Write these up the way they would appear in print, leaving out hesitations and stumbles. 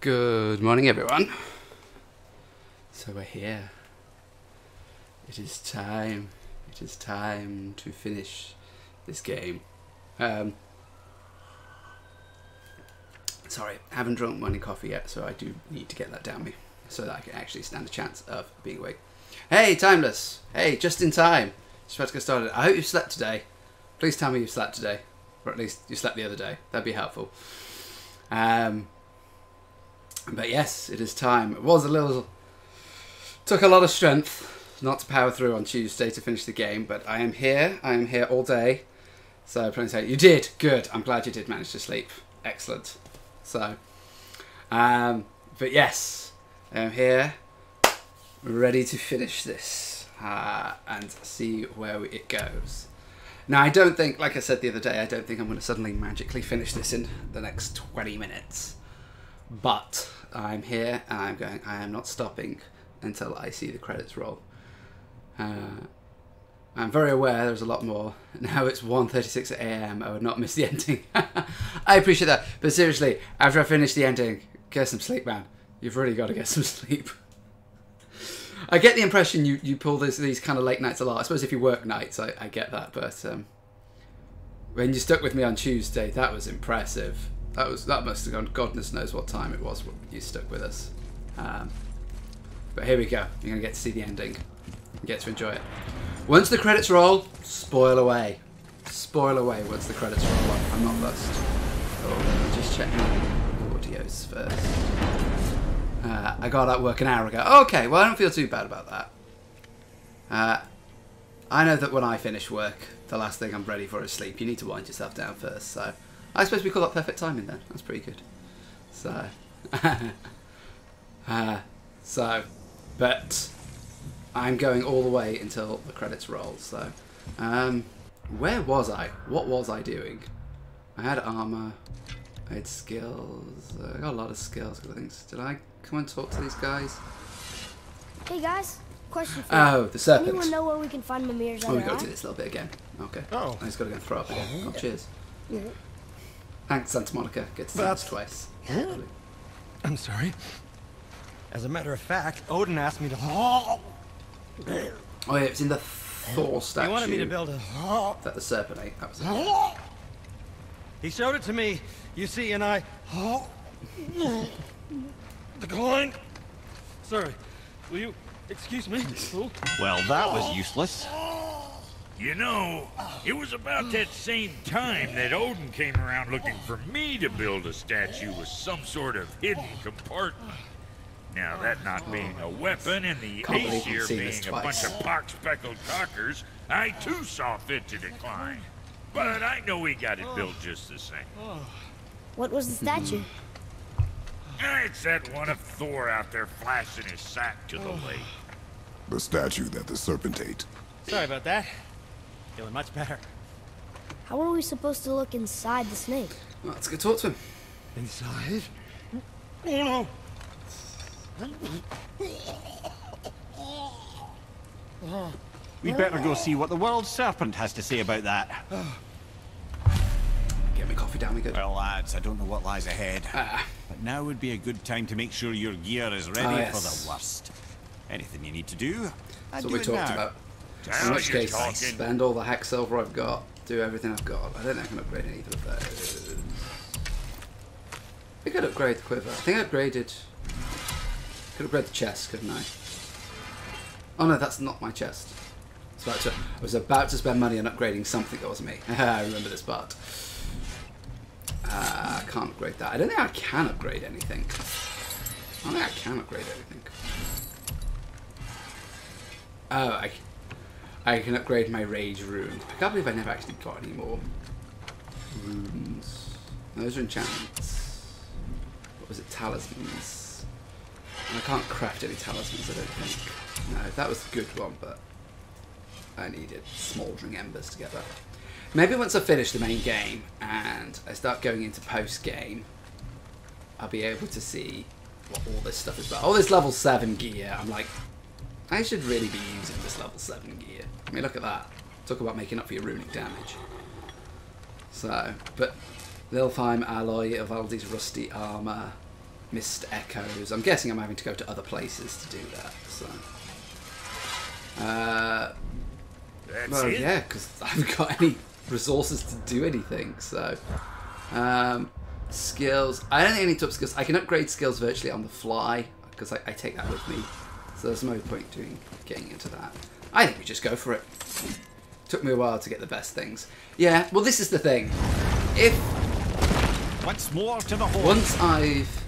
Good morning, everyone. So we're here. It is time. It is time to finish this game. Sorry, I haven't drunk morning coffee yet, so I do need to get that down me so that I can actually stand a chance of being awake. Hey, Timeless! Hey, just in time. Just about to get started. I hope you slept today. Please tell me you slept today. Or at least you slept the other day. That'd be helpful. But yes, it is time. It was a little... Took a lot of strength not to power through on Tuesday to finish the game, but I am here. I am here all day. So I'm trying to say, you did. Good. I'm glad you did manage to sleep. Excellent. So, but yes, I'm here, ready to finish this and see where it goes. Now, I don't think, like I said the other day, I don't think I'm going to suddenly magically finish this in the next 20 minutes. But I'm here and I'm going, I am not stopping until I see the credits roll. I'm very aware there's a lot more. Now it's 1:36 AM. I would not miss the ending. I appreciate that. But seriously, after I finish the ending, get some sleep, man. You've really got to get some sleep. I get the impression you pull these kind of late nights a lot. I suppose if you work nights, I get that. But when you stuck with me on Tuesday, that was impressive. That must have gone, goodness knows what time it was when you stuck with us. But here we go. You're going to get to see the ending. You get to enjoy it. Once the credits roll, spoil away. Spoil away once the credits roll. I'm not fussed. Oh, let me just check my audios first. I got out work an hour ago. Okay, well I don't feel too bad about that. I know that when I finish work, the last thing I'm ready for is sleep. You need to wind yourself down first, so... I suppose we call that perfect timing then. That's pretty good. So... but... I'm going all the way until the credits roll, so... where was I? What was I doing? I had armor. I had skills. I got a lot of skills. Did I come and talk to these guys? Hey guys, question for you. Oh, the serpent. Anyone know where we can find Mimir's Oh, other we got to eye? do this a little bit again. Okay. Oh. I just got to go and throw up again. Oh, cheers. Thanks, Santa Monica. Get to see this twice. I'm sorry. As a matter of fact, Odin asked me to... Oh, yeah, it's in the Thor statue. he wanted me to build a... That the serpent ate. That was it. He showed it to me, you see, and I... Declined. Sorry, will you excuse me? Well, that was useless. You know, it was about that same time that Odin came around looking for me to build a statue with some sort of hidden compartment. Now, that not being a weapon and the Can't believe Aesir you've seen being this a twice. bunch of pox-speckled cockers, I too saw fit to decline. But I know we got it built just the same. What was the statue? It's that one of Thor out there flashing his sack to the lake. The statue that the serpent ate. Sorry about that. Feeling much better. How are we supposed to look inside the snake? Well, let's go talk to him. Inside? Oh no! We'd better go see what the world serpent has to say about that. Get me coffee down, we good. Well, lads, I don't know what lies ahead. But now would be a good time to make sure your gear is ready yes. for the worst. Anything you need to do, I'd That's what do we it talked now. about. Now In which you're case, talking. spend all the hack silver I've got, do everything I've got. I don't think I can upgrade either of those. I could upgrade the quiver. I think I upgraded... Could upgrade the chest, couldn't I? Oh no, that's not my chest. I was about to spend money on upgrading something that wasn't me. I remember this part. I can't upgrade that. I don't think I can upgrade anything. I don't think I can upgrade anything. Oh, I can upgrade my rage rune. I can't believe I never actually got any more runes. Those are enchantments. What was it? Talismans. And I can't craft any talismans, I don't think. No, that was a good one, but I needed smouldering embers to get that. Maybe once I finish the main game and I start going into post-game, I'll be able to see what all this stuff is about. All this level 7 gear, I'm like, I should really be using this level 7 gear. I mean, look at that. Talk about making up for your runic damage. So, but Nilfheim alloy of Aldi's rusty armor. Mist Echoes. I'm guessing I'm having to go to other places to do that. So, That's well, it? yeah, because I haven't got any resources to do anything. So, skills. I don't think I need to up skills. I can upgrade skills virtually on the fly because I take that with me. So there's no point getting into that. I think we just go for it. Took me a while to get the best things. Yeah, well, this is the thing. If Once more to the horse. once I've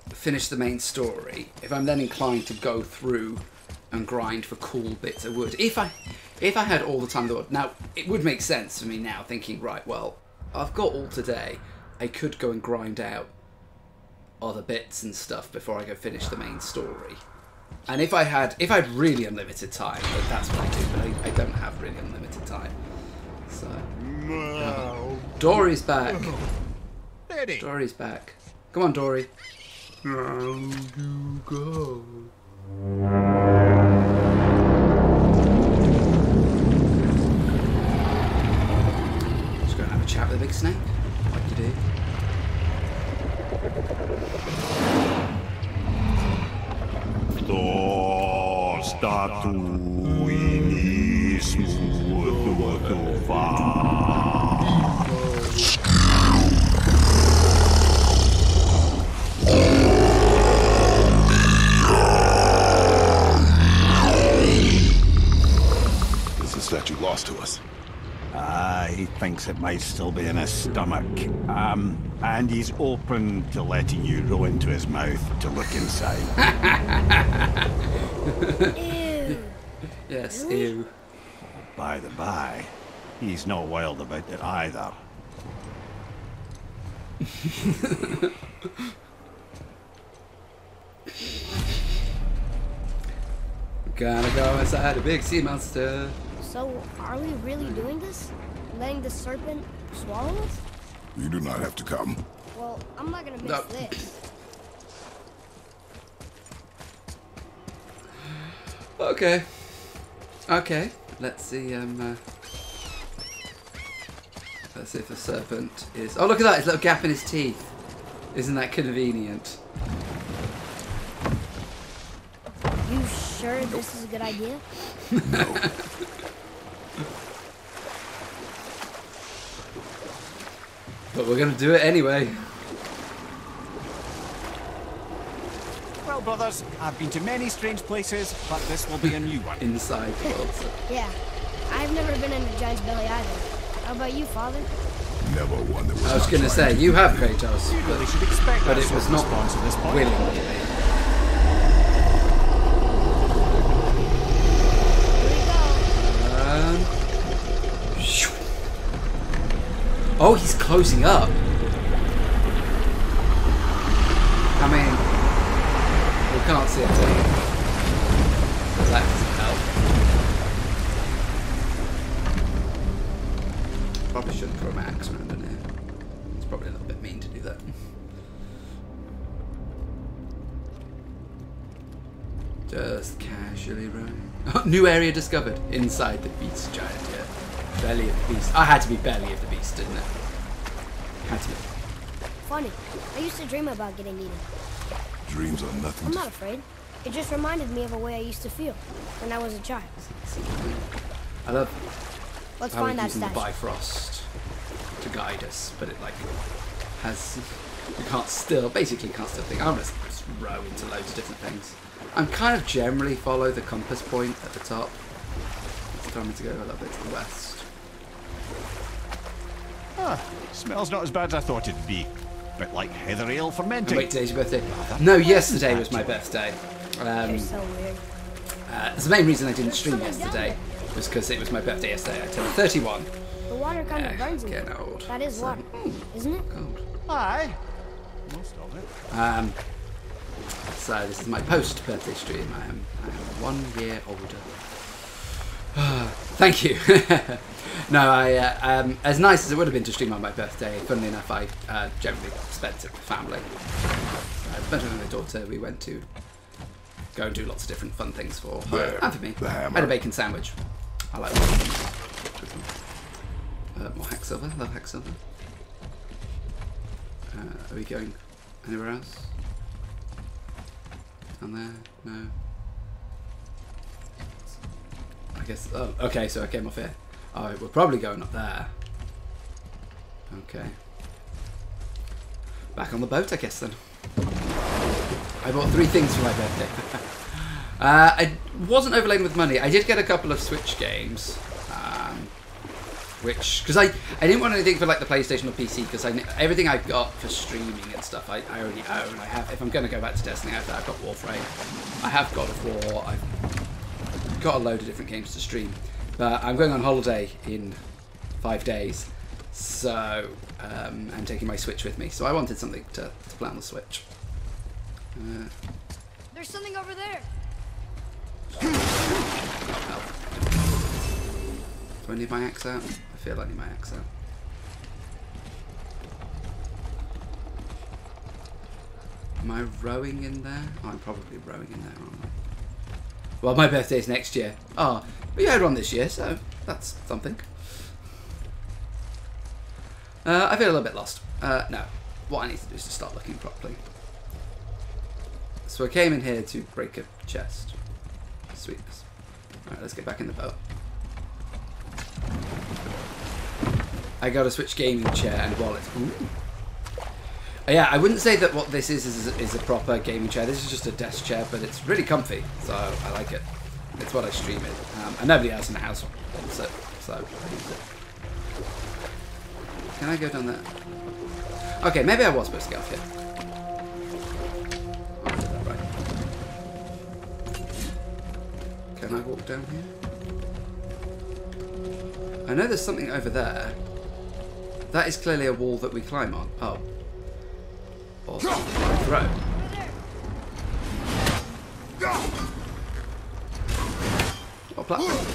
finished the main story, if I'm then inclined to go through and grind for cool bits of wood, if I had all the time in the world, now it would make sense for me now, thinking, right, well, I've got all today. I could go and grind out other bits and stuff before I go finish the main story. And if I had really unlimited time, then that's what I do. But I don't have really unlimited time. So Dory's back. Eddie. Dory's back. Come on, Dory. Now you go. Just go and have a chat with the big snake, like you do. Is the statue lost to us? He thinks it might still be in his stomach. And he's open to letting you row into his mouth to look inside. Ew. Yes, Really? ew. By the by, he's not wild about it either. Gonna go inside a big sea monster. So, are we really doing this? Letting the serpent swallow us? You do not have to come. Well, I'm not gonna miss No. this. Okay. Okay. Let's see. Let's see if the serpent is. Oh, look at that! His little gap in his teeth. Isn't that convenient? You sure this is a good idea? But we're gonna do it anyway. Well, brothers, I've been to many strange places, but this will be a new one. Inside the world. So. Yeah. I've never been in a giant's belly either. How about you, Father? Never one that was I was not gonna trying say to you do have it. Kratos, You really should expect but that it sort was of not response at this point. willingly. Here we go. Shoo. Oh, he's closing up. I mean, we can't see it. That doesn't help. Probably shouldn't throw my axe around in here. It's probably a little bit mean to do that. Just casually running. Oh, new area discovered inside the beast giant. Yeah, belly of the beast. I had to be belly of the beast, didn't it? Had to be. Funny. I used to dream about getting eaten. Dreams are nothing I'm to... not afraid. It just reminded me of a way I used to feel when I was a child. I love Let's how we're find that using the statue. Bifrost to guide us, but it like has you can't still basically can't still think. I'm gonna just row into loads of different things. I'm kind of generally follow the compass point at the top. It's telling me to go a little bit to the west. Smells not as bad as I thought it'd be. Bit like heather ale And fermenting. wait, today's your birthday? No, yesterday was my birthday. They're so weird. It's the main reason I didn't stream yesterday was because it was my birthday yesterday. I turned 31. The water kind of burns me. Getting old. That is water, isn't it? Cold. Aye. Most of it. So this is my post-birthday stream. I am 1 year older. Thank you. No, as nice as it would have been to stream on my birthday, funnily enough, I generally spent it with family. Spent it with my daughter. We went to go and do lots of different fun things for her and for me. The hammer. I had a bacon sandwich. I like more Hacksilver. Love Hacksilver. Are we going anywhere else? Down there? No. I guess... Oh, okay, so I came off here. Oh, we're probably going up there. Okay. Back on the boat, I guess, then. I bought 3 things for my birthday. I wasn't overladen with money. I did get a couple of Switch games. Because I didn't want anything for like the PlayStation or PC, because everything I've got for streaming and stuff I already own. I have, if I'm going to go back to Destiny, I've got Warframe, I have God of War, I've got a load of different games to stream. But I'm going on holiday in 5 days, so I'm taking my Switch with me. So I wanted something to play on the Switch. There's something over there. Do I need my axe out? I feel I need my axe out. Am I rowing in there? Oh, I'm probably rowing in there, aren't I? Well, my birthday's next year. Oh, we had one this year, so that's something. I feel a little bit lost. No, what I need to do is to start looking properly. So I came in here to break a chest. Sweetness. Alright, let's get back in the boat. I got a Switch gaming chair and wallet. Ooh. Yeah, I wouldn't say that what this is a proper gaming chair. This is just a desk chair, but it's really comfy, so I like it. It's what I stream it. And nobody else in the house wants it, so I use it. Can I go down there? Okay, maybe I was supposed to get off here. Oh, I did that right. Can I walk down here? I know there's something over there. That is clearly a wall that we climb on. Oh. Or throw. What platform?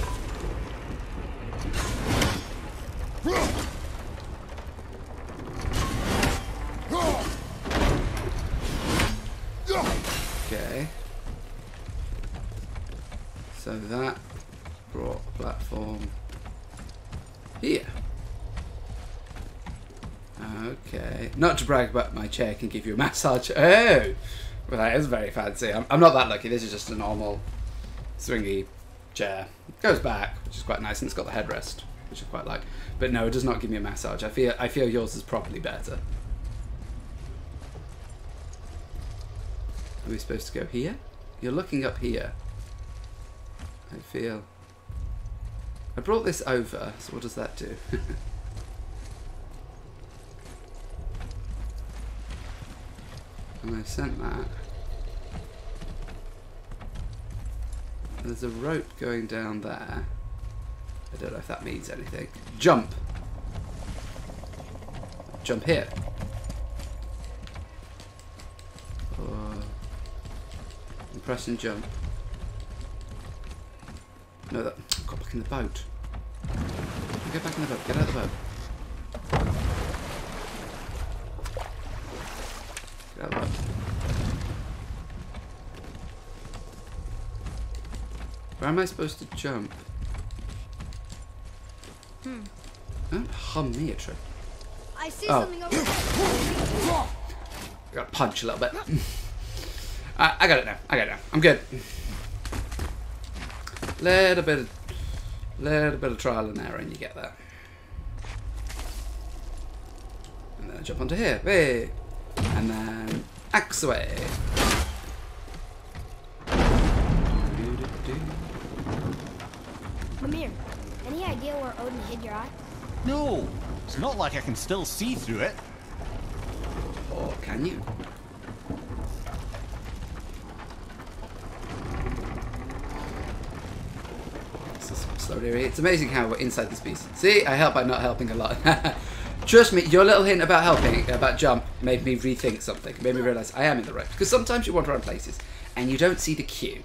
Okay. So that brought a platform here. Okay. Not to brag, but my chair can give you a massage. Oh! Well, that is very fancy. I'm not that lucky. This is just a normal swingy chair. It goes back, which is quite nice, and it's got the headrest, which I quite like. But no, it does not give me a massage. I feel yours is probably better. Are we supposed to go here? You're looking up here. I feel... I brought this over, so what does that do? And I sent that. There's a rope going down there. I don't know if that means anything. Jump! Jump here. Press and jump. No, that got back in the boat. Get back in the boat. Get out of the boat. Get out of the boat. Where am I supposed to jump? Don't hum me a trick. I see something over there. I got to punch a little bit. I got it now. I got it now. I'm good. Little bit of trial and error, and you get there. And then I jump onto here. Hey. And then axe away. Mimir, any idea where Odin hid your eye? No, it's not like I can still see through it. Or can you? It's amazing how we're inside this piece. See, I help by not helping a lot. Trust me, your little hint about helping, about jump, made me rethink something. Made me realise I am in the right. Because sometimes you wander around places and you don't see the queue.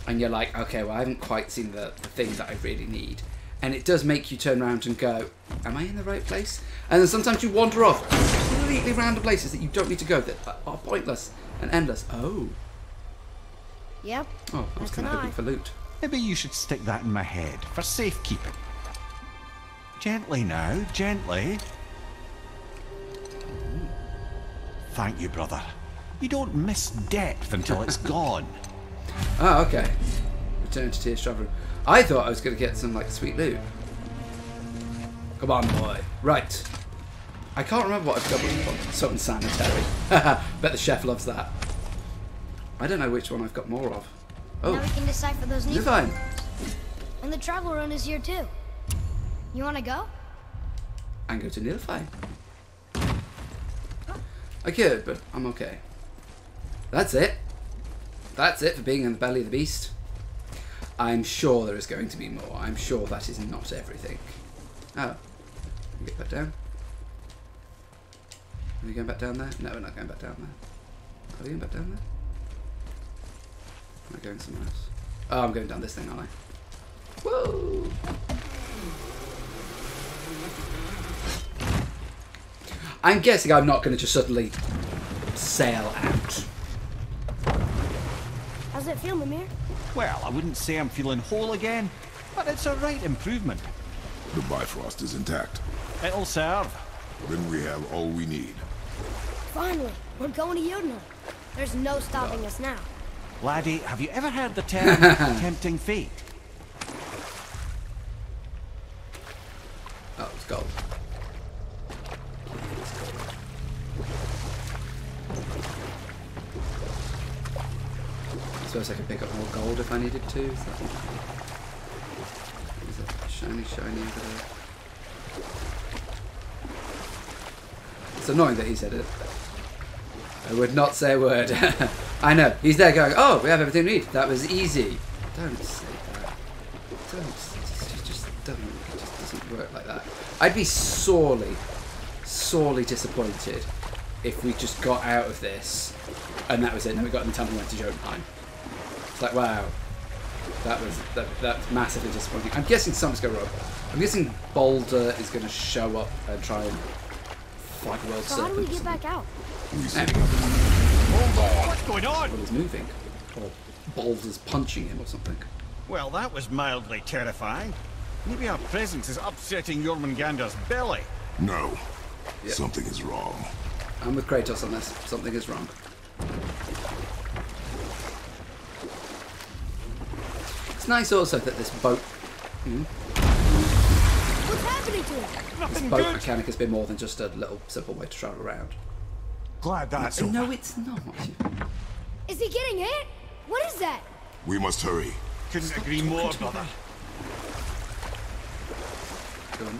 And you're like, okay, well, I haven't quite seen the thing that I really need. And it does make you turn around and go, am I in the right place? And then sometimes you wander off completely random places that you don't need to go, that are pointless and endless. Oh. Yep. Oh, I was kind of hoping for loot. Maybe you should stick that in my head for safekeeping. Gently now, gently. Thank you, brother. You don't miss depth until it's gone. Oh, okay. Return to Tears Travel. I thought I was going to get some, like, sweet loot. Come on, boy. Right. I can't remember what I've got. Something sanitary. Bet the chef loves that. I don't know which one I've got more of. Now Oh, we can decipher those needs. Nilfheim. And the travel run is here too. You wanna go? And go to Nilfheim. I could, but I'm okay. That's it. That's it for being in the belly of the beast. I'm sure there is going to be more. I'm sure that is not everything. Oh. Get back down. Are we going back down there? No, we're not going back down there. Are we going back down there? Am I going somewhere else? Oh, I'm going down this thing, aren't I? Whoa! I'm guessing I'm not going to just suddenly sail out. How's it feel, Mimir? Well, I wouldn't say I'm feeling whole again, but it's a right improvement. The Bifrost is intact. It'll serve. Then we have all we need. Finally, we're going to Jotunheim. There's no stopping us now. Laddie, have you ever heard the term tempting fate? Oh, it's gold. I suppose I could pick up more gold if I needed to. Is that shiny over there? It's annoying that he said it. I would not say a word. I know. He's there going, oh, we have everything we need. That was easy. Don't say that. It just doesn't work like that. I'd be sorely disappointed if we just got out of this and that was it. And then we got in the tunnel and went to Jotunheim. It's like, wow. That's massively disappointing. I'm guessing something's going wrong. I'm guessing Boulder is going to show up and try and fight the world So how do we get back out? What's going on? Well, he's moving. Or Boulder's punching him or something. Well, that was mildly terrifying. Maybe our presence is upsetting Jormungandr's belly. No. Yeah. Something is wrong. I'm with Kratos on this. Something is wrong. It's nice also that this boat... What's happening to it? This Nothing boat good. mechanic has been more than just a little simple way to travel around. Glad that's over. No, it's not. Is he getting hit? What is that? We must hurry. Couldn't agree more, brother. Go on.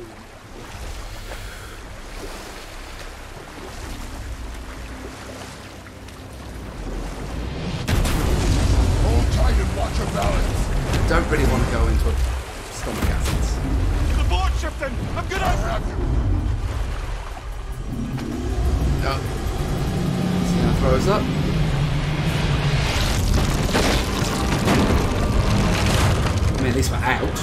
Hold tight and watch your balance. I don't really want to go into a stomach acids. The board shifting! I'm gonna... No. See how it throws up. I mean, at least we're out.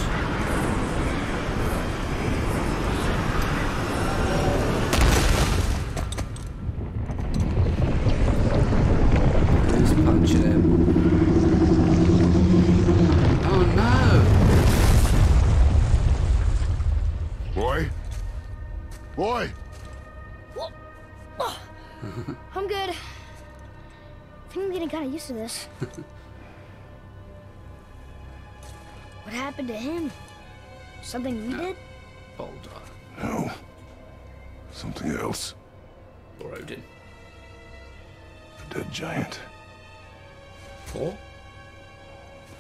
Who's punching him? Oh no! Boy? Boy! I'm good. I think I'm getting kind of used to this. What happened to him? Something we did? Boulder. No. Something else. Or Odin. A dead giant. Or?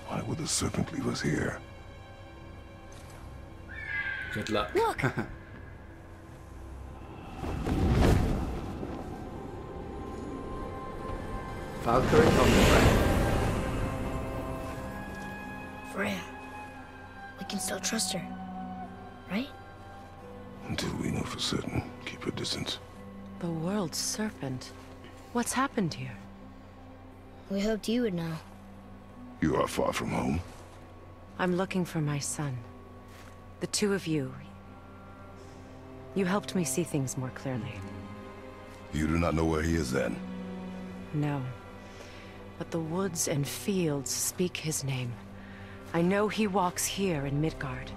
Why would the serpent leave us here? Good luck. Look! Valkyrie on the frame. Freya. We can still trust her. Right? Until we know for certain, keep a distance. The world's serpent. What's happened here? We hoped you would know. You are far from home. I'm looking for my son. The two of you. You helped me see things more clearly. You do not know where he is then? No. But the woods and fields speak his name. I know he walks here in Midgard.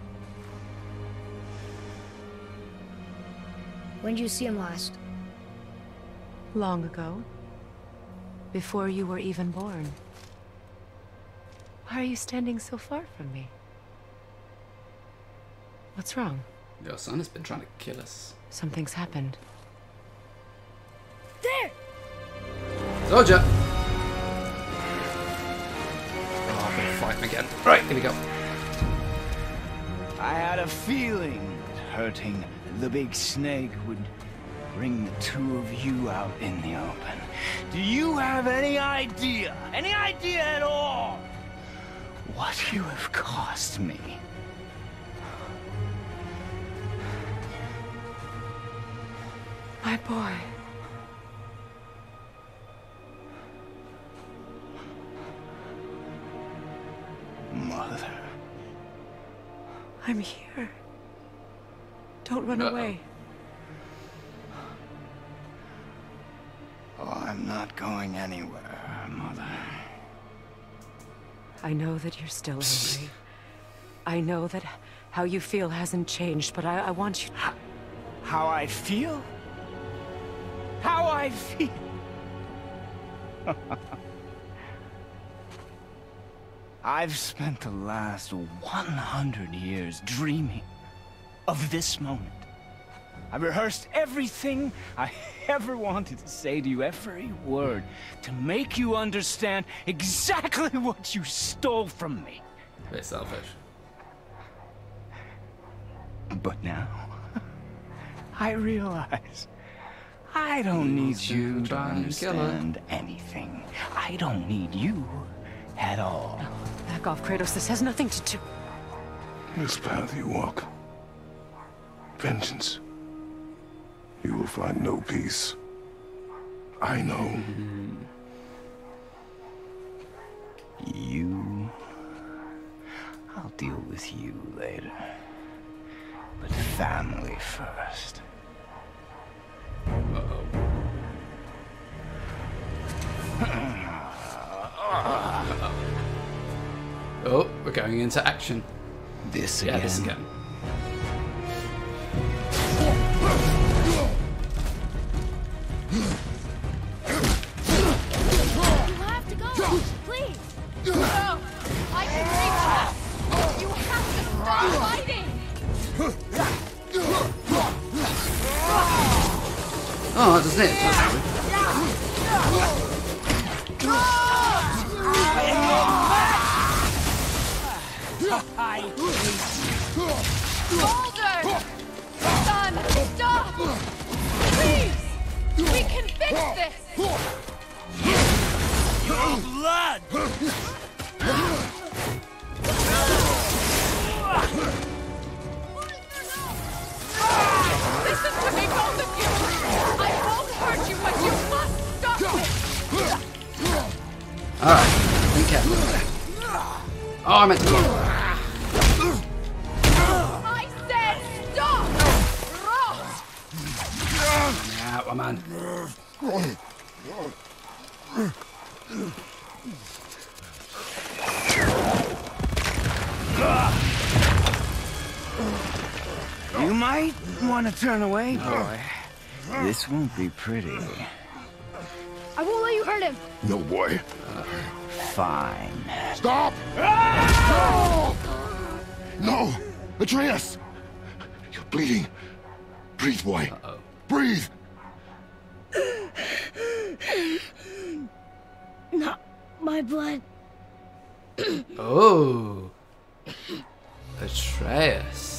When did you see him last? Long ago. before you were even born. Why are you standing so far from me? What's wrong? Your son has been trying to kill us. Something's happened. There! Soldier! Oh, I'm gonna fight him again. Right, here we go. I had a feeling that hurting the big snake would bring the two of you out in the open. Do you have any idea at all, what you have cost me? My boy. Mother. I'm here. Don't run away. Oh, I'm not going anywhere, Mother. I know that you're still angry. I know that how you feel hasn't changed, but I want you... How I feel? How I feel? I've spent the last 100 years dreaming of this moment. I rehearsed everything I ever wanted to say to you, every word, to make you understand exactly what you stole from me. A bit selfish. But now, I realize I don't need you to understand anything. I don't need you at all. Back off, Kratos. This has nothing to do... This path you walk, vengeance, you will find no peace. I know. You... I'll deal with you later. But family first. Oh, we're going into action. This Yeah, again. this again. You have to go! Please! No! I can reach that! You have to stop fighting! Oh, that doesn't it? Baldur! Son, stop! Please! We can fix this! Your blood! Listen to me, both of you! I won't hurt you, but you must stop this! Alright, be careful. Oh, I meant to go. I said stop! Yeah, one man. You might want to turn away, boy. This won't be pretty. I won't let you hurt him! No, boy. Fine. Stop! No! Atreus! You're bleeding. Breathe, boy. Breathe! Not my blood. Oh. Atreus.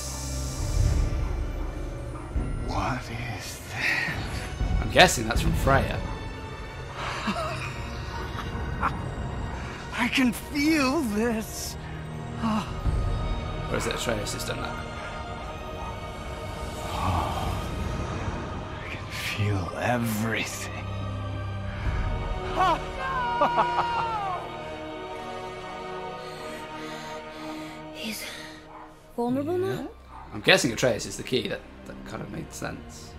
What is that? I'm guessing that's from Freya. I can feel this. Or is it Atreus who's done that? I can feel everything. He's vulnerable now? I'm guessing Atreus is the key. That kind of made sense.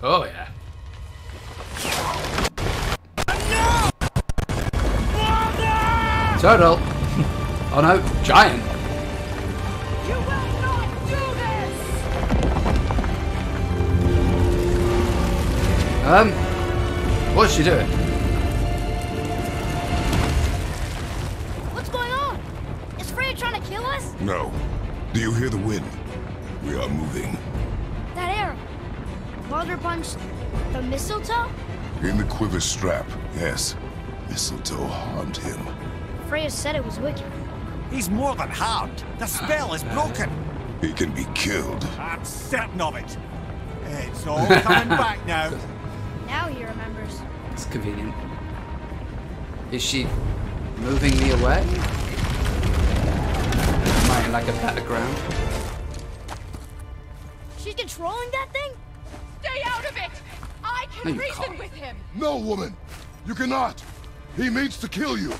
Oh, yeah. Turtle! Oh no, giant! You will not do this! What's she doing? What's going on? Is Freya trying to kill us? No. Do you hear the wind? We are moving. That arrow. Baldur punched the mistletoe? In the quiver strap, yes. Mistletoe harmed him. Freya said it was wicked. He's more than harmed. The spell is broken. He can be killed. I'm certain of it. It's all coming back now. Now he remembers. It's convenient. Is she moving me away? Am I in like a battleground? She's controlling that thing? Stay out of it! I No, can you reason can't. with him! No, woman! You cannot! He means to kill you!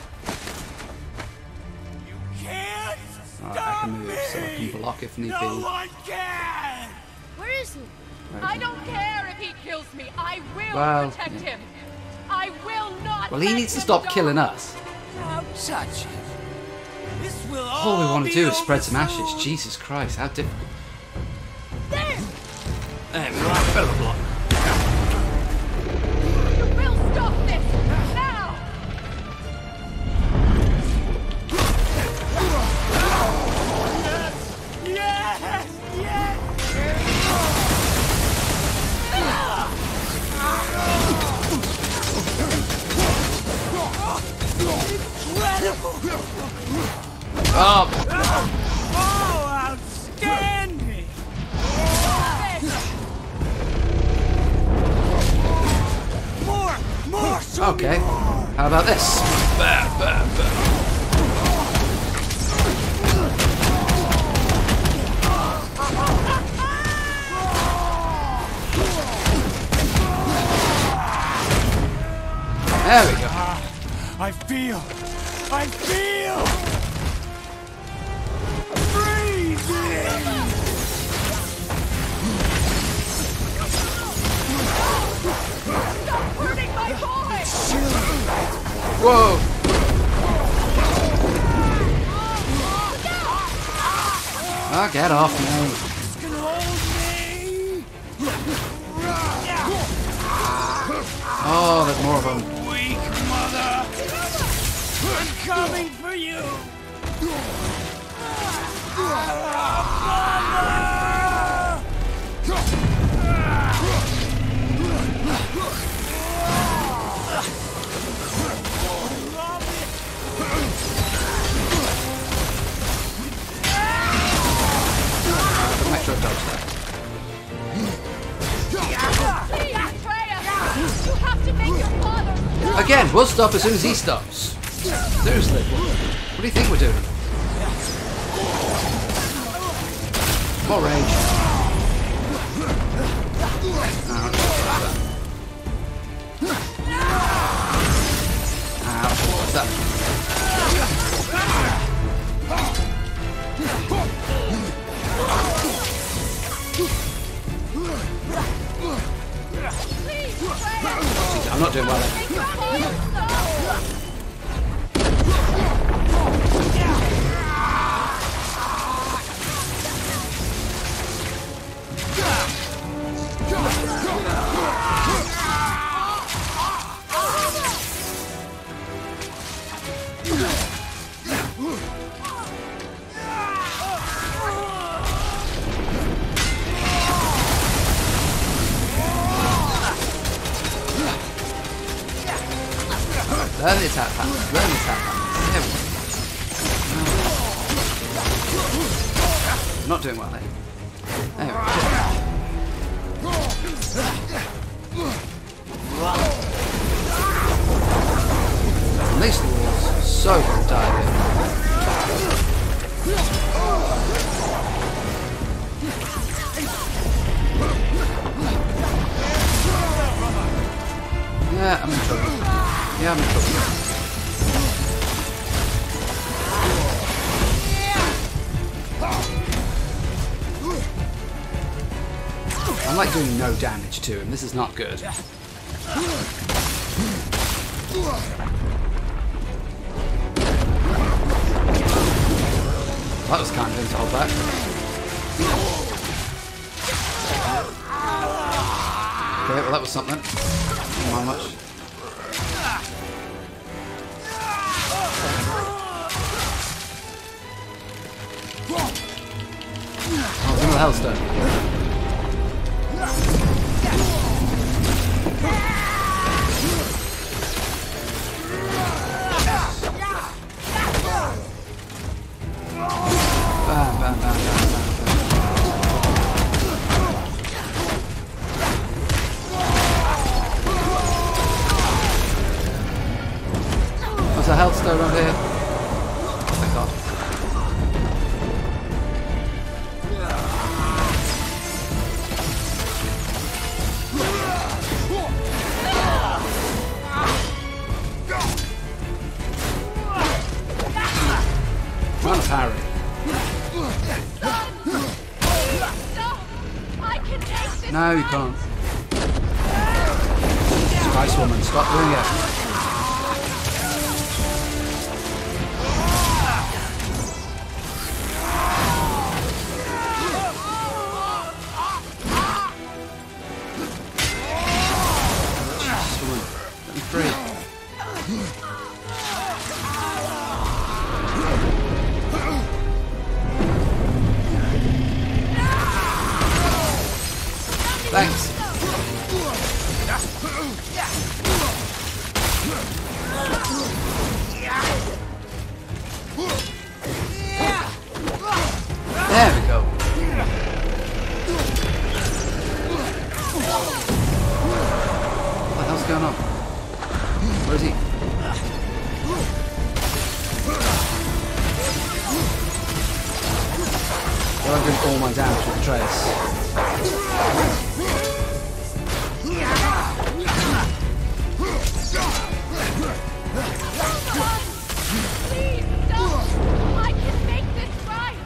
Can't Alright, I can move so I can block if need be. one can! Where is he? I don't care if he kills me. I will Well, protect yeah. him. I will not. Well, he let needs to him stop die. killing us. Don't touch it. This will All we want to do is be spread some over ashes. soon. Jesus Christ, how difficult. There! There we go. Better block. You will stop this now. Yes! Yes! Oh, Oh, outstanding! More! Show me okay. more. How about this? Bam, bam, bam. There we go. I feel freezing! Stop hurting my boy. Whoa. Oh, get off me. Can hold me! Oh, there's more of them. Weak mother! I'm coming for you! Make sure I dodge that. Please, Freya. You have to make your father stop. Again, we'll stop as soon as he stops. Seriously. What do you think we're doing? More rage. Ouch. What's that? Please, Freya. I'm not doing well. Make your father stop. Learn the attack patterns. Learn the attack patterns. There we go. Not doing well there. There we go. At least the walls so good diving. Yeah, I'm in trouble. Yeah, I'm in trouble. I'm like doing no damage to him. This is not good. That was kind of him to hold back. Okay, well that was something. Not much. Oh, it's another Hellstone. Bam, bam, bam, bam, bam, bam. There's a Hellstone over here. Thank God. Run, parry. No, you can't. Spice Woman, stop doing it. Let me free. Thanks. There we go. What the hell's going on? Where is he? Well, I'm doing all my damage with Atreus. Please, don't! I can make this right!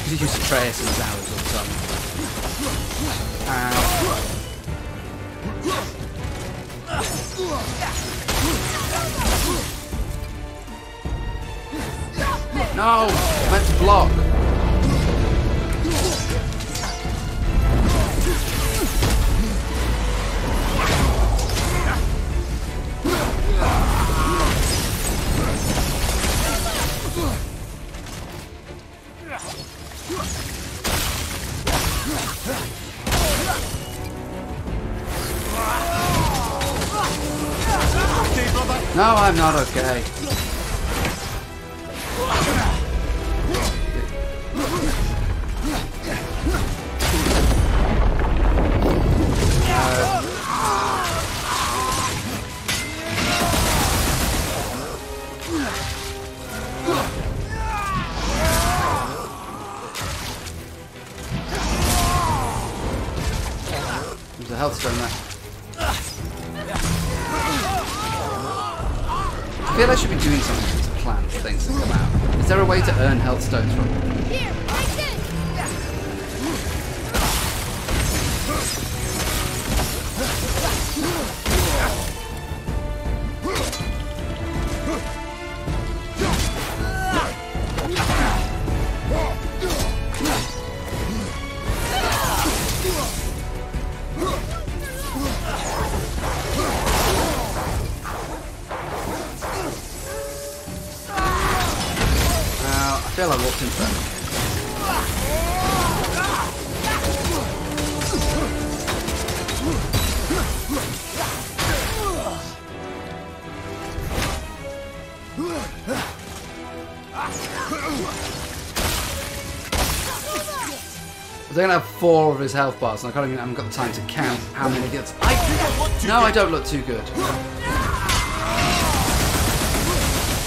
He used to Atreus in his hours all the time. No! I meant to block! No, I'm not okay. There's a health stone there. I feel I should be doing something to plant things that come out. Is there a way to earn health stones from them? Here, like this! I feel I walked into that. They're gonna have 4 of his health bars, and I haven't got the time to count how many gets. No, I don't look too good.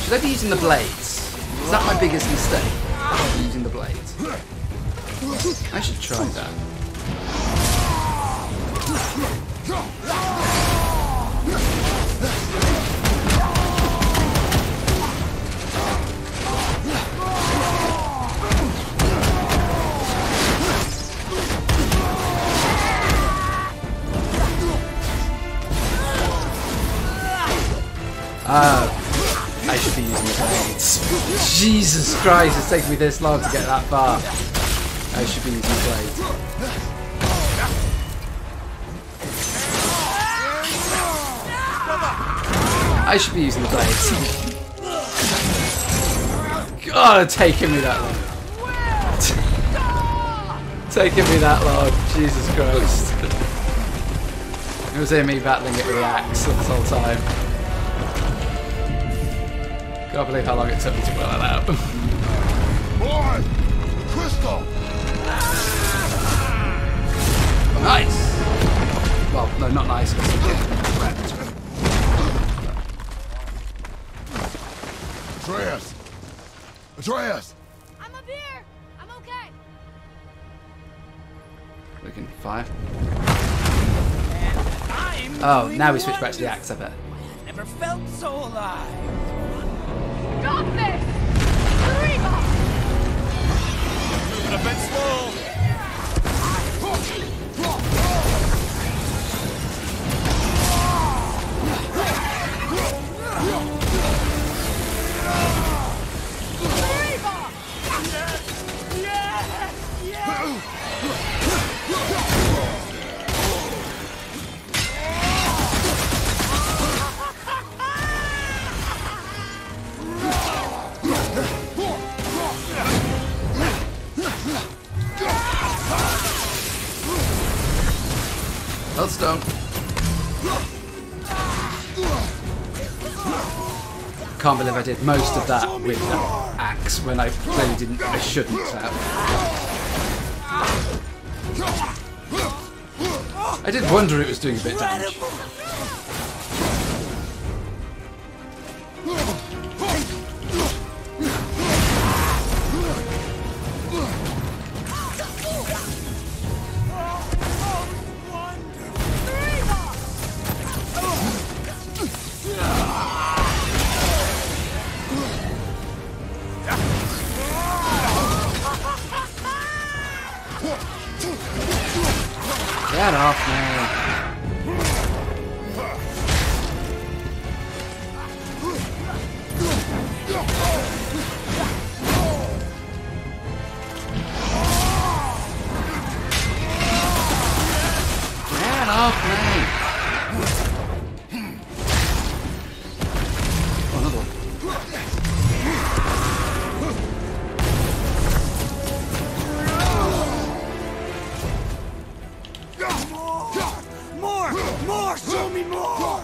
Should I be using the blades? Is that my biggest mistake? Using the blades. I should try that. I should be using the blades. Jesus Christ, it's taken me this long to get that far. I should be using blades. I should be using the blades. God, it's taking me that long. Taking me that long. Jesus Christ. It was me battling it with the axe this whole time. Can't believe how long it took me to work that out. Boy! Crystal! Nice! Well, no, not nice, because I'm Atreus! Atreus! I'm up here. I'm okay. We can fire. Oh, now we switch back to the axe, I bet. Never felt so alive. Stop this! Reba! Moving a bit slow. Healthstone. Can't believe I did most of that with that axe when I clearly didn't. I shouldn't have. I did wonder it was doing a bit of damage. Get off me. Get off me. Oh, another one. More! Show me more!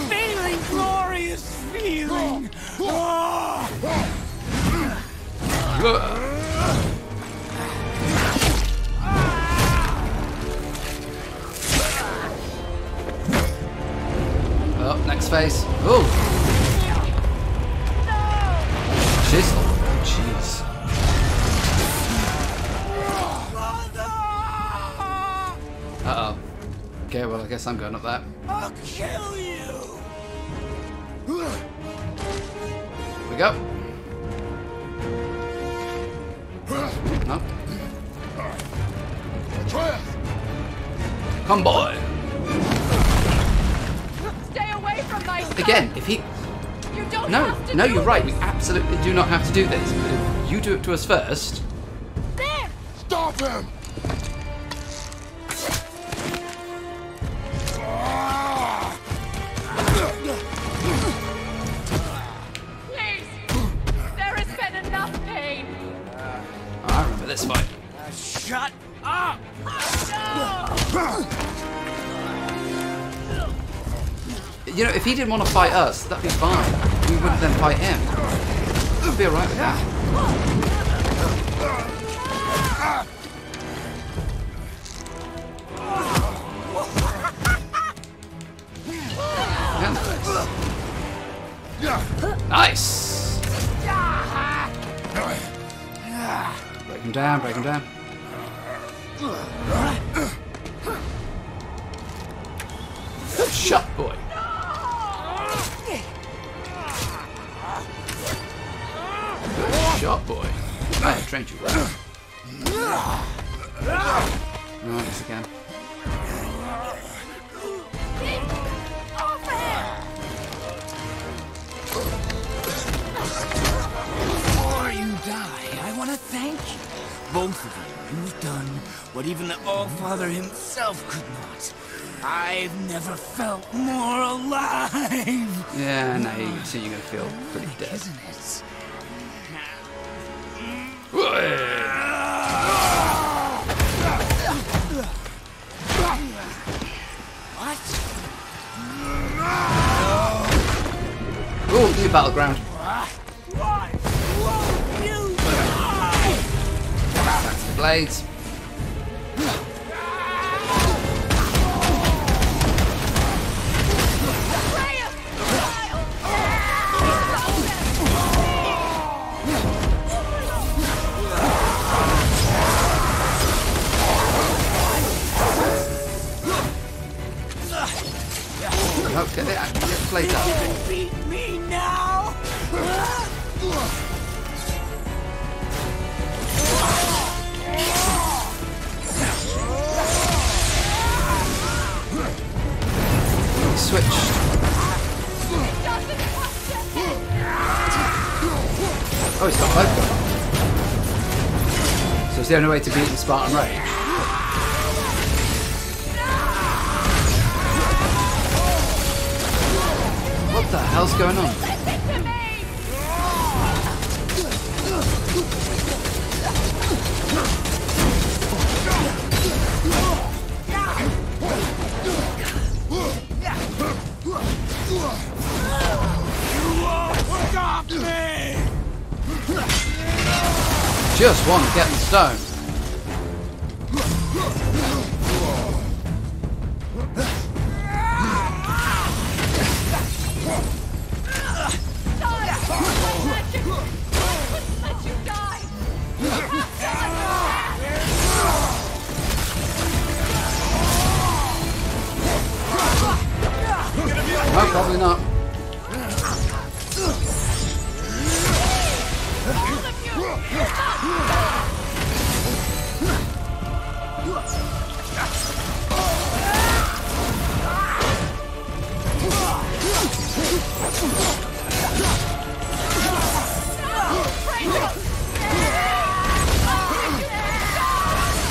Feeling glorious feeling! Oh, next phase. Oh! Jeez. Jeez. Uh-oh. Okay, well, I guess I'm going up there. I'll kill you! Here we go. No. Atreus! Come, boy. Stay away from my son. Again, if he... You don't No, have to no, do you're right. We this. absolutely do not have to do this. But if you do it to us first... There! Stop him! Please! There has been enough pain. I remember this fight. Shut up! You know, if he didn't want to fight us, that'd be fine. We wouldn't then fight him. I'd be alright with that. Nice! Break him down, break him down. Good shot, boy. Good shot, boy. I have trained you well. Oh, this again. Before you die, I want to thank you. Both of you. You've done what even the All-Father himself could not. I've never felt more alive. Yeah, now you see you're gonna feel pretty dead. Isn't it? What? Ooh, new battleground. Why won't you die? That's the blades. Oh, get the blades out. You can beat me now. He switched. Oh, he's got both of them. So it's the only way to beat the Spartan Rage. What the hell's going on? Stop me! Just one getting stoned. No, probably not.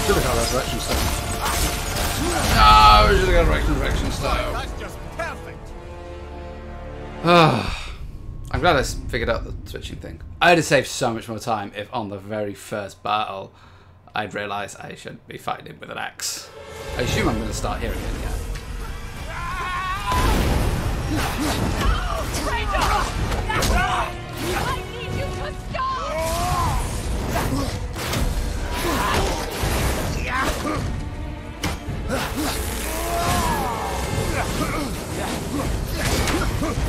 Should have got resurrection stone. No, we should have got resurrection stone. That's just perfect. I'm glad I figured out the switching thing. I'd have saved so much more time if on the very first battle I'd realised I should be fighting him with an axe. I assume I'm going to start here again, yeah. I need you to stop!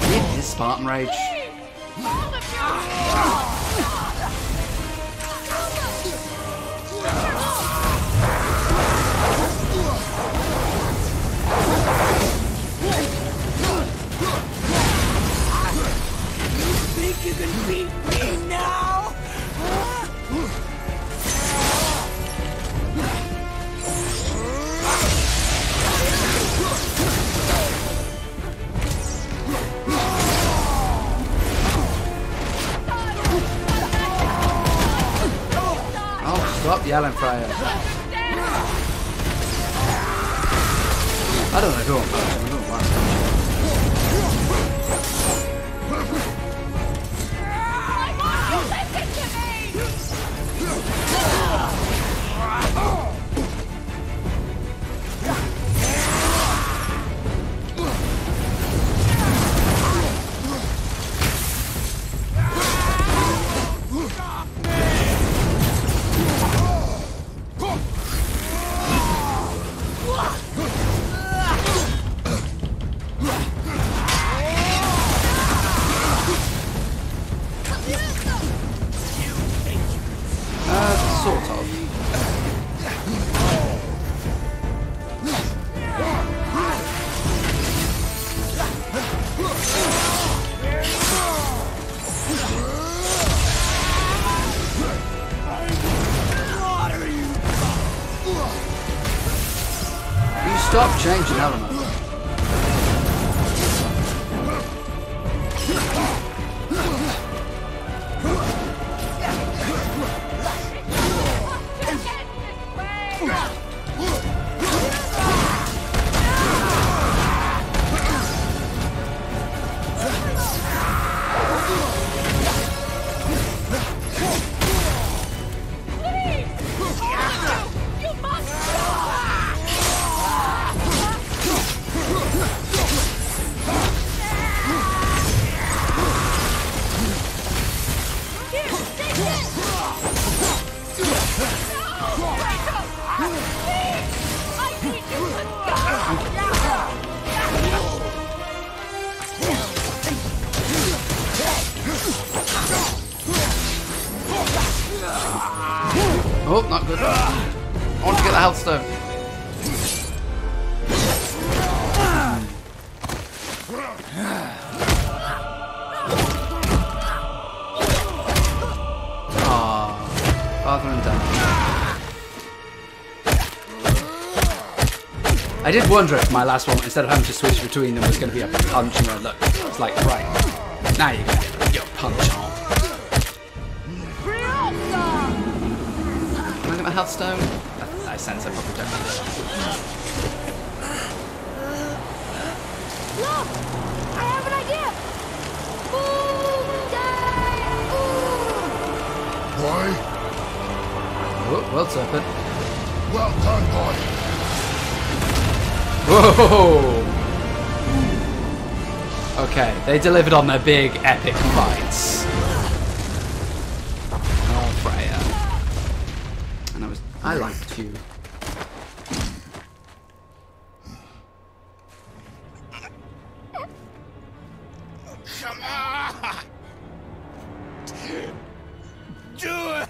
It is Spartan Rage. All of You think you can beat me now? Oh, stop yelling, Freya. I don't know who I'm punching. I don't know why I'm punching. Stop changing element. Oh, not good. I want to get the health stone. Father and Dad. I did wonder if my last one, instead of having to switch between them, was going to be a punching or look. It's like, right, now you're going to get your punch on. Can I get my health stone? I sense I probably don't need it. Look! I have an idea! Boom! Boy? Oh, well, serpent. Well done, boy. Whoa! Okay, they delivered on their big epic fights. Oh, Freya. And I liked you. Come on! Do it!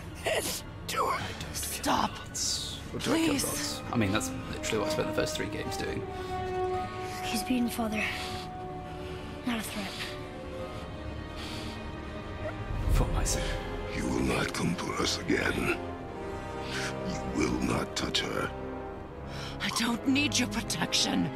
Do it! Stop! Please. I mean, that's literally what I spent the first 3 games doing. He's beaten Father. Not a threat. For my sake. You will not come for us again. You will not touch her. I don't need your protection.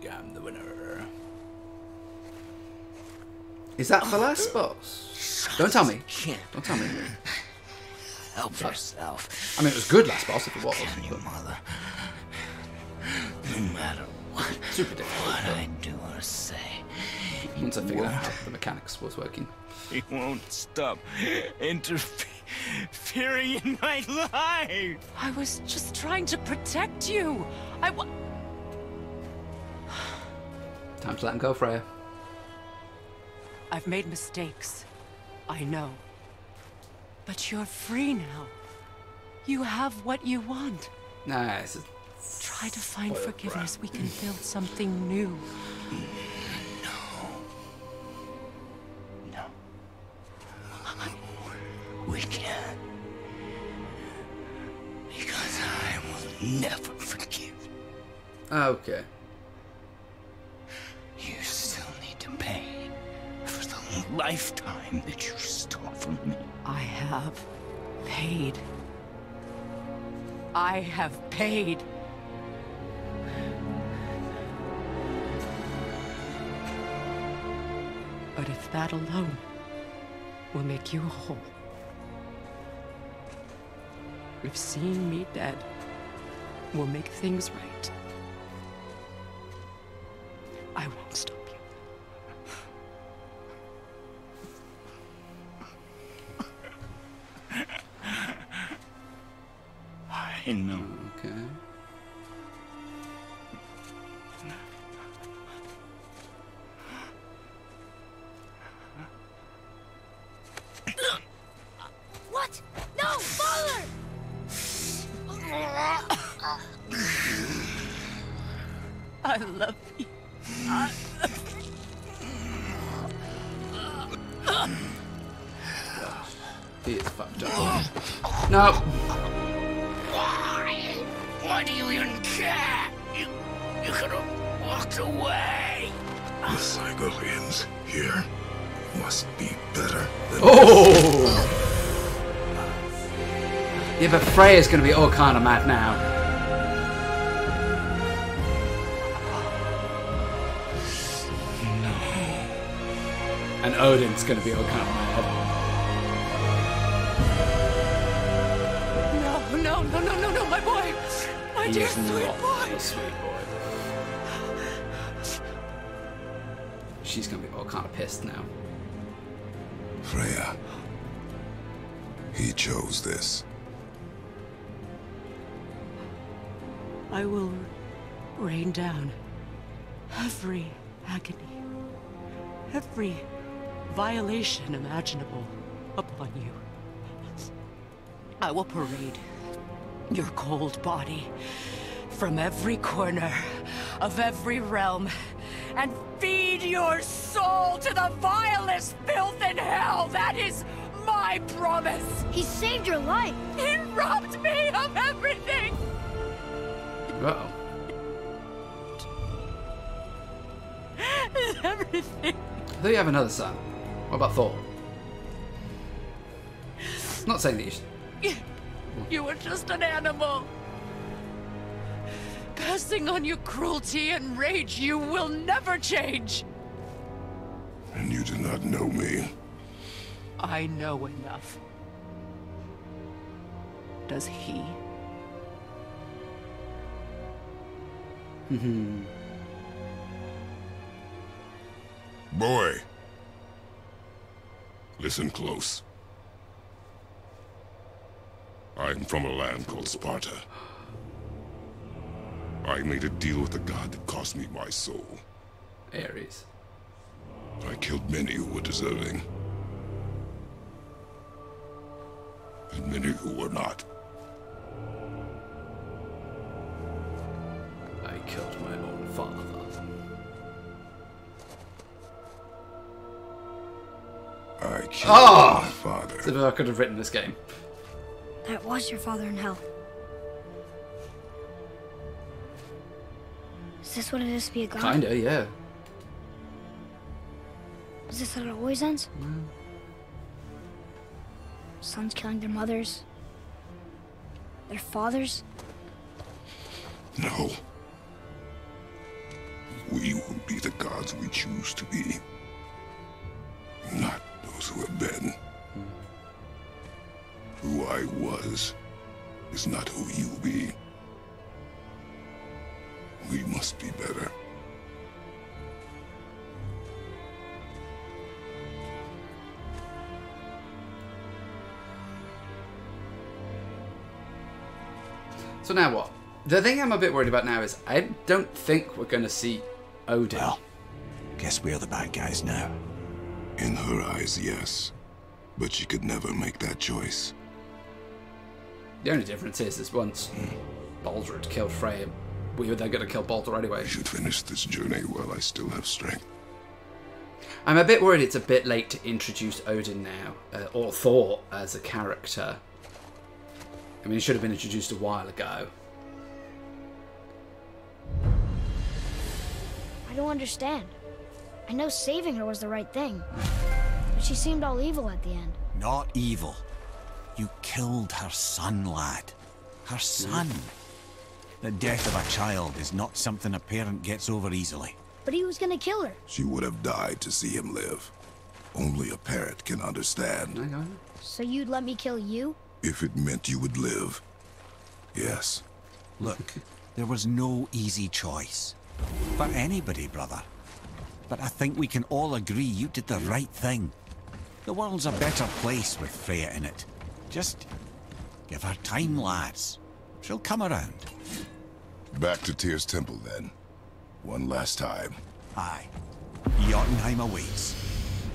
I am the winner. Is that the last boss? Don't tell me. Don't tell me. Help yourself. I mean, it was good last boss if it was. Your mother. No matter what. Super difficult. What I do or say. Once I figured out how the mechanics was working. He won't stop interfering in my life. I was just trying to protect you. Time to let him go, Freya. I've made mistakes. I know. But you're free now. You have what you want. Nice. Try to find forgiveness. We can build something new. No. We can't. Because I will never forgive. Okay. You still need to pay for the lifetime that you stole from me. I have paid. I have paid. But if that alone will make you whole, if seeing me dead will make things right, I won't stop you. I know. Okay. What? No, Father! I love you. He is fucked up. No! Why? Why do you even care? You could have walked away. The Sigurlians here must be better than Oh! Yeah, but Freya's gonna be all kind of mad now. No. And Odin's gonna be all kind of mad. No, my boy! My dear He's sweet not boy! a sweet boy. She's gonna be all kind of pissed now. Freya. He chose this. I will rain down every agony, every violation imaginable upon you. I will parade your cold body from every corner of every realm and feed your soul to the vilest filth in hell. That is my promise. He saved your life. He robbed me of everything. Uh-oh. Everything. I thought you have another son. What about Thor? Not saying that you should... You were just an animal. Passing on your cruelty and rage, you will never change. And you do not know me. I know enough. Does he? Boy. Listen close. I'm from a land called Sparta. I made a deal with the god that cost me my soul. Ares. I killed many who were deserving. And many who were not. I killed my own father. I killed my father. As if I could have written this game. That was your father in hell. Is this what it is to be a god? Kinda, yeah. Is this how it always ends? Sons killing their mothers? Their fathers? No. We will be the gods we choose to be. Not those who have been. Who I was is not who you be. We must be better. So now what? The thing I'm a bit worried about now is I don't think we're going to see Odin. Well, guess we're the bad guys now. In her eyes, yes. But she could never make that choice. The only difference is once Baldur had killed Freya, we were then going to kill Baldur anyway. I should finish this journey while I still have strength. I'm a bit worried it's a bit late to introduce Odin now, or Thor as a character. I mean, he should have been introduced a while ago. I don't understand. I know saving her was the right thing. But she seemed all evil at the end. Not evil. You killed her son, lad. Her son. The death of a child is not something a parent gets over easily. But he was gonna kill her. She would have died to see him live. Only a parent can understand. So you'd let me kill you? If it meant you would live. Yes. Look, there was no easy choice. For anybody, brother. But I think we can all agree you did the right thing. The world's a better place with Freya in it. Just give her time, lads. She'll come around. Back to Tyr's temple, then. One last time. Aye. Jotunheim awaits.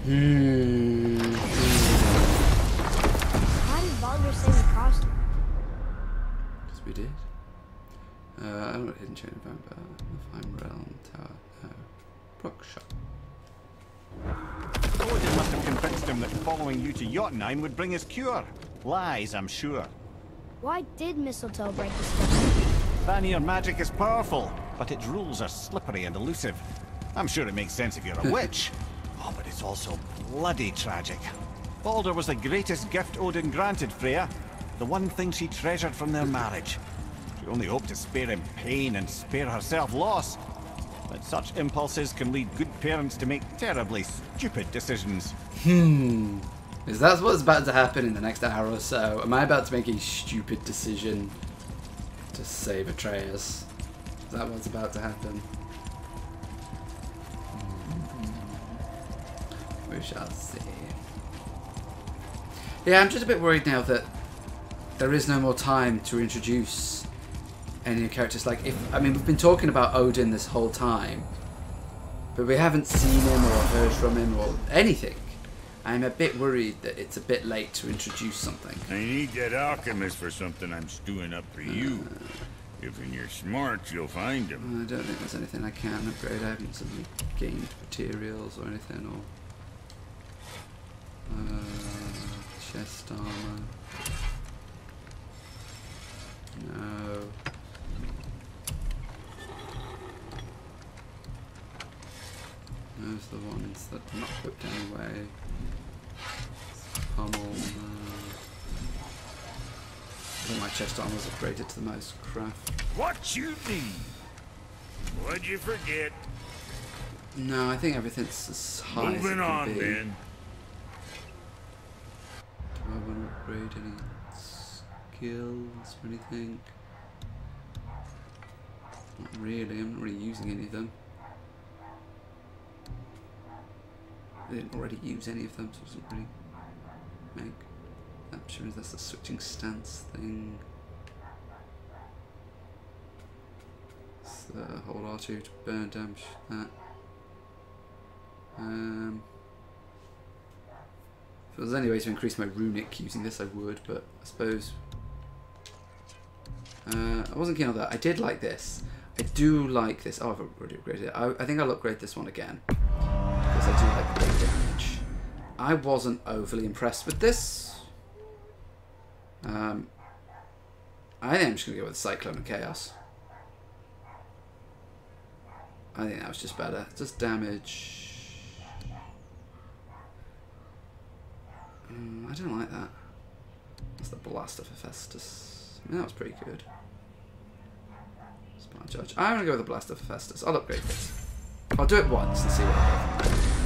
Why did Baldur say we crossed him? Because we did. I don't know, hidden chain of vampire. Niflheim realm tower. No. Brookshire. Odin must have convinced him that following you to Jotunheim would bring us cure. Lies, I'm sure. Why did Mistletoe break the spell? Vanir magic is powerful. but its rules are slippery and elusive. I'm sure it makes sense if you're a witch. Oh, but it's also bloody tragic. Baldur was the greatest gift Odin granted Freya. The one thing she treasured from their marriage. She only hoped to spare him pain and spare herself loss. But such impulses can lead good parents to make terribly stupid decisions. Is that what's about to happen in the next hour or so? Am I about to make a stupid decision to save Atreus? Is that what's about to happen? We shall see. Yeah, I'm just a bit worried now that there is no more time to introduce any new characters. Like, I mean, we've been talking about Odin this whole time, but we haven't seen him or heard from him or anything. I'm a bit worried that it's a bit late to introduce something. I need that alchemist for something I'm stewing up for you. If you're smart, you'll find him. I don't think there's anything I can upgrade. I haven't suddenly gained materials or anything, or chest armor. No. Those are the ones that are not equipped anyway. Pummel, no. All my chest armor's upgraded to the most craft. What you need? What'd you forget? No, I think everything's as high as it Moving can on, be. then. Do I want to upgrade any skills or anything? Not really, I'm not really using any of them. I didn't already use any of them, so it doesn't really make... I'm sure that's the switching stance thing. It's the hold R2 to burn damage, that. If there was any way to increase my runic using this, I would, but I suppose... I wasn't keen on that. I did like this. I do like this. Oh, I've already upgraded it. I think I'll upgrade this one again, because I do like the big damage. I wasn't overly impressed with this. I think I'm just going to go with Cyclone and Chaos. I think that was just better. Just damage. I don't like that. That's the Blast of Hephaestus. I mean, that was pretty good. Spine Charge. I'm going to go with the Blast of Hephaestus. I'll upgrade this. I'll do it once and see what I go from there.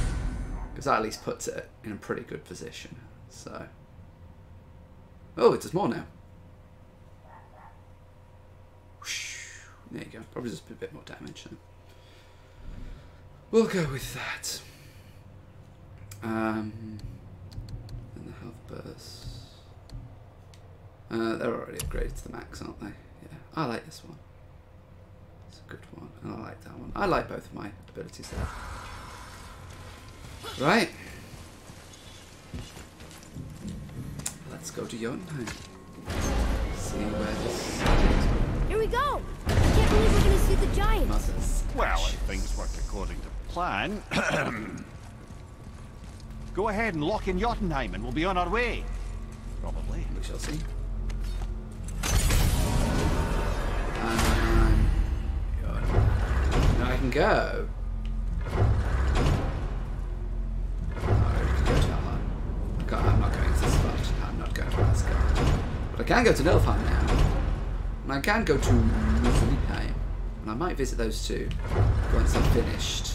Because that at least puts it in a pretty good position. So. Oh, it does more now. There you go. Probably just a bit more damage. So. We'll go with that. And the health burst. They're already upgraded to the max, aren't they? Yeah. I like this one. It's a good one. And I like that one. I like both of my abilities there. Right. Let's go to Jotunheim. See where this is. Here we go! I can't believe we're gonna see the giants. Mother's Well, if things work according to plan... Go ahead and lock in Jotunheim and we'll be on our way. Probably. We shall see. Now I can go. I'm not going to Sparta. I'm not going to Asgard. But I can go to Nilfheim now. And I can go to Niflheim. And I might visit those two once I've finished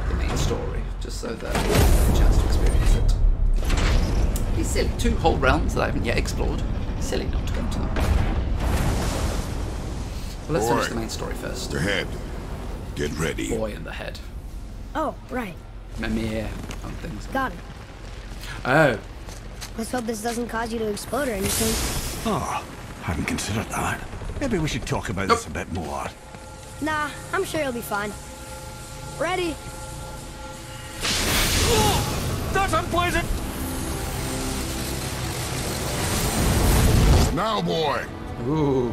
the main story, just so that I have a chance to experience it. It's silly. 2 whole realms that I haven't yet explored. Silly not to go to them. Well, let's finish the main story first. The head. Get ready. Boy in the head. Oh, right. Mimir and things. Got it. Oh. Let's hope this doesn't cause you to explode or anything. Oh, hadn't considered that. Maybe we should talk about this a bit more. Nah, I'm sure you'll be fine. Ready? Oh, that's unpleasant! Now, boy. Ooh.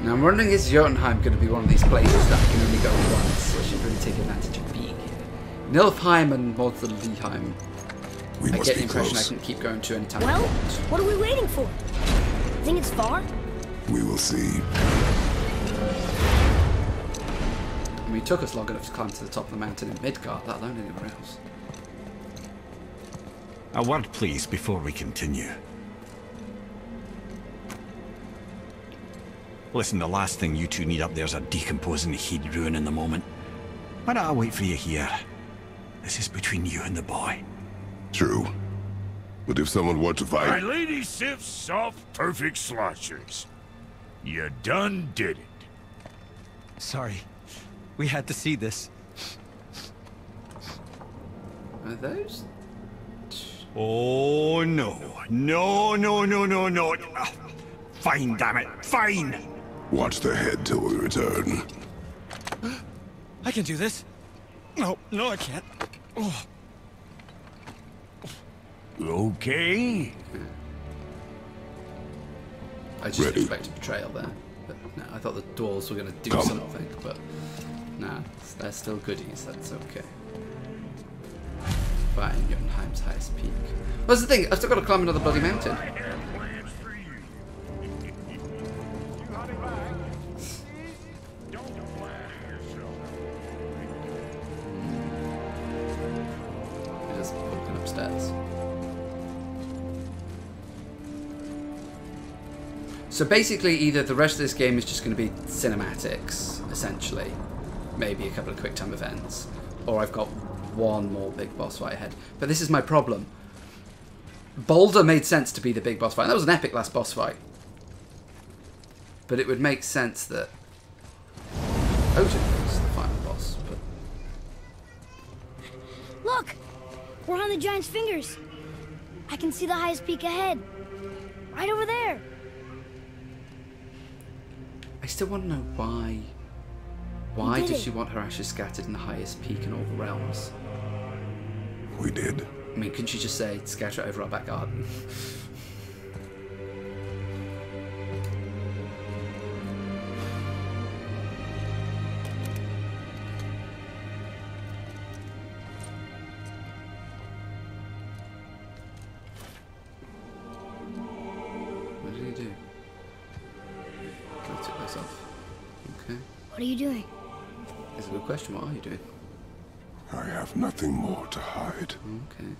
Now I'm wondering, is Jotunheim going to be one of these places that I can only go once, so I should really take advantage of being here. Nilfheim and Nordlheim We I must get be the impression close. I can keep going to any time. Well, what are we waiting for? Think it's far? We will see. I mean, it took us long enough to climb to the top of the mountain in Midgard, let alone anywhere else. A word, please, before we continue. Listen, the last thing you two need up there's a decomposing heat ruining the moment. Why don't I wait for you here? This is between you and the boy. True. But if someone were to My fight... lady Sif's soft, perfect sloshers. You done did it. Sorry. We had to see this. Are those? Oh, no. No, no, no, no, no. Ah, fine, damn it. Fine. Watch the head till we return. I can do this. No, I can't. Oh. Okay. I just Ready. expected betrayal there. But no, I thought the dwarves were going to do Come. something, but no, they're still goodies, that's okay. Fine, Jotunheim's highest peak. What's the thing? I've still got to climb another bloody mountain. I have plans for you. Don't flatter yourself. It is walking upstairs. So basically, either the rest of this game is just going to be cinematics, essentially, maybe a couple of quick time events, or I've got one more big boss fight ahead. But this is my problem. Boulder made sense to be the big boss fight. That was an epic last boss fight. But it would make sense that Odin was the final boss. But Look! We're on the giant's fingers. I can see the highest peak ahead. Right over there. I still want to know why. Why did did it. she want her ashes scattered in the highest peak in all the realms? We did. I mean, couldn't she just say, scatter it over our back garden? What did he do? I took those off. Okay. What are you doing? It's a good question. What are you doing? I have nothing more to hide. Okay.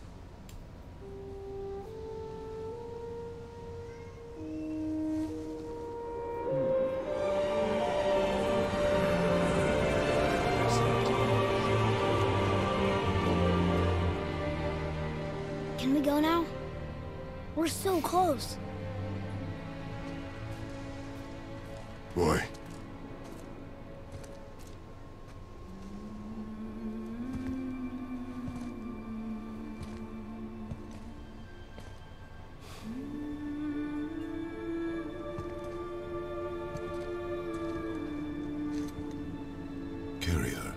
Can we go now? We're so close. Boy. Carry her.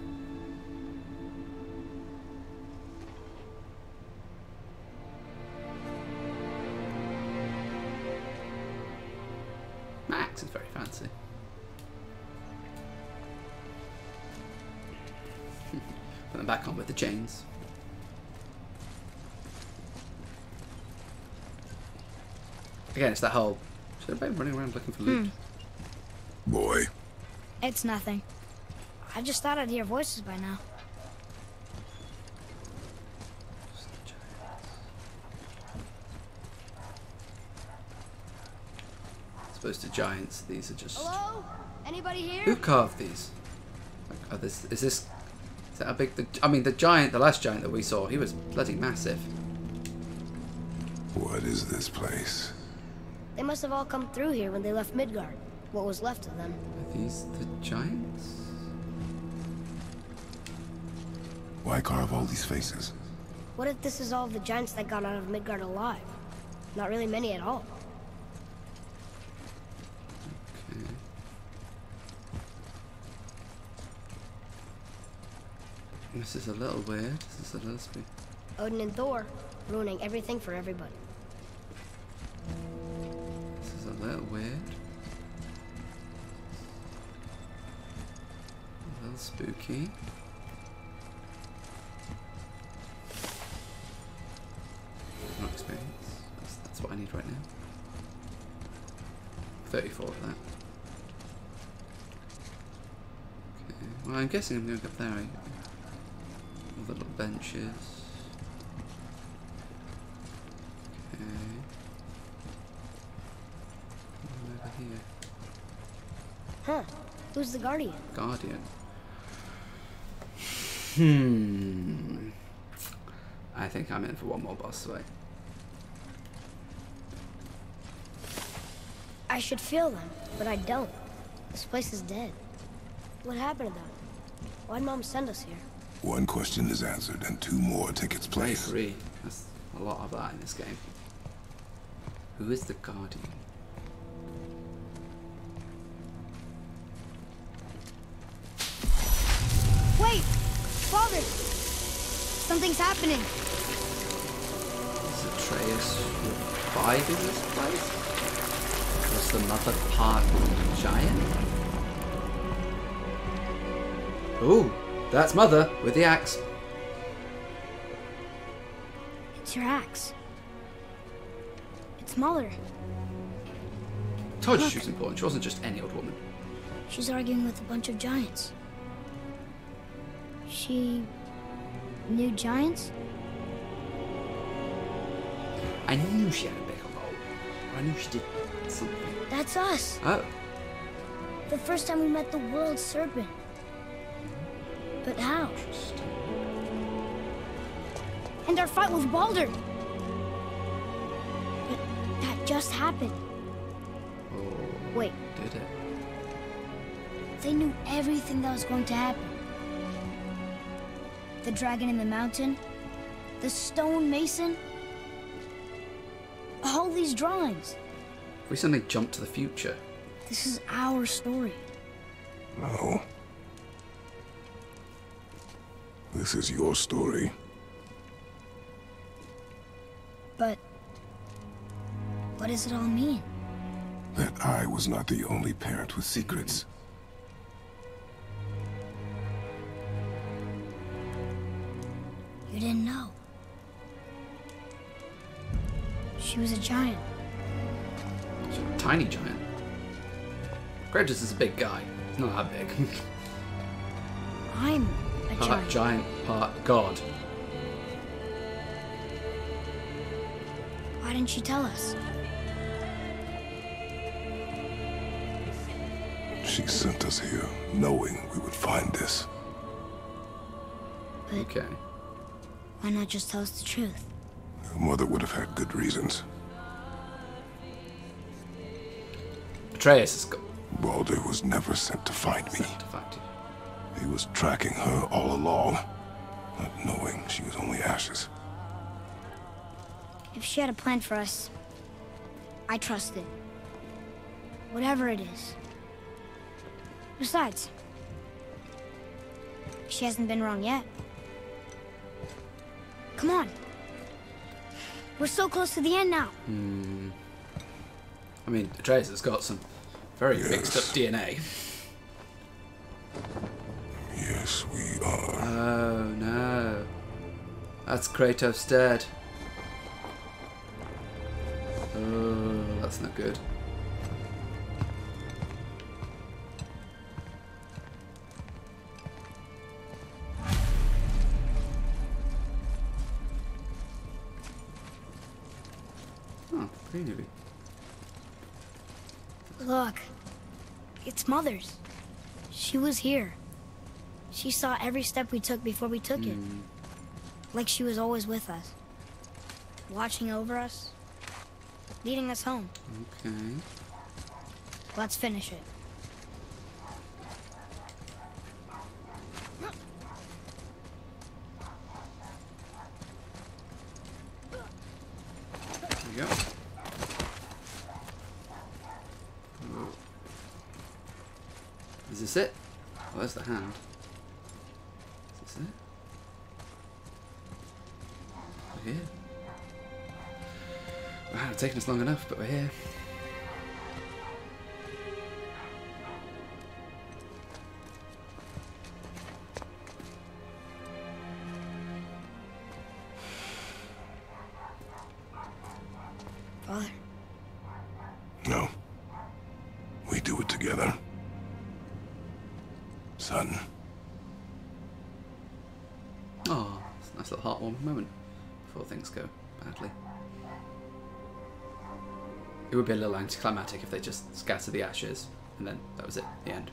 Max is very fancy. Put them back on with the chains. Again, it's that whole. Should I be running around looking for loot? Boy. It's nothing. I just thought I'd hear voices by now. As opposed to giants, these are just. Hello? Anybody here? Who carved these? Like, are this is that how big? I mean, the last giant that we saw, he was bloody massive. What is this place? They must have all come through here when they left Midgard. What was left of them. Are these the giants? Why carve all these faces? What if this is all the giants that got out of Midgard alive? Not really many at all. Okay. This is a little weird. This is a little spooky. Odin and Thor, ruining everything for everybody. This is a little weird. A little spooky. 34 of that. Okay. Well, I'm guessing I'm going up there. All the little benches. Okay. Over here. Huh. Who's the Guardian? Guardian. I think I'm in for one more boss fight. I should feel them, but I don't. This place is dead. What happened to them? Why'd Mom send us here? One question is answered, and 2 more take its place. I agree. There's a lot of that in this game. Who is the Guardian? Wait! Father! Something's happening. Is Atreus reviving this place? Was the mother part giant? Ooh, that's Mother with the axe. It's your axe. It's Mother. Told you she was important. She wasn't just any old woman. She's arguing with a bunch of giants. She knew giants? I knew she had a bigger role. I knew she did something. That's us. Oh. The first time we met the world serpent. But how? And our fight with Baldur. But that just happened. Oh, wait. Did it? They knew everything that was going to happen. The dragon in the mountain, the stone mason, all these drawings. We suddenly jumped to the future. This is our story. No. This is your story. But what does it all mean? That I was not the only parent with secrets. You didn't know. She was a giant. She's a tiny giant. Kratos is a big guy. He's not that big. I'm a Part giant. giant, part god. Why didn't she tell us? She sent us here, knowing we would find this. But okay. Why not just tell us the truth? Your mother would have had good reasons. Atreus has got... Baldur was never sent to find me. Sent to find you. He was tracking her all along, not knowing she was only ashes. If she had a plan for us, I trust it. Whatever it is. Besides, she hasn't been wrong yet. Come on. We're so close to the end now. I mean, Atreus has got some very mixed up DNA. Yes, we are. Oh no. That's Kratos dead. Oh, that's not good. Oh, green movie. Look. It's Mother's. She was here. She saw every step we took before we took it. Like she was always with us. Watching over us. Leading us home. Okay. Let's finish it. There we go. Is this it? Oh, there's the hand. Is this it? We're here. Wow, it's taken us long enough, but we're here. Father. No. Son. Oh, it's a nice little heartwarming moment before things go badly. It would be a little anticlimactic if they just scattered the ashes and then that was it, the end.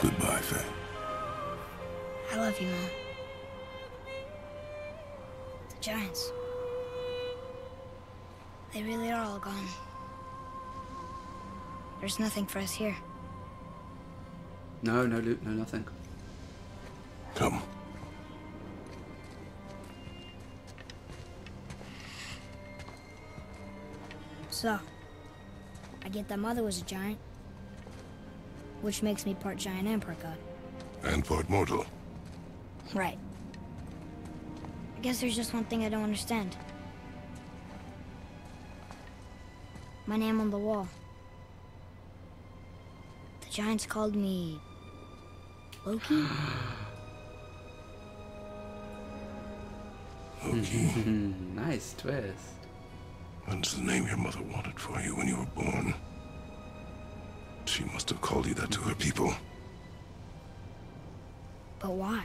Goodbye, Faye. I love you, Mom. The Giants. They really are all gone. There's nothing for us here. No loot, no nothing. Come. So, I get that Mother was a giant, which makes me part giant and part god. And part mortal. Right. I guess there's just one thing I don't understand. My name on the wall. The Giants called me... Loki? Loki. Nice twist. That's the name your mother wanted for you when you were born. She must have called you that to her people. But why?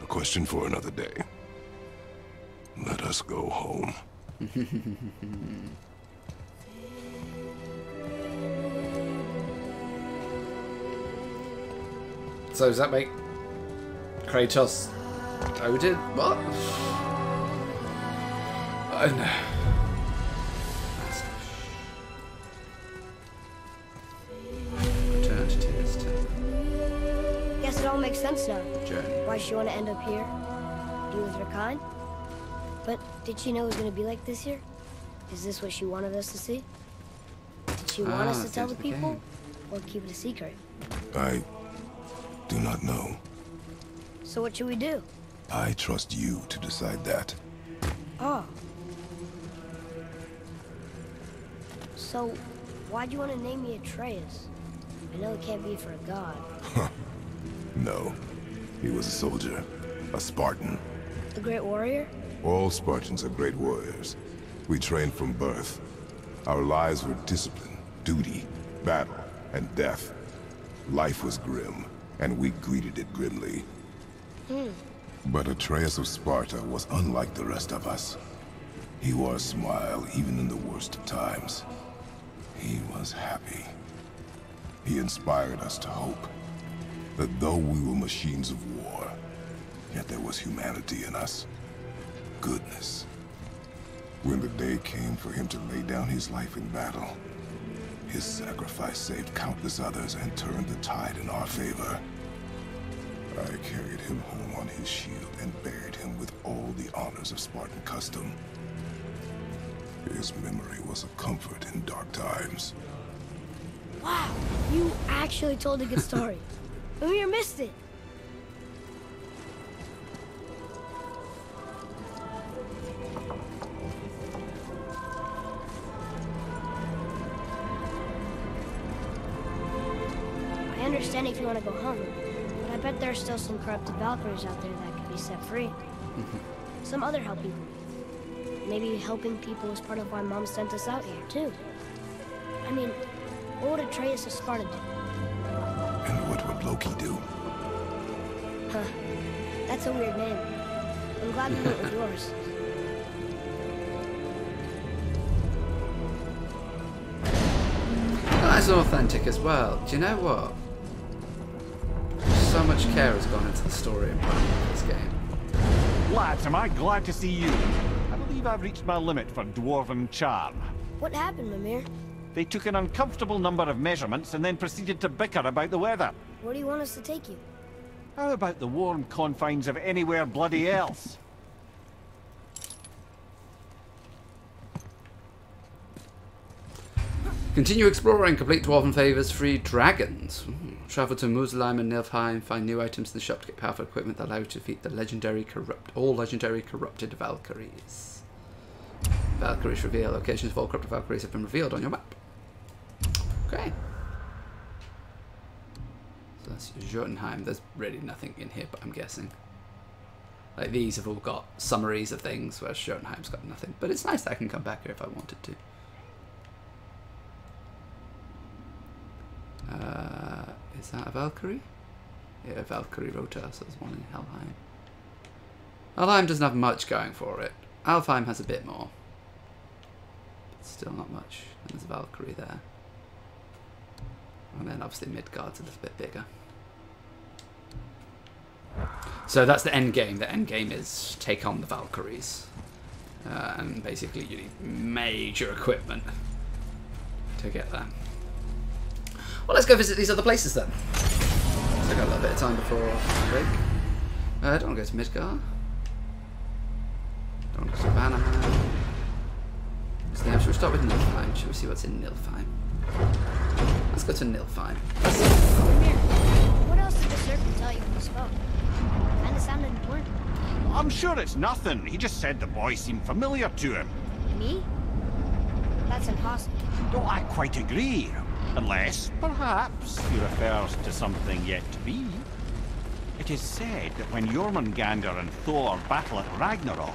A question for another day. Let us go home. So does that make Kratos Odin? What? I don't know. Return to Tears Temple. Guess it all makes sense now. Journey. Why she want to end up here? Be with her kind? But did she know it was going to be like this here? Is this what she wanted us to see? Did she want us to tell the people? Or keep it a secret? I do not know. So what should we do? I trust you to decide that. Oh. So, why'd you want to name me Atreus? I know it can't be for a god. No. He was a soldier. A Spartan. The Great Warrior? All Spartans are great warriors. We trained from birth. Our lives were discipline, duty, battle, and death. Life was grim, and we greeted it grimly. But Atreus of Sparta was unlike the rest of us. He wore a smile even in the worst of times. He was happy. He inspired us to hope that though we were machines of war, yet there was humanity in us. Goodness. When the day came for him to lay down his life in battle, his sacrifice saved countless others and turned the tide in our favor. I carried him home on his shield and buried him with all the honors of Spartan custom. His memory was a comfort in dark times. Wow, you actually told a good story. Umir missed it. I understand if you want to go home, but I bet there are still some corrupted Valkyries out there that could be set free. Some other help people. Maybe helping people is part of why Mom sent us out here, too. I mean, what would Atreus of Sparta do? And what would Loki do? Huh. That's a weird name. I'm glad we went with yours. That's authentic as well. Do you know what? So much care has gone into the story and planning of this game. lads, am I glad to see you. I believe I've reached my limit for dwarven charm. What happened, Mimir? They took an uncomfortable number of measurements and then proceeded to bicker about the weather. Where do you want us to take you? How about the warm confines of anywhere bloody else? Continue exploring, complete Dwarven Favors, free dragons. Travel to Muspelheim and Niflheim, find new items in the shop to get powerful equipment that allow you to defeat the all legendary corrupted Valkyries. Valkyries reveal. Locations of all corrupted Valkyries have been revealed on your map. Okay. So that's Jotunheim. There's really nothing in here, but I'm guessing. Like, these have all got summaries of things, whereas Jotunheim's got nothing. But it's nice that I can come back here if I wanted to. Is that a Valkyrie? Yeah, Valkyrie Rota, so there's one in Helheim. Helheim doesn't have much going for it. Alfheim has a bit more. But still not much. And there's a Valkyrie there. And then obviously Midgard's a little bit bigger. So that's the end game. The end game is take on the Valkyries. And basically you need major equipment to get there. Well, let's go visit these other places then. Still got a little bit of time before I break. I don't want to go to Midgard. Don't want to go to Vanaheim. Should we start with Nilfheim? Should we see what's in Nilfheim? Let's go to Nilfheim. Mimir, what else did the serpent tell you when you spoke? Kinda sounded important. I'm sure it's nothing. He just said the boy seemed familiar to him. Me? That's impossible. Don't I quite agree? Unless, perhaps, he refers to something yet to be. It is said that when Jormungandr and Thor battle at Ragnarok,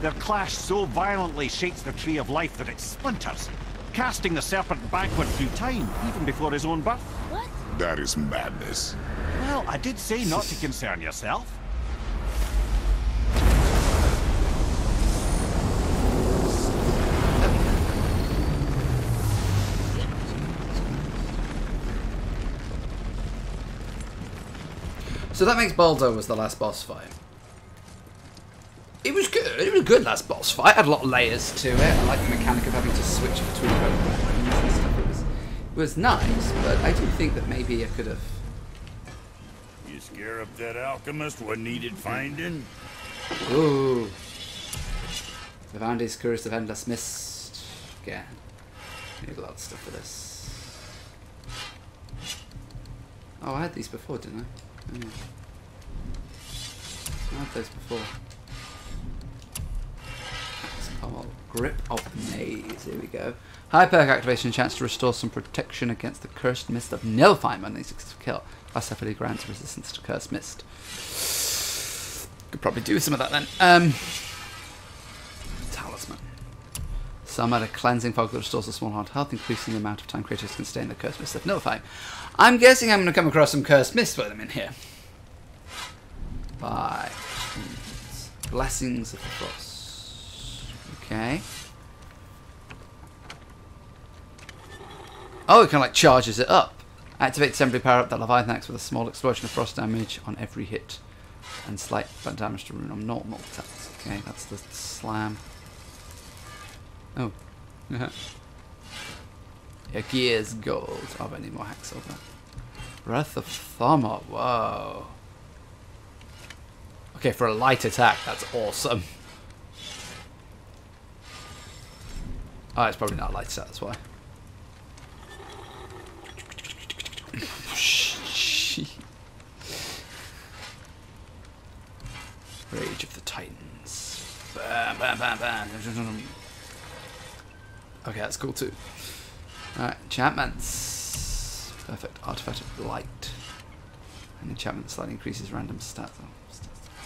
their clash so violently shakes the Tree of Life that it splinters, casting the serpent backward through time, even before his own birth. What? That is madness. Well, I did say not to concern yourself. So that makes Baldur was the last boss fight. It was good. It was a good last boss fight. It had a lot of layers to it. I like the mechanic of having to switch between both weapons and stuff. It was nice, but I do think that maybe I could have... You scare up that alchemist what needed finding? Ooh. The Vandy's Curse of Endless Mist. Again. I need a lot of stuff for this. Oh, I had these before, didn't I? I had those before. Oh, Grip of the Maze. Here we go. High perk activation, chance to restore some protection against the Cursed Mist of Nilfheim when they successfully kill. Passively grants resistance to Cursed Mist. Could probably do some of that then. Talisman. Some add a cleansing fog that restores a small amount of health, increasing the amount of time creatures can stay in the Cursed Mist of Nilfheim. I'm guessing I'm going to come across some Cursed Mist with them in here. By Blessings of the Frost. Okay. Oh, it kind of like charges it up. Activate temporary power up that Leviathan axe with a small explosion of frost damage on every hit. And slight damage to rune on normal attacks. Okay, that's the slam. Oh. Your gear's gold. Oh, I need more hack silver. Breath of Thummer. Whoa. Okay, for a light attack, that's awesome. Oh, it's probably not a light attack, that's why. Rage of the Titans. Bam, bam, bam, bam. Okay, that's cool too. Alright, enchantments. Perfect. Artifact of Light. An enchantment slightly increases random stats.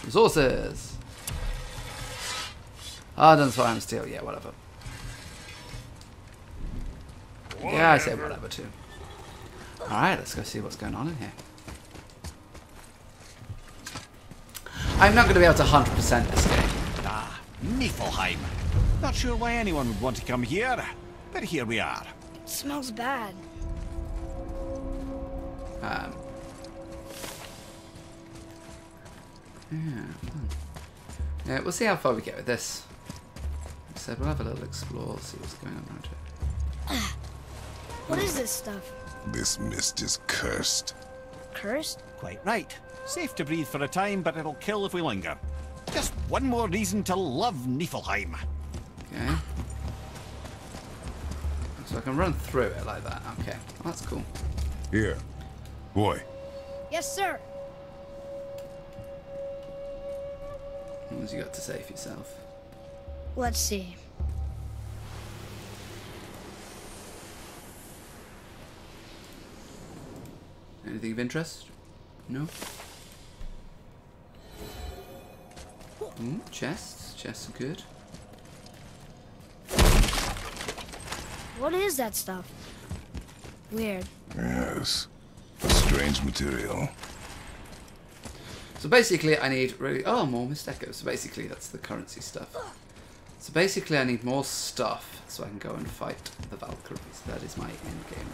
Resources. Hardened Fire and Steel. Yeah, whatever. Yeah, I say whatever too. Alright, let's go see what's going on in here. I'm not going to be able to 100% this game. Ah, Niflheim. Not sure why anyone would want to come here, but here we are. It smells bad. Yeah. Yeah, we'll see how far we get with this. So we'll have a little explore, see what's going on around here. What is this stuff? This mist is cursed. Cursed? Quite right. Safe to breathe for a time, but it'll kill if we linger. Just one more reason to love Niflheim. Okay. So I can run through it like that. Okay, well, that's cool. Here. Boy. Yes, sir. What have you got to say for yourself? Let's see. Anything of interest? No? Chests. Chests are good. What is that stuff? Weird. Yes. A strange material. So basically I need really... Oh, more Mist Echoes. So basically that's the currency stuff. So basically I need more stuff so I can go and fight the Valkyries. That is my end game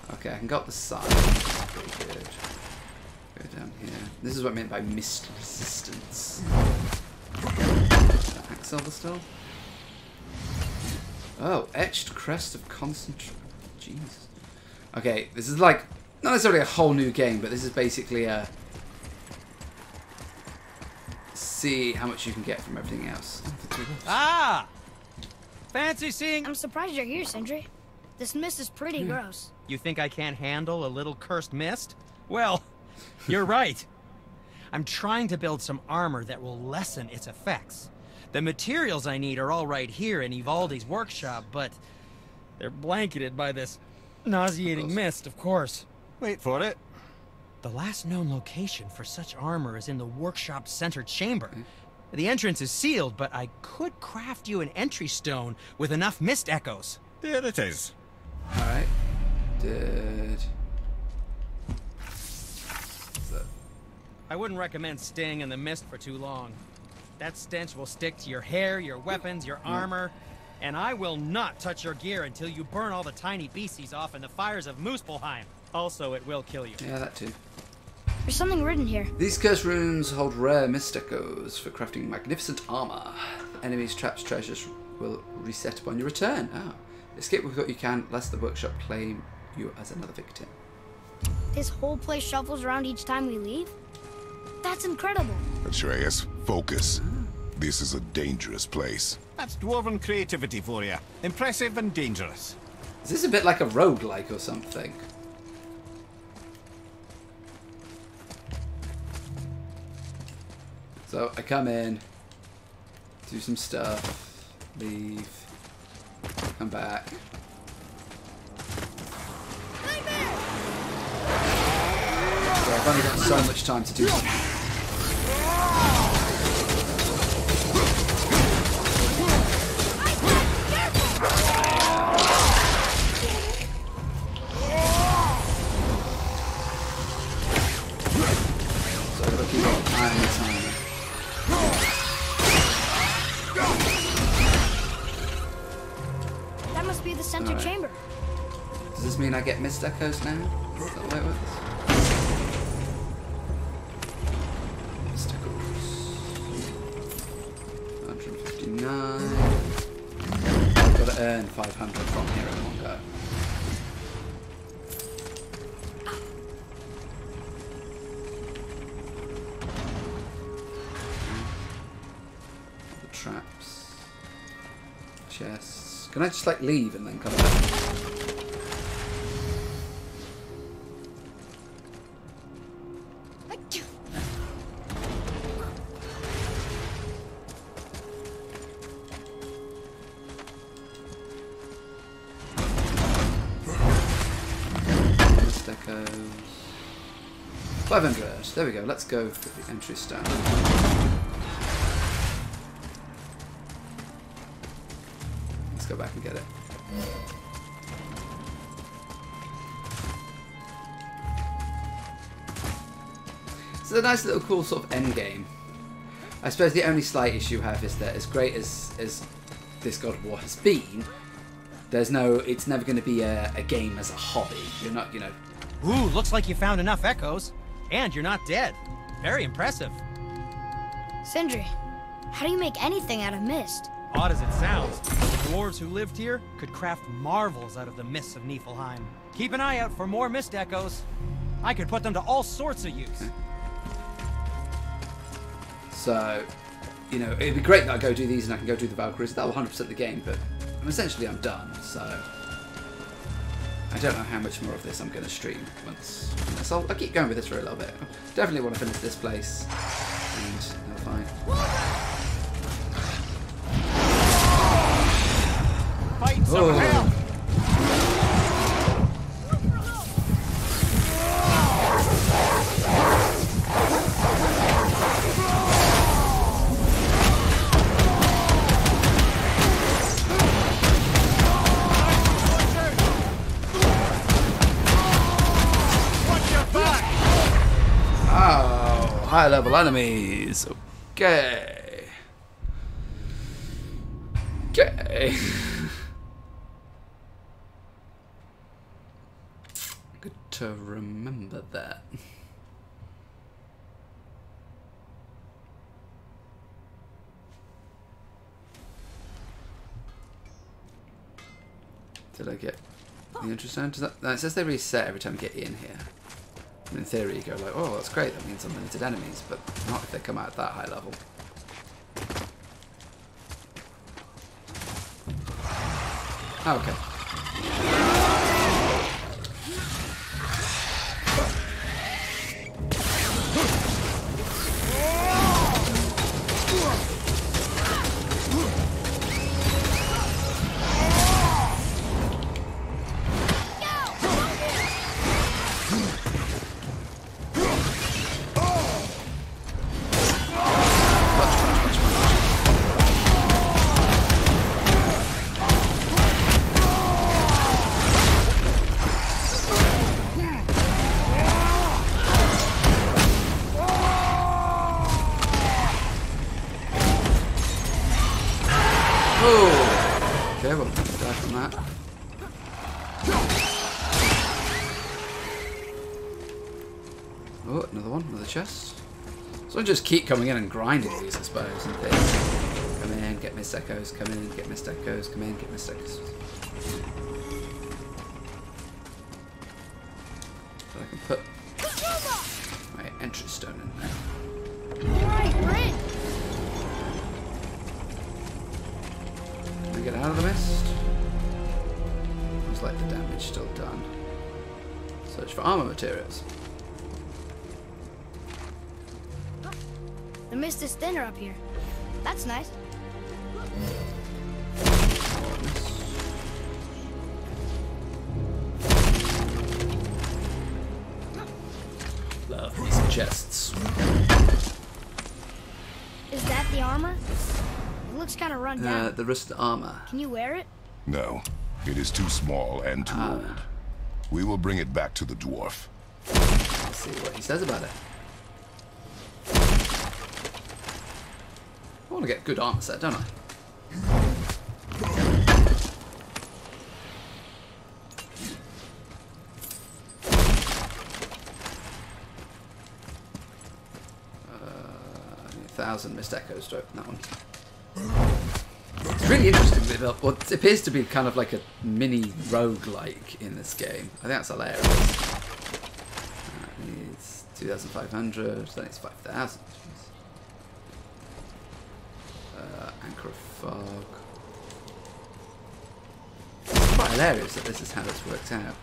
now. Okay, I can go up the side. That's pretty good. Go down here. This is what I meant by mist resistance. Axel still? Oh, etched crest of concentration. Jeez. Okay, this is like not necessarily a whole new game, but this is basically a see how much you can get from everything else. Ah! Fancy seeing... I'm surprised you're here, Sindri. This mist is pretty gross. You think I can't handle a little cursed mist? Well, you're right. I'm trying to build some armor that will lessen its effects. The materials I need are all right here in Ivaldi's workshop, but they're blanketed by this nauseating mist, of course. Wait for it. The last known location for such armor is in the workshop's center chamber. The entrance is sealed, but I could craft you an entry stone with enough mist echoes. There it is. Alright. I wouldn't recommend staying in the mist for too long. That stench will stick to your hair, your weapons, your armor, and I will not touch your gear until you burn all the tiny beasties off in the fires of Muspelheim. Also, it will kill you. Yeah, that too. There's something written here. These cursed runes hold rare mist echoes for crafting magnificent armor. Enemies, traps, treasures will reset upon your return. Oh. Escape with what you can, lest the workshop claim you as another victim. This whole place shuffles around each time we leave? That's incredible. Atreus, focus. This is a dangerous place. That's dwarven creativity for you. Impressive and dangerous. Is this a bit like a roguelike or something? So I come in, do some stuff, leave, come back. So I've only got so much time to do something. So I've got to keep an eye on the timer. That must be the center chamber. Does this mean I get mist echoes now? Is that the way it works? Mist echoes. 159. I've got to earn 500 from here in one go. The traps. Chests. Can I just like leave and then come back? Mist echoes. 500. There we go. Let's go with the entry stone. Let's go back and get it. It's a nice little cool sort of end game. I suppose the only slight issue I have is that as great as this God of War has been, there's no, it's never going to be a game as a hobby. You're not, you know. Ooh, looks like you found enough echoes. And you're not dead. Very impressive. Sindri, how do you make anything out of mist? Odd as it sounds, the dwarves who lived here could craft marvels out of the mists of Niflheim. Keep an eye out for more mist echoes. I could put them to all sorts of use. So, you know, it'd be great that I go do these and I can go do the Valkyries. That'll 100% the game, but essentially I'm done, so I don't know how much more of this I'm going to stream once. So I'll keep going with this for a little bit. Definitely want to finish this place, and I'll find. Fight some hell! Oh, high level enemies. Okay. Okay. Good to remember that. Did I get the interesting? Does that, it says they reset every time you get in here. And in theory, you go like, oh, that's great, that means unlimited enemies, but not if they come out at that high level. Oh, okay. Okay, well, die from that. Oh, another one, another chest. So I just keep coming in and grinding these, I suppose, and things. Come in, get mist echoes, come in, get mist echoes, come in, get mist echoes. So I can put my entry stone in there. Alright, Brent. Can I get out of the mist? Looks like the damage still done. Search for armor materials. The mist is thinner up here. That's nice. Love these chests. Is that the armor? It looks kind of run down. The rusted armor. Can you wear it? No, it is too small and too old. We will bring it back to the dwarf. Let's see what he says about it. I want to get a good armor set, don't I? I need 1,000 mist echoes to open that one. It's really interesting. Well, it appears to be kind of like a mini roguelike in this game. I think that's hilarious. It needs 2,500, then it's 5,000. Anchor of Fog. It's quite hilarious that this is how it's worked out.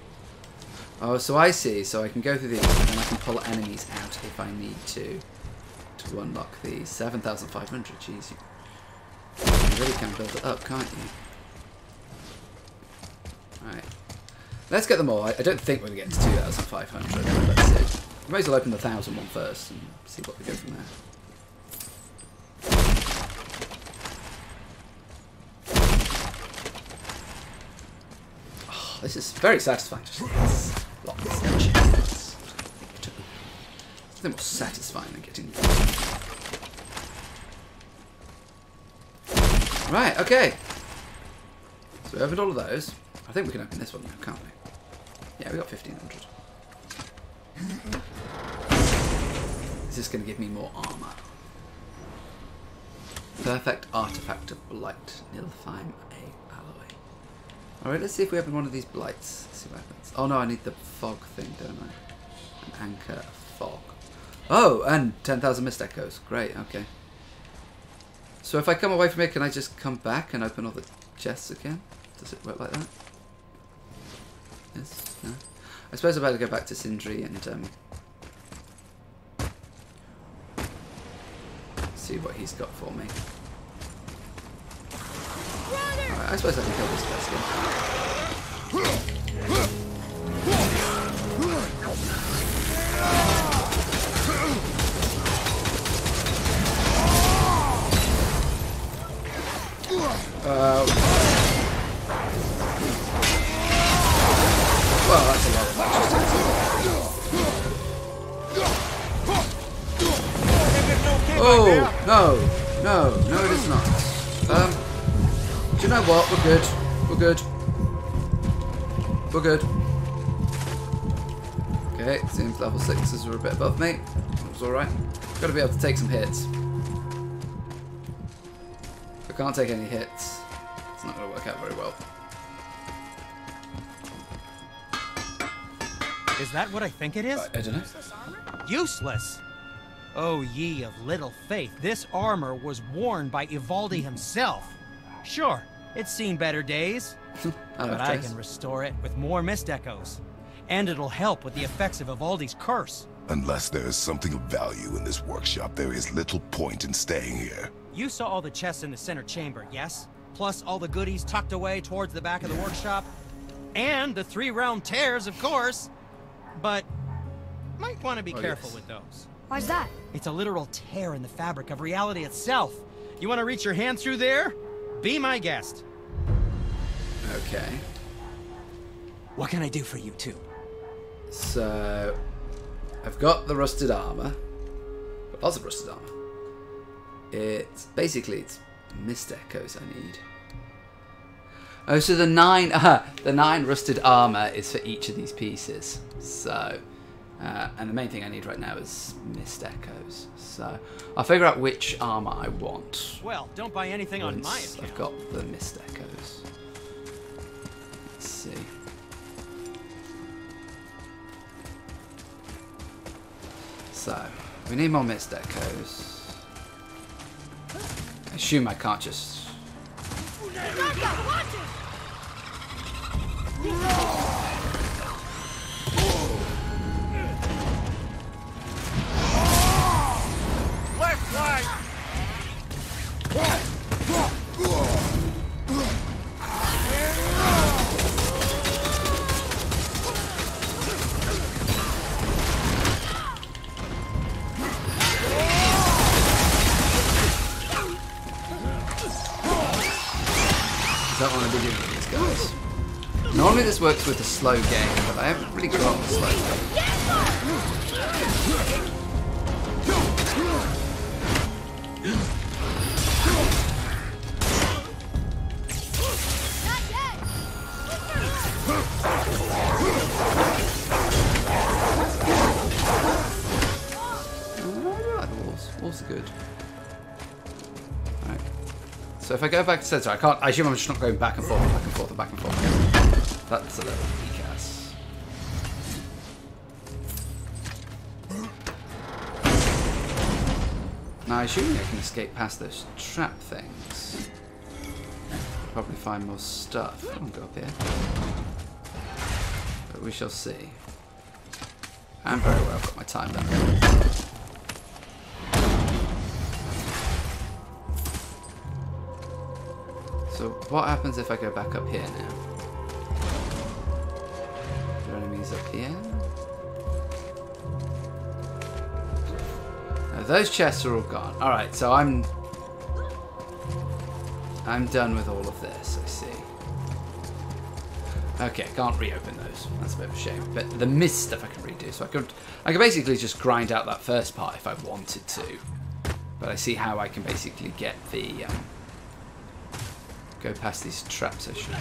Oh, so I see. So I can go through these and then I can pull enemies out if I need to unlock these. 7,500. Jeez, you really can build it up, can't you? Right. Let's get them all. I don't think we're going to get to 2,500. Let's see. We may as well open the 1,000 one first and see what we go from there. This is very satisfying. Just lots of chests. Something more satisfying than getting. Right. Okay. So we opened all of those. I think we can open this one now, can't we? Yeah, we got 1,500. Is this going to give me more armor? Perfect artifact of blight. Nilfheim A alloy. Alright, let's see if we have one of these blights. Let's see what happens. Oh no, I need the fog thing, don't I? An anchor of fog. Oh, and 10,000 mist echoes. Great, okay. So if I come away from it, can I just come back and open all the chests again? Does it work like that? Yes? No? I suppose I better go back to Sindri and see what he's got for me. Right, I suppose I can kill this first well, that's a lot of Oh, no, it is not. Do you know what? We're good. We're good. We're good. Okay, seems level 6s are a bit above me. That was alright. Got to be able to take some hits. If I can't take any hits, it's not going to work out very well. Is that what I think it is? I don't know. Useless! Oh, ye of little faith, this armor was worn by Ivaldi himself. Sure, it's seen better days, but I can restore it with more mist echoes. And it'll help with the effects of Ivaldi's curse. Unless there is something of value in this workshop, there is little point in staying here. You saw all the chests in the center chamber, yes? Plus all the goodies tucked away towards the back of the workshop? And the 3 round tears, of course! But might want to be careful with those. Why's that? It's a literal tear in the fabric of reality itself. You want to reach your hand through there? Be my guest. Okay. What can I do for you two? So, I've got the rusted armor. Got lots of rusted armor. It's mist echoes I need. Oh, so the 9 rusted armor is for each of these pieces. So, and the main thing I need right now is mist echoes. So, I'll figure out which armor I want. Well, don't buy anything on my account. I've got the mist echoes. Let's see. So, we need more mist echoes. I assume I can't just... Left flank! I don't want to be doing these guys. Normally this works with a slow game, but I haven't really got the slow game. I like the walls. Walls are good. Alright. So if I go back to center, I assume I'm just not going back and forth, back and forth, and back and forth again. That's a little weak ass. Now I assume I can escape past those trap things. Probably find more stuff. I won't go up here. But we shall see. And very well, I've got my time done. So what happens if I go back up here now? Are there enemies up here? No, those chests are all gone. Alright, so I'm done with all of this, I see. Okay, can't reopen those. That's a bit of a shame. But the mist stuff I can redo, so I could basically just grind out that first part if I wanted to. But I see how I can basically get the go past these traps, I should.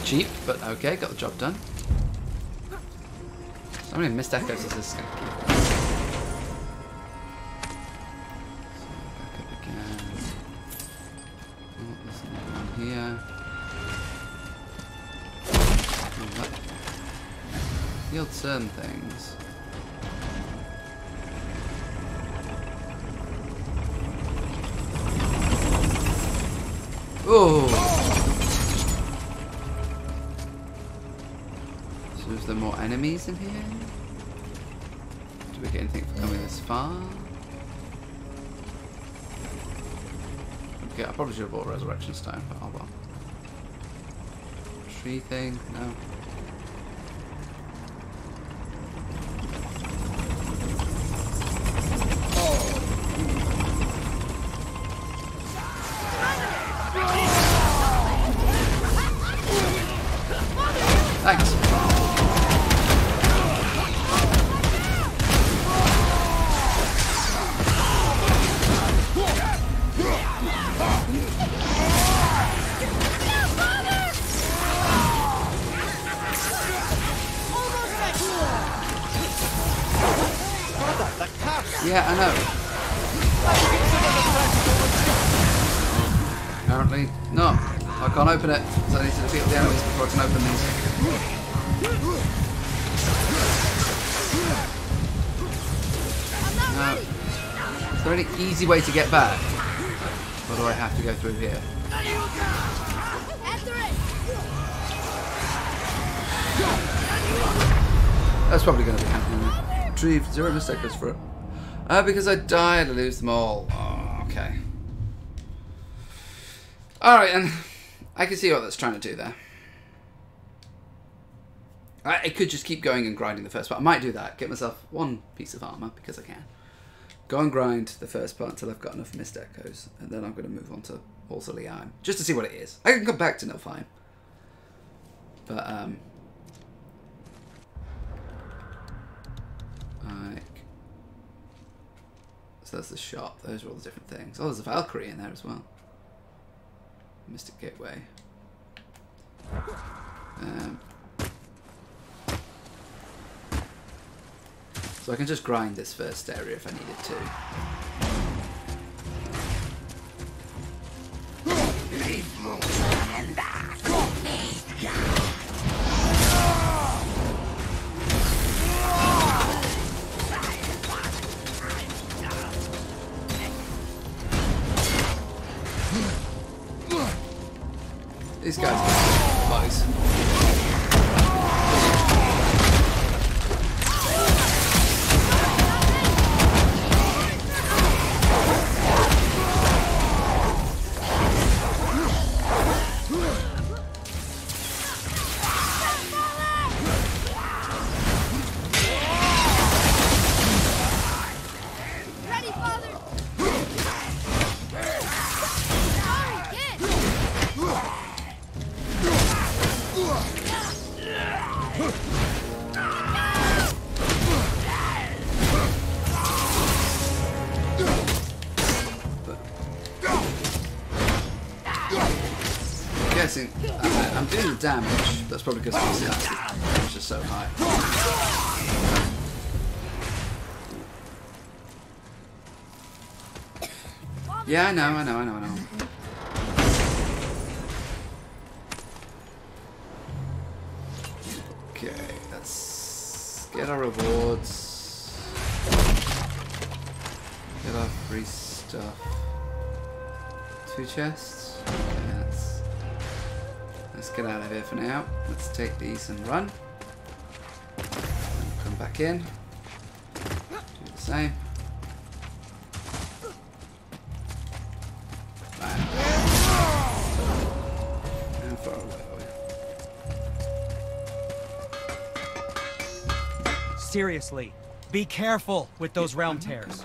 cheap, but okay, got the job done. So many missed echoes is this going to keep? Back up again. Oh, there's another one here. Oh, that healed certain things. Oh! So is there more enemies in here? Do we get anything for coming this far? Okay, I probably should have bought Resurrection Stone, but oh well. Tree thing? No. Thanks. Yeah, I know. Apparently not. I can't open it, so I need to defeat the enemies before I can open these. Now, is there any easy way to get back? Or do I have to go through here? That's probably going to be happening. Retrieved 0 mistakes for it. Because I died, I lose them all. Oh, okay. Alright, and I can see what that's trying to do there. I could just keep going and grinding the first part. I might do that. Get myself 1 piece of armor, because I can. Go and grind the first part until I've got enough missed echoes. And then I'm going to move on to also Liam. Just to see what it is. I can come back to Nilfheim. But, so there's the shop. Those are all the different things. Oh, there's a Valkyrie in there as well. Mystic Gateway. So I can just grind this first area if I needed to. These guys are bugs. I'm doing the damage. That's probably because my stats is just so high. Yeah, I know. Okay, let's get our rewards. Get our free stuff. 2 chests. Yes. Let's get out of here for now. Let's take these and run. Come back in. Do the same. How far away are we? Seriously, be careful with those realm tears.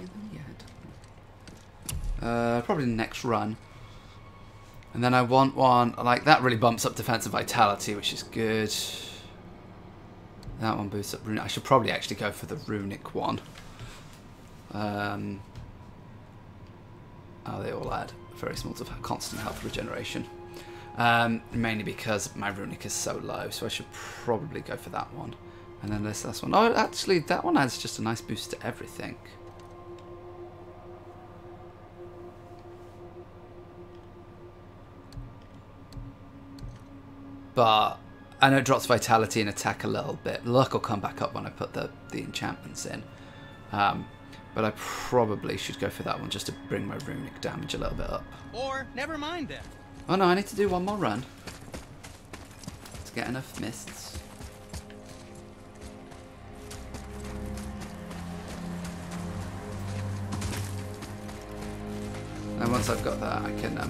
Probably the next run. And then I want one, like that really bumps up defense and vitality, which is good. That one boosts up runic. I should probably actually go for the runic one. Oh, they all add very small to constant health regeneration. Mainly because my runic is so low, so I should probably go for that one. And then this last one. Oh, actually, that one adds just a nice boost to everything. But I know it drops vitality and attack a little bit. Luck will come back up when I put the enchantments in. But I probably should go for that one just to bring my runic damage a little bit up. Or never mind then. Oh no, I need to do one more run to get enough mists. And once I've got that, I can get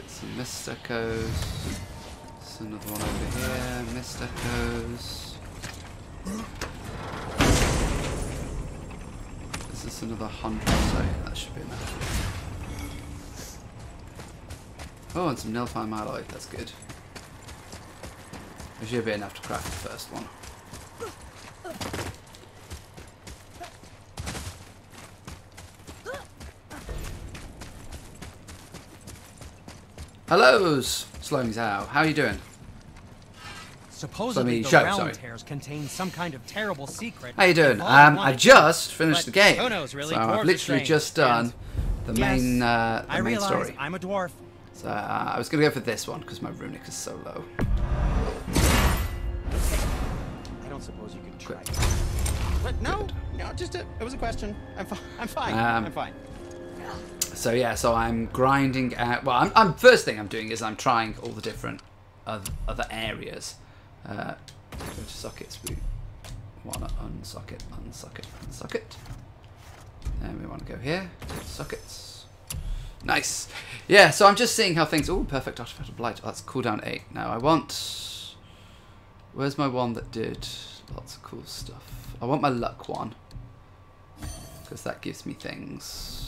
some mist echoes. There's another one over here. Mist echoes. Is this another 100? So that should be enough. Oh, and some Nilfheim alloy. That's good. There should be enough to craft the first one. Hello, Slowing Zhao. How are you doing? Supposedly the realm tears contain some kind of terrible secret. How you doing? I just finished the game. Who knows, really? So I've literally just done the main story. I'm a dwarf. So I was going to go for this one because my runic is so low. I don't suppose you could try. What? No, no, just it was a question. I'm fine. I'm fine. So yeah, so I'm grinding out. Well, I'm first thing I'm doing is I'm trying all the different other areas. Go to sockets. We want to unsocket, unsocket, unsocket. Then we want to go here. Sockets. Nice. Yeah. So I'm just seeing how things. Oh, perfect artifact of blight. Oh, that's cooldown 8. Now I want. Where's my one that did lots of cool stuff? I want my luck one because that gives me things.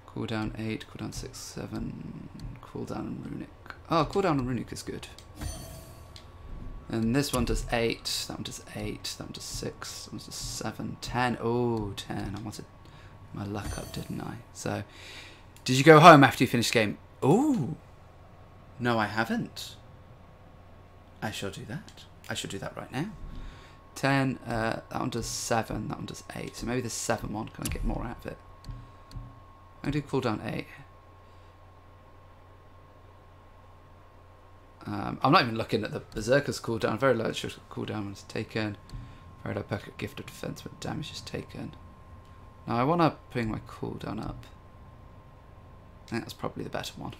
Cooldown 8, cooldown 6, 7, cooldown runic. Oh, cooldown runic is good. And this one does 8, that one does 8, that one does 6, that one does 7, 10. Oh, 10. I wanted my luck up, didn't I? So, did you go home after you finished the game? Oh, no, I haven't. I shall do that. I shall do that right now. 10, that one does 7, that one does 8. So maybe the 7 one, can I get more out of it? I'm going to do cooldown 8. I'm not even looking at the Berserker's cooldown. Very low cooldown was taken. Very low packet gift of defense, but damage is taken. Now I want to bring my cooldown up. I think that's probably the better one.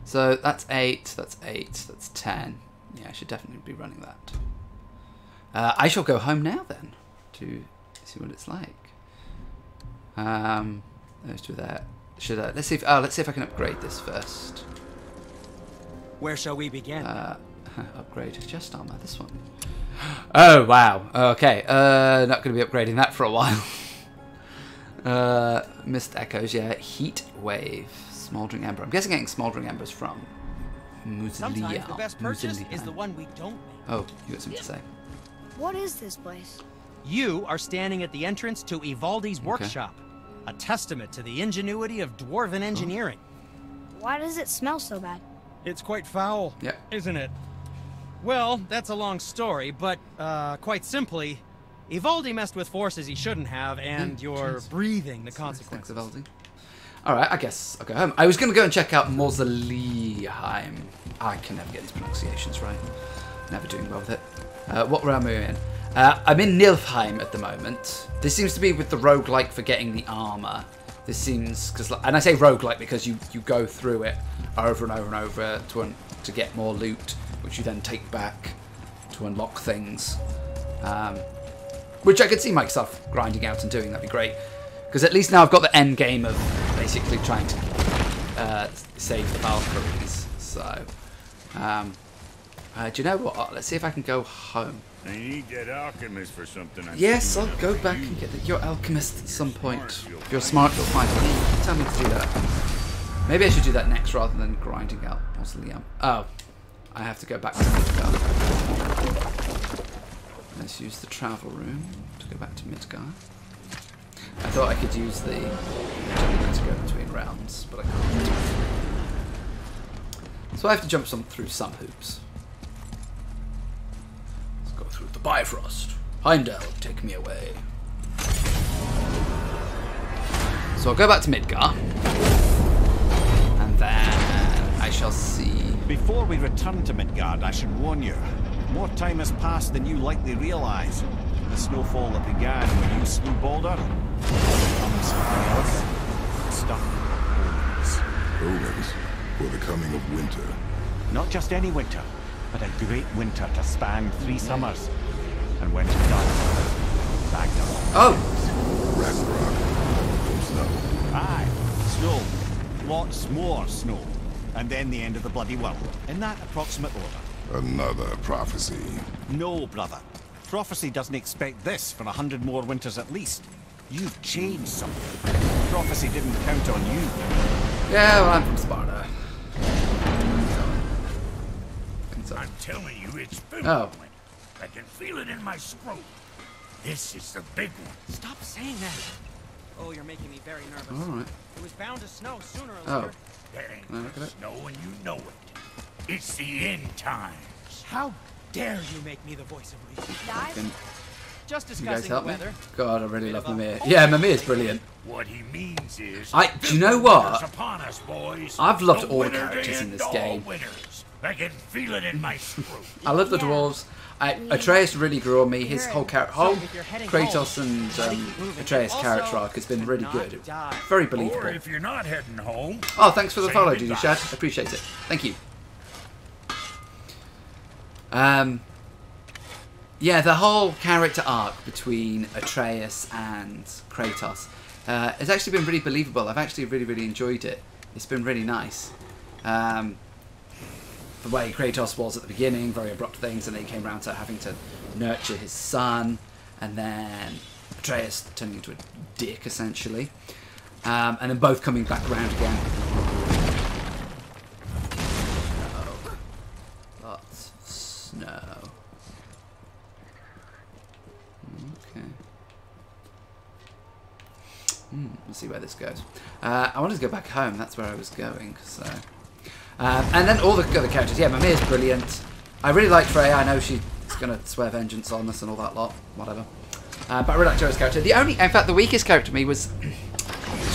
So that's 8, that's 8, that's 10. Yeah, I should definitely be running that. I shall go home now then to see what it's like. Let's do that. Should I? Let's see if I can upgrade this first. Where shall we begin? Upgrade chest armor. This one. Oh wow. Okay. Not going to be upgrading that for a while. Mist echoes. Yeah. Heat wave. Smoldering ember. I'm guessing getting smoldering embers from Muzalia. Sometimes the best purchase is the one we don't make. Oh, you got something to say? What is this place? You are standing at the entrance to Ivaldi's workshop, a testament to the ingenuity of dwarven engineering. Why does it smell so bad? It's quite foul, isn't it? Well, that's a long story, but quite simply, Ivaldi messed with forces he shouldn't have, and you're breathing the consequences. Thanks, Ivaldi. Alright, I guess I'll go home. I was going to go and check out Mausoleum. I can never get these pronunciations right. Never doing well with it. What realm are we in? I'm in Nilfheim at the moment. This seems to be with the roguelike for getting the armor. This seems... and I say roguelike because you go through it over and over and over to get more loot, which you then take back to unlock things. Which I could see myself grinding out and doing. That'd be great. Because at least now I've got the end game of basically trying to save the Valkyries. So, do you know what? Let's see if I can go home. I need that alchemist for something. Yes, I'll go back and get your alchemist at some point. If you're smart, you'll find it. Tell me to do that. Maybe I should do that next rather than grinding out Mausoleum. Oh, I have to go back to Midgard. Let's use the travel room to go back to Midgard. I thought I could use the to go between realms, but I can't. So I have to jump through some hoops. Let's go through the Bifrost. Heimdall, take me away. So I'll go back to Midgard. And then I shall see... Before we return to Midgard, I should warn you. More time has passed than you likely realise. The snowfall that began when you slew Baldur comes something else. Stuff omens. Omens for the coming of winter. Not just any winter, but a great winter to span 3 summers. And when it's done, Ragnarok. Oh! Ragnarok. From snow. Aye, snow. Lots more snow. And then the end of the bloody world. In that approximate order. Another prophecy. No, brother. Prophecy doesn't expect this for 100 more winters at least. You've changed something. Prophecy didn't count on you. Yeah, well, I'm from Sparta. I'm telling you, it's food. Oh. I can feel it in my throat. This is the big one. Stop saying that. Oh, you're making me very nervous. All right. It was bound to snow sooner or later. That ain't the snow and you know it. It's the end times. How dare you make me the voice of reason? Just You guys discussing help the me? weather. God, I really love Mimir. Yeah, Mimir's brilliant. What he means is... Do you know what? Upon us, boys. I've loved The all the winter characters in to this end all game. winters. I can feel it in my throat. I love the dwarves. Atreus really grew on me. His whole Kratos and Atreus character arc has been really good. Very believable. Or if you're not heading home... Oh, thanks for the say follow, goodbye. Judy Shad. Appreciate it. Thank you. Yeah, the whole character arc between Atreus and Kratos has actually been really believable. I've actually really enjoyed it. It's been really nice. The way Kratos was at the beginning, very abrupt things, and then he came around to having to nurture his son, and then Atreus turning into a dick, essentially. And then both coming back around again. Lots of snow. Okay. We'll see where this goes. I wanted to go back home. That's where I was going. So, and then all the other characters. Yeah, Mimir's brilliant. I really like Freya. I know she's going to swear vengeance on us and all that lot. Whatever. But I really like Freya's character. In fact, the weakest character to me was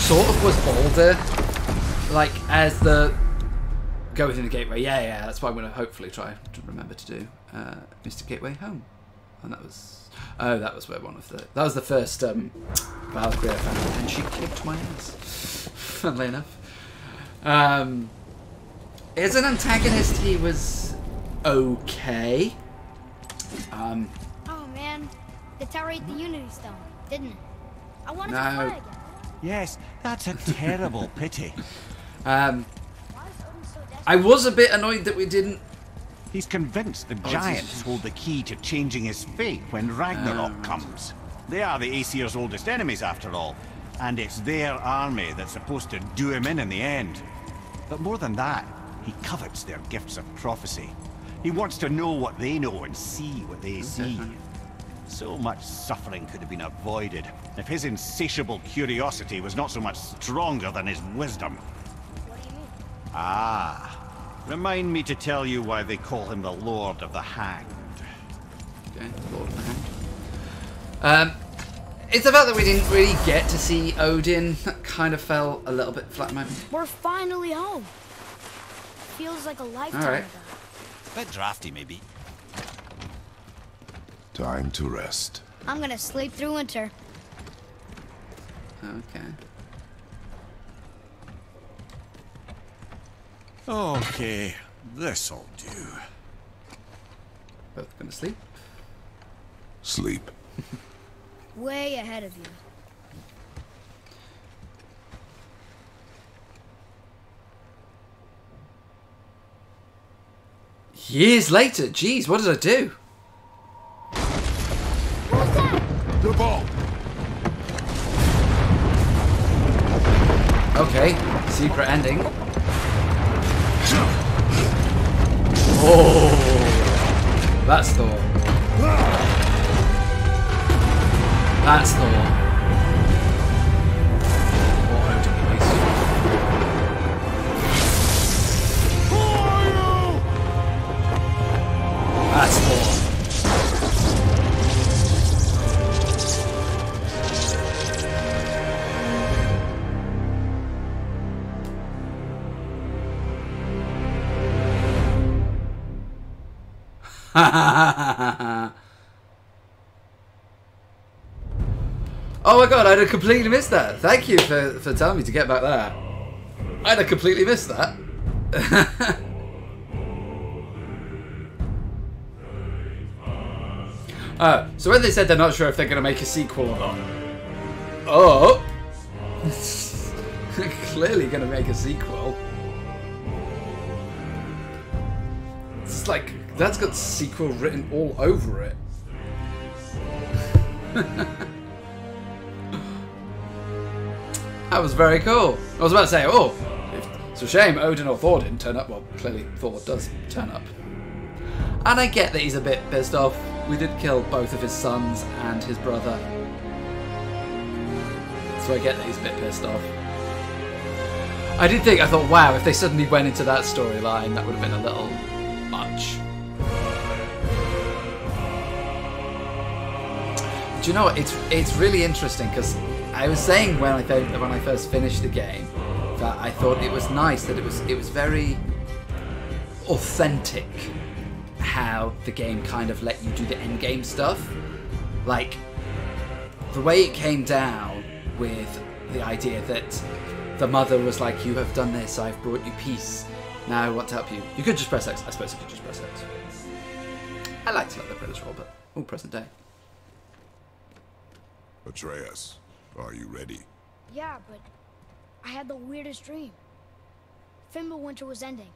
was Baldur. Like, as the go within the gateway. Yeah. That's what I'm going to hopefully try to remember to do. Mr. Gateway Home. And that was... Oh, that was where that was the first Valkyrie I found, and she kicked my ass. Funnily enough. As an antagonist, he was okay. Oh man, the tower ate the Unity Stone, didn't it? I wanted to No. fly again. Yes, that's a terrible pity. Why is Odin so desperate? I was a bit annoyed that we didn't. He's convinced the it's giants just- hold the key to changing his fate when Ragnarok comes. They are the Aesir's oldest enemies, after all. And it's their army that's supposed to do him in the end. But more than that, he covets their gifts of prophecy. He wants to know what they know and see what they see. So much suffering could have been avoided if his insatiable curiosity was not so much stronger than his wisdom. What do you mean? Ah, remind me to tell you why they call him the Lord of the Hanged. Okay, Lord of the Hand. It's the fact that we didn't really get to see Odin that kind of fell a little bit flat in my opinion. We're finally home. Feels like a lifetime All right. ago. Bit drafty, maybe. Time to rest. I'm gonna sleep through winter. Okay. Okay, this'll do. Both gonna sleep. Sleep. Way ahead of you. Years later, jeez, what did I do? Who's that? The ball. Okay, secret ending. Oh, that's Thor. That's Thor. Or Odin, at least. That's Thor. Oh my god, I'd have completely missed that. Thank you for telling me to get back there. I'd have completely missed that. So when they said they're not sure if they're going to make a sequel or not. Oh! They're clearly going to make a sequel. It's like, that's got sequel written all over it. That was very cool. I was about to say, oh, it's a shame Odin or Thor didn't turn up. Well, clearly Thor does turn up. And I get that he's a bit pissed off. We did kill both of his sons and his brother. So I get that he's a bit pissed off. I did think, I thought, wow, if they suddenly went into that storyline, that would have been a little much. Do you know what? It's really interesting because I was saying when I first finished the game that I thought it was nice that it was very authentic how the game kind of let you do the end game stuff. Like the way it came down with the idea that the mother was like, you have done this, I've brought you peace, now I want to help you. You could just press X. I suppose you could just press X. I like to let the credits roll, but all present day. Atreus, are you ready? Yeah, but I had the weirdest dream. Fimbulwinter was ending,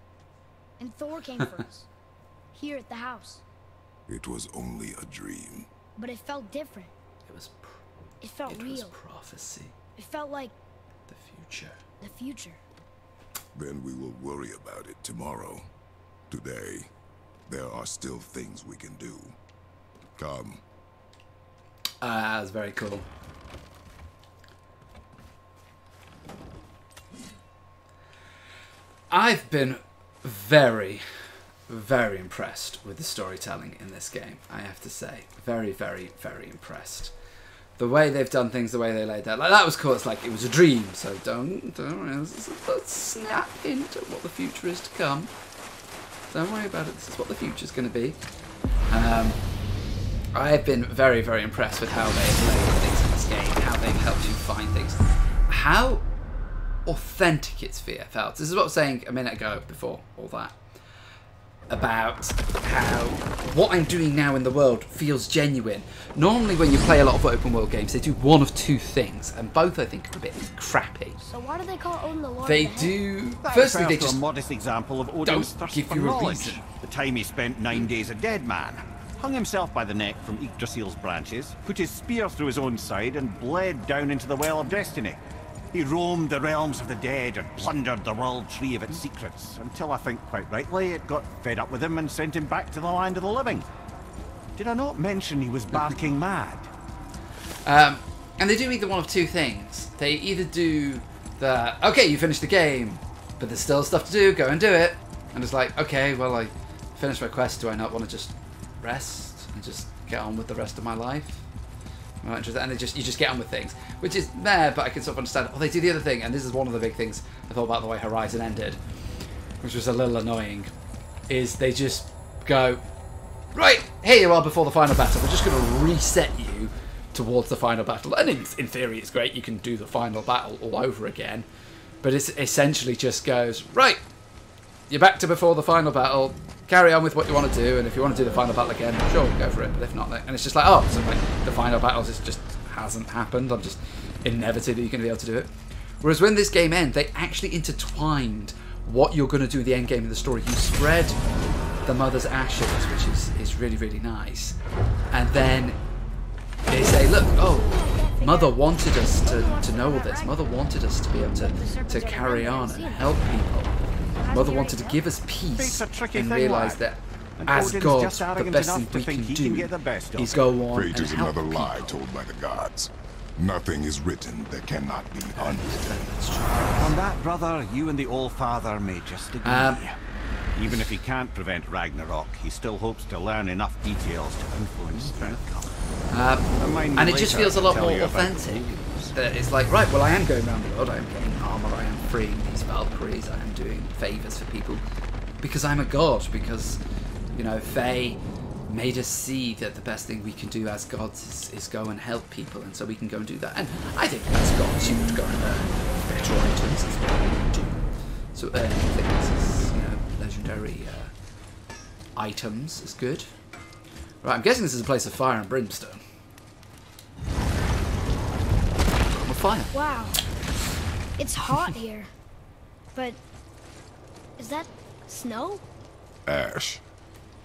and Thor came for us, here at the house. It was only a dream. But it felt different. It felt real. Was prophecy. It felt like the future. The future. Then we will worry about it tomorrow. Today, there are still things we can do. Come. That's very cool. I've been very, very impressed with the storytelling in this game, I have to say. Very, very, very impressed. The way they've done things, the way they laid out. Like, that was cool. It's like, it was a dream, so don't let's snap into what the future is to come. Don't worry about it. This is what the future's going to be. I've been very, very impressed with how they've laid things in this game, how they've helped you find things, how authentic it's felt. This is what I was saying a minute ago before all that. about how what I'm doing now in the world feels genuine. Normally when you play a lot of open world games, they do one of two things, and both I think are a bit crappy. So why do they call Odin the Lord They of the do... That Firstly, they refers to just a modest example of Odin's don't thirst give for you a knowledge. reason. The time he spent 9 days a dead man, hung himself by the neck from Yggdrasil's branches, put his spear through his own side, and bled down into the Well of Destiny. He roamed the realms of the dead and plundered the world tree of its secrets, until I think, quite rightly, it got fed up with him and sent him back to the land of the living. Did I not mention he was barking mad? And they do either one of two things. They either do the, okay, you finished the game, but there's still stuff to do, go and do it. And it's like, okay, well, I finished my quest, do I not want to just rest and just get on with the rest of my life? And you just get on with things, which is there, but I can sort of understand. Oh, they do the other thing, and this is one of the big things I thought about the way Horizon ended, which was a little annoying, is they just go, right, here you are before the final battle. We're just going to reset you towards the final battle. And in theory, it's great. You can do the final battle all over again. But it essentially just goes, right, you're back to before the final battle. Carry on with what you want to do. And if you want to do the final battle again, sure, go for it. But if not, and it's just like, oh, so like the final battle just hasn't happened. I'm just inevitably going to be able to do it. Whereas when this game ends, they actually intertwined what you're going to do at the end game of the story. You spread the mother's ashes, which is really, really nice. And then they say, look, oh, Mother wanted us to know all this. Mother wanted us to be able to carry on and help people. Mother wanted to give us peace and realise that as gods, the best thing we can do is go on Fate and is help another people. lie told by the gods. Nothing is written that cannot be undone. That's true. On that, brother, you and the All-Father may just agree. Even if he can't prevent Ragnarok, he still hopes to learn enough details to influence the outcome. And it just feels a lot more authentic. That it's like, right, well, I am going around the world, I am getting armor, I am freeing these Valkyries, I am doing favors for people because I'm a god, because, you know, Faye made us see that the best thing we can do as gods is go and help people, and so we can go and do that. And I think as gods, you would go and earn better items as well you do. So earning things as, you know, legendary items is good. Right, I'm guessing this is a place of fire and brimstone. Fire. Wow. It's hot here. But is that snow? Ash.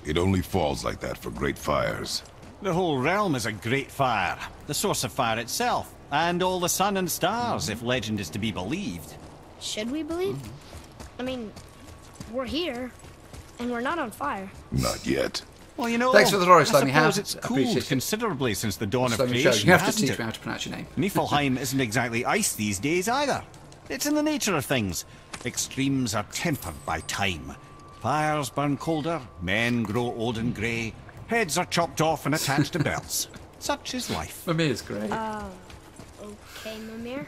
It only falls like that for great fires. The whole realm is a great fire, the source of fire itself, and all the sun and stars, if legend is to be believed. Should we believe? I mean, we're here, and we're not on fire. Not yet. Well, you know, Thanks for the Rory I Slimy suppose Hat. it's Appreciate cooled it. considerably since the dawn of Slimy Show. creation, You have to hasn't teach it? me how to pronounce your name. Niflheim isn't exactly ice these days either. It's in the nature of things. Extremes are tempered by time. Fires burn colder, men grow old and grey, heads are chopped off and attached to belts. Such is life. Mimir's great. Okay, Mimir.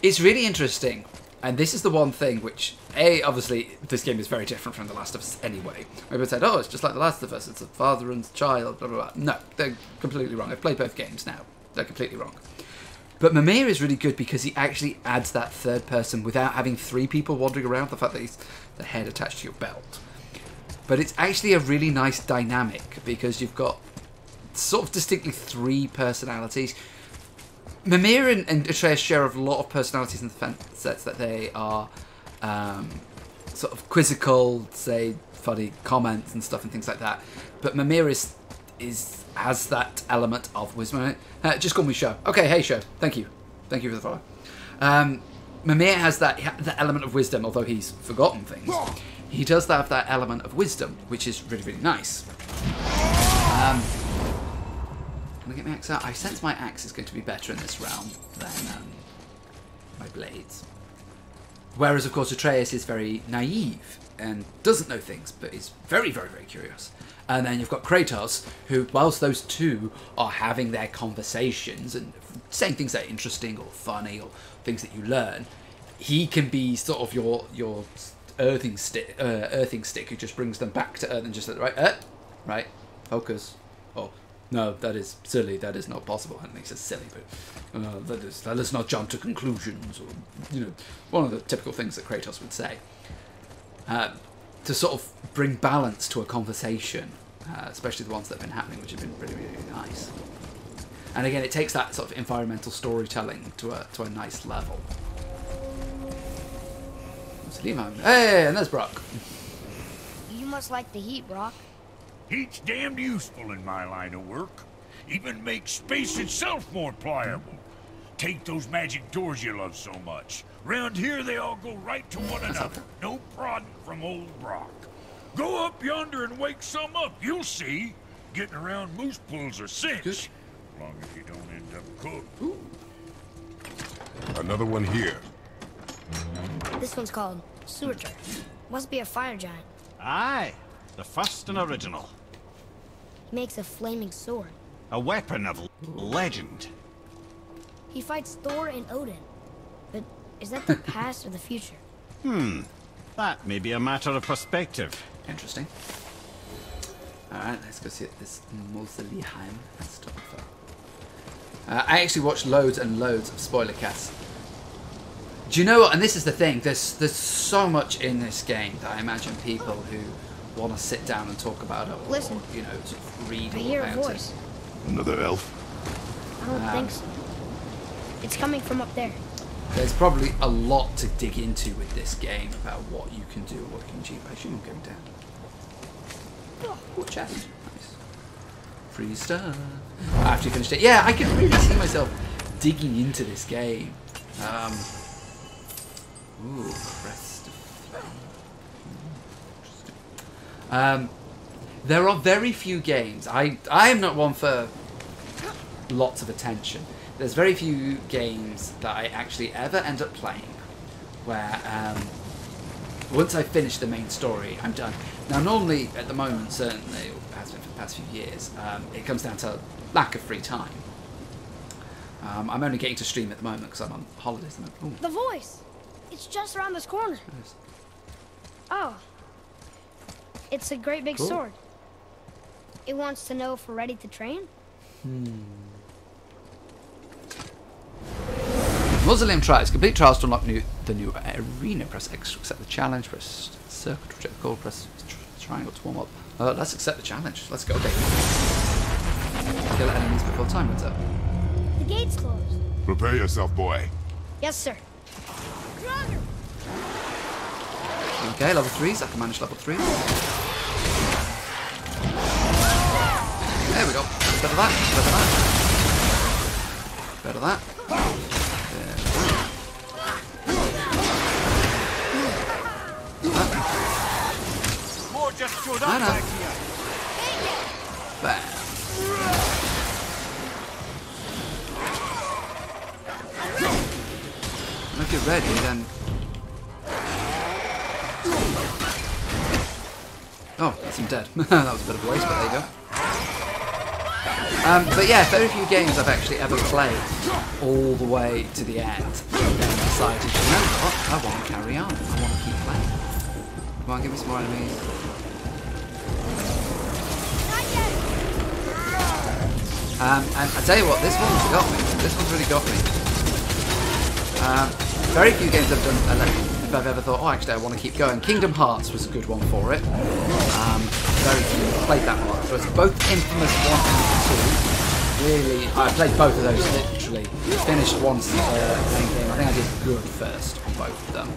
It's really interesting, and this is the one thing which, obviously, this game is very different from The Last of Us anyway. Everyone said, oh, it's just like The Last of Us, it's a father and child, blah, blah, blah. No, they're completely wrong. I've played both games now. They're completely wrong. But Mimir is really good because he actually adds that third person without having three people wandering around, the fact that he's the head attached to your belt. But it's actually a really nice dynamic because you've got sort of distinctly three personalities. Mimir and Atreus share a lot of personalities in the sense that they are sort of quizzical, say funny comments and stuff and things like that. But Mimir has that element of wisdom. Just call me Sho. Okay, hey Sho. Thank you for the follow. Mimir has that element of wisdom, although he's forgotten things. He does have that element of wisdom, which is really, really nice. Can I get my axe out? I sense my axe is going to be better in this realm than my blades. Whereas, of course, Atreus is very naive and doesn't know things, but is very, very, very curious. And then you've got Kratos, who, whilst those two are having their conversations and saying things that are interesting or funny or things that you learn, he can be sort of your earthing stick who just brings them back to earth and just right, focus. Oh, no, that is silly. That is not possible. I don't think it's silly, but let us not jump to conclusions, or one of the typical things that Kratos would say. to sort of bring balance to a conversation, especially the ones that have been happening, which have been really, really nice. And again, it takes that sort of environmental storytelling to a nice level. Hey, and there's Brock. You must like the heat, Brock. Heat's damned useful in my line of work. Even makes space itself more pliable. Take those magic doors you love so much. Round here, they all go right to one another. No prodding from old Brock. Go up yonder and wake some up. You'll see. Getting around moose pools are cinch. As long as you don't end up cooked. Ooh. Another one here. This one's called Surtur. Must be a fire giant. Aye, the first and original. He makes a flaming sword. A weapon of legend. He fights Thor and Odin. But is that the past or the future? That may be a matter of perspective. Interesting. Alright, let's go see this Mausoleum. Let's talk about. I actually watched loads and loads of spoiler casts. Do you know what? And this is the thing. There's so much in this game that I imagine people who want to sit down and talk about it, or, Listen. you know, sort of read I all hear a about voice. it. Another elf? I don't think so. It's coming from up there. There's probably a lot to dig into with this game about what you can do, what you can achieve. I assume I'm going down. Oh, chest. Nice. Free stuff. After you finished it. Yeah, I can really see myself digging into this game. Ooh, Crest of Flame. There are very few games. I am not one for lots of attention. There's very few games that I actually ever end up playing where once I finish the main story, I'm done. Now, normally, at the moment, certainly, it has been for the past few years, it comes down to lack of free time. I'm only getting to stream at the moment because I'm on holidays. The voice! It's just around this corner. Oh. It's a great big sword. It wants to know if we're ready to train? Mausoleum tries. Complete trials to unlock the new arena. Press X to accept the challenge. Press circle to reject the goal. Press triangle to warm up. Let's accept the challenge. Let's go. Okay. Kill enemies before time runs out. The gate's closed. Prepare yourself, boy. Yes, sir. Okay, level 3s. I can manage level 3s. There we go. Better that. Better that. Better that. More just showed I up know. back here. Bam. And if you're ready, then... Oh, that's him dead. That was a bit of a waste, but there you go. But yeah, very few games I've actually ever played all the way to the end and then decided, you know what, I want to carry on. I want to keep playing. Come on, give me some more enemies. And I tell you what, this one's got me. This one's really got me. Very few games I've done, if I've ever thought, oh, actually, I want to keep going. Kingdom Hearts was a good one for it. Very few played that one. So it's both Infamous 1 and 2. Really, I played both of those literally. Finished once the main game. I think I did good first on both of them.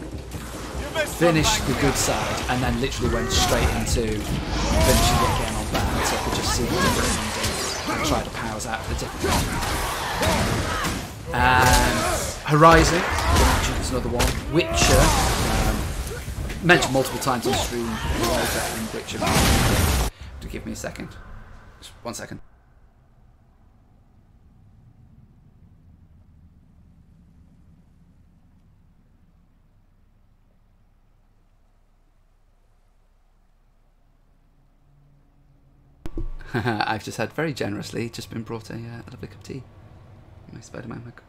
Finished the good side and then literally went straight into finishing it again on bad, so I could just see the different endings and try to powers out the different ones. And Horizon, is another one. Witcher, mentioned multiple times on stream. And Witcher. To give me a second. Just 1 second. I've just had very generously just been brought a lovely cup of tea. My Spider-Man mug.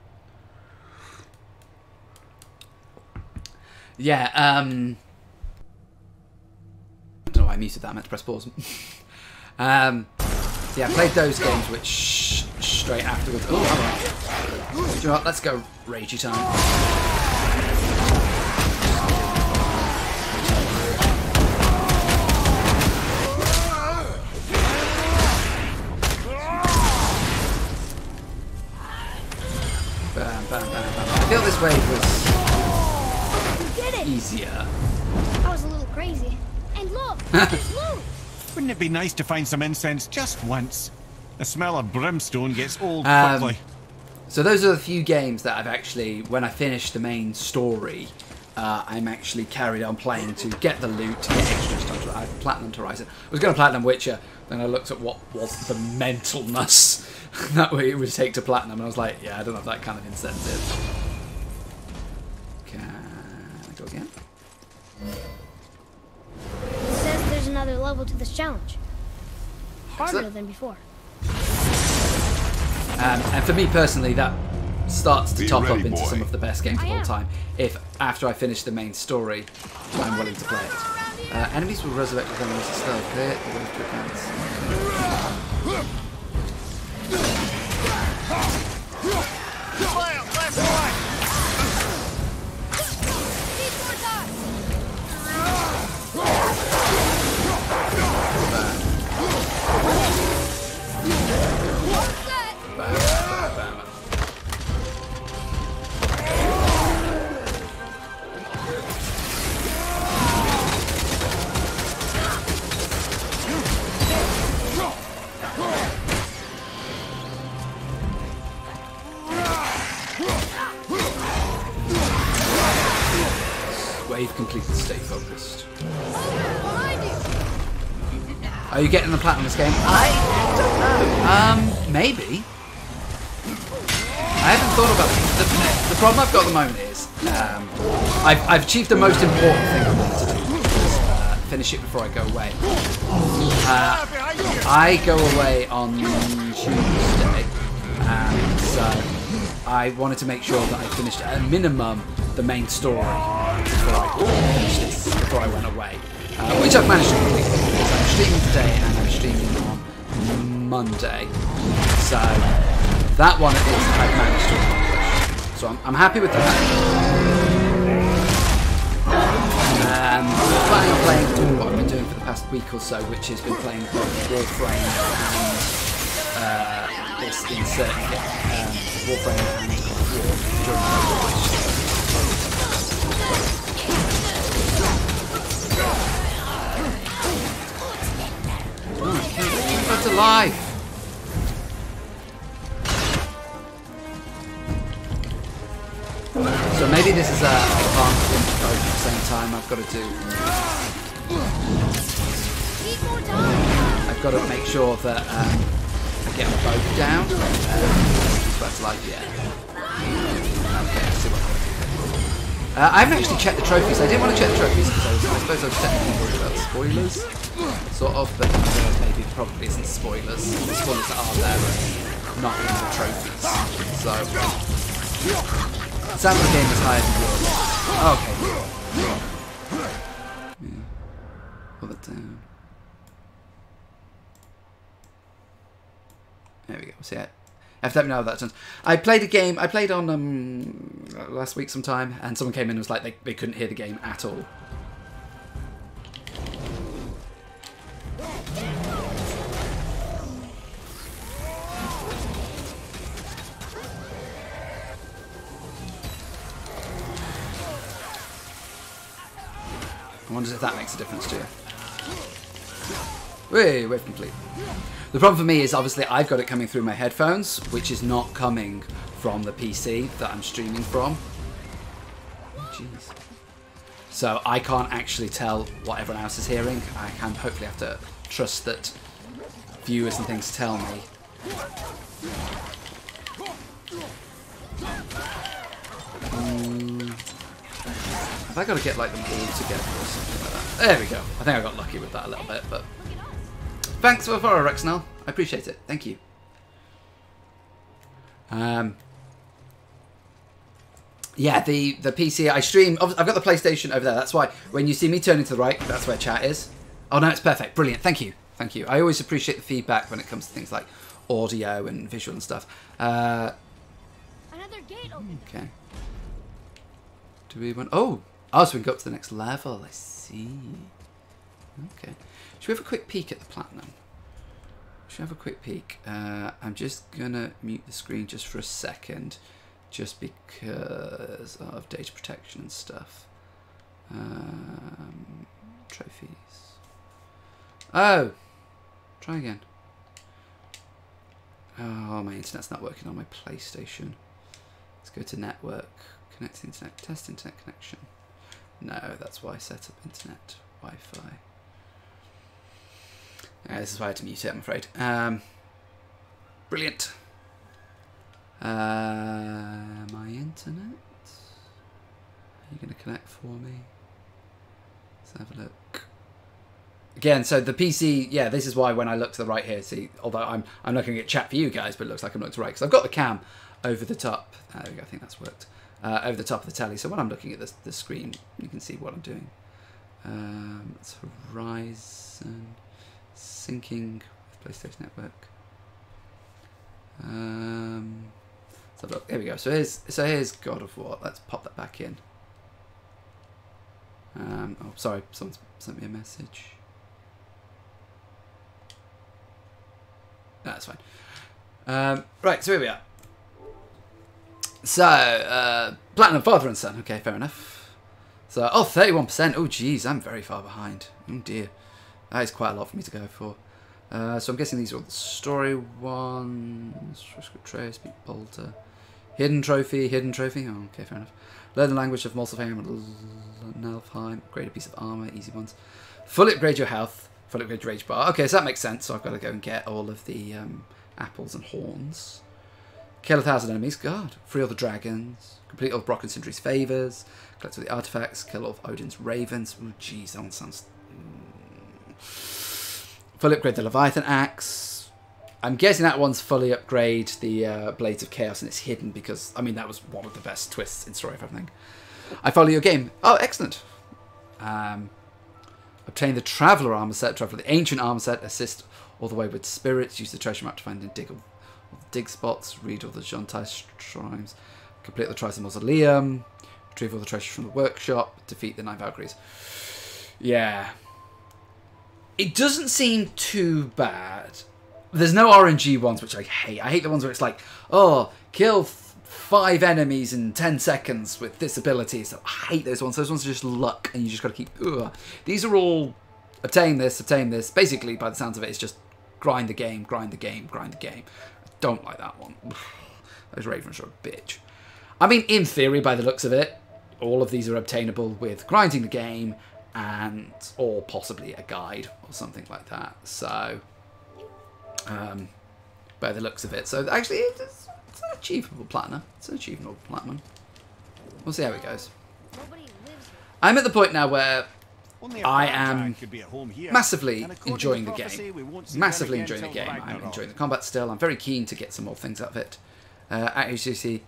Yeah, I don't know why I muted that. I meant to press pause. Yeah, I played those games which straight afterwards. Oh, alright. Do you know what? Let's go Ragey time. easier. I was a little crazy. And look, there's loot. Wouldn't it be nice to find some incense just once? The smell of brimstone gets old Um, quickly. So those are the few games that I've actually, when I finished the main story, I'm actually carried on playing to get the loot, to get extra stuff. I platinumed Horizon. I was going to platinum Witcher, then I looked at what was the mentalness that it would take to platinum, and I was like, yeah, I don't have that kind of incentive. Can I go again? It says there's another level to this challenge. Harder Excellent. than before. And for me personally, that starts to Be top ready, up into boy. some of the best games of I all am. time. If after I finish the main story, I'm willing to play it. Enemies will resurrect with enemies still clear. The way to advance. Wave completed, stay focused. Are you getting the platinum this game? I don't know. Maybe. I haven't thought about it. The problem I've got at the moment is I've achieved the most important thing I wanted to do, which is finish it before I go away. I go away on Tuesday, so I wanted to make sure that I finished at a minimum the main story before I finished this, before I went away, which I've managed to complete because I'm streaming today and I'm streaming on Monday, so that one at least I've managed to accomplish. So I'm happy with that. Planning on playing what I've been doing for the past week or so, which has been playing Warframe and this insert Warframe and War during the That's alive! So maybe this is a can't finish both at the same time. I've got to do. I've got to make sure that I get them both down. That's like Okay, let's see what happens. I haven't actually checked the trophies. I didn't want to check the trophies because I suppose I was technically worried about spoilers, sort of, but maybe it probably isn't spoilers. The spoilers that are there are not in the trophies. So, it sounds like the game is higher than yours. Okay. Yeah. Pull it down. There we go. See it. I have to let me know how that turns. I played a game. I played on last week sometime, and someone came in and was like they couldn't hear the game at all. I wonder if that makes a difference to you. Wave complete. The problem for me is obviously I've got it coming through my headphones, which is not coming from the PC that I'm streaming from. Jeez. So I can't actually tell what everyone else is hearing. I can hopefully have to trust that viewers and things tell me. Have I got to get like them all together or something like that? There we go. I think I got lucky with that a little bit, but thanks for the follow, Rexnell. I appreciate it. Thank you. Yeah, the PC I stream. I've got the PlayStation over there. That's why when you see me turning to the right, that's where chat is. Oh no, it's perfect. Brilliant. Thank you. Thank you. I always appreciate the feedback when it comes to things like audio and visual and stuff. Another gate open. Okay. Do we want? Oh, so we can go up to the next level. I see. Okay. Should we have a quick peek at the platinum? Should we have a quick peek? I'm just gonna mute the screen just for a second, just because of data protection and stuff. Trophies. Oh! Try again. Oh, my internet's not working on my PlayStation. Let's go to network. Connect to internet. Test internet connection. No, that's why I set up internet. Wi-Fi. This is why I had to mute it, I'm afraid. Brilliant. My internet? Are you going to connect for me? Let's have a look. Again, so the PC, yeah, this is why when I look to the right here, see, although I'm looking at chat for you guys, but it looks like I'm looking to the right, because I've got the cam over the top. There we go, I think that's worked. Over the top of the telly, so when I'm looking at the screen, you can see what I'm doing. It's Horizon syncing with PlayStation Network. So look, here we go. So here's God of War. Let's pop that back in. Oh, sorry, someone's sent me a message. No, that's fine. Right, so here we are. So, Platinum Father and Son. Okay, fair enough. So, oh, 31%. Oh, geez, I'm very far behind. Oh, dear. That is quite a lot for me to go for. So I'm guessing these are all the story ones. Trace, Beat Bolter. Hidden Trophy. Oh, okay, fair enough. Learn the language of Muspelheim and Nilfheim. Upgrade a piece of armor. Easy ones. Fully upgrade your health. Fully upgrade your rage bar. Okay, so that makes sense. So I've got to go and get all of the apples and horns. Kill 1,000 enemies. God. Free all the dragons. Complete all of Brock and Sindri's favours. Collect all the artifacts. Kill all of Odin's ravens. Oh, jeez, that one sounds... Fully upgrade the Leviathan axe. I'm guessing that one's fully upgrade the Blades of Chaos, and it's hidden because, I mean, that was one of the best twists in Story of Everything. I follow your game. Oh, excellent. Obtain the Traveller armor set. Travel the Ancient armor set. Assist all the way with spirits. Use the treasure map to find and dig all the dig spots. Read all the Jontai shrines. Complete the Triton Mausoleum. Retrieve all the treasure from the workshop. Defeat the 9 Valkyries. Yeah. It doesn't seem too bad. There's no RNG ones, which I hate. I hate the ones where it's like, oh, kill 5 enemies in 10 seconds with this ability. So I hate those ones. Those ones are just luck, and you just got to keep... Ugh. These are all obtain this, obtain this. Basically, by the sounds of it, it's just grind the game, grind the game, grind the game. I don't like that one. Those ravens are a bitch. I mean, in theory, by the looks of it, all of these are obtainable with grinding the game and or possibly a guide or something like that. So, by the looks of it. So, actually, it's an achievable platinum. It's an achievable platinum. We'll see how it goes. I'm at the point now where I am massively enjoying the game. Massively enjoying the game. I'm enjoying the combat still. I'm very keen to get some more things out of it. At HGC,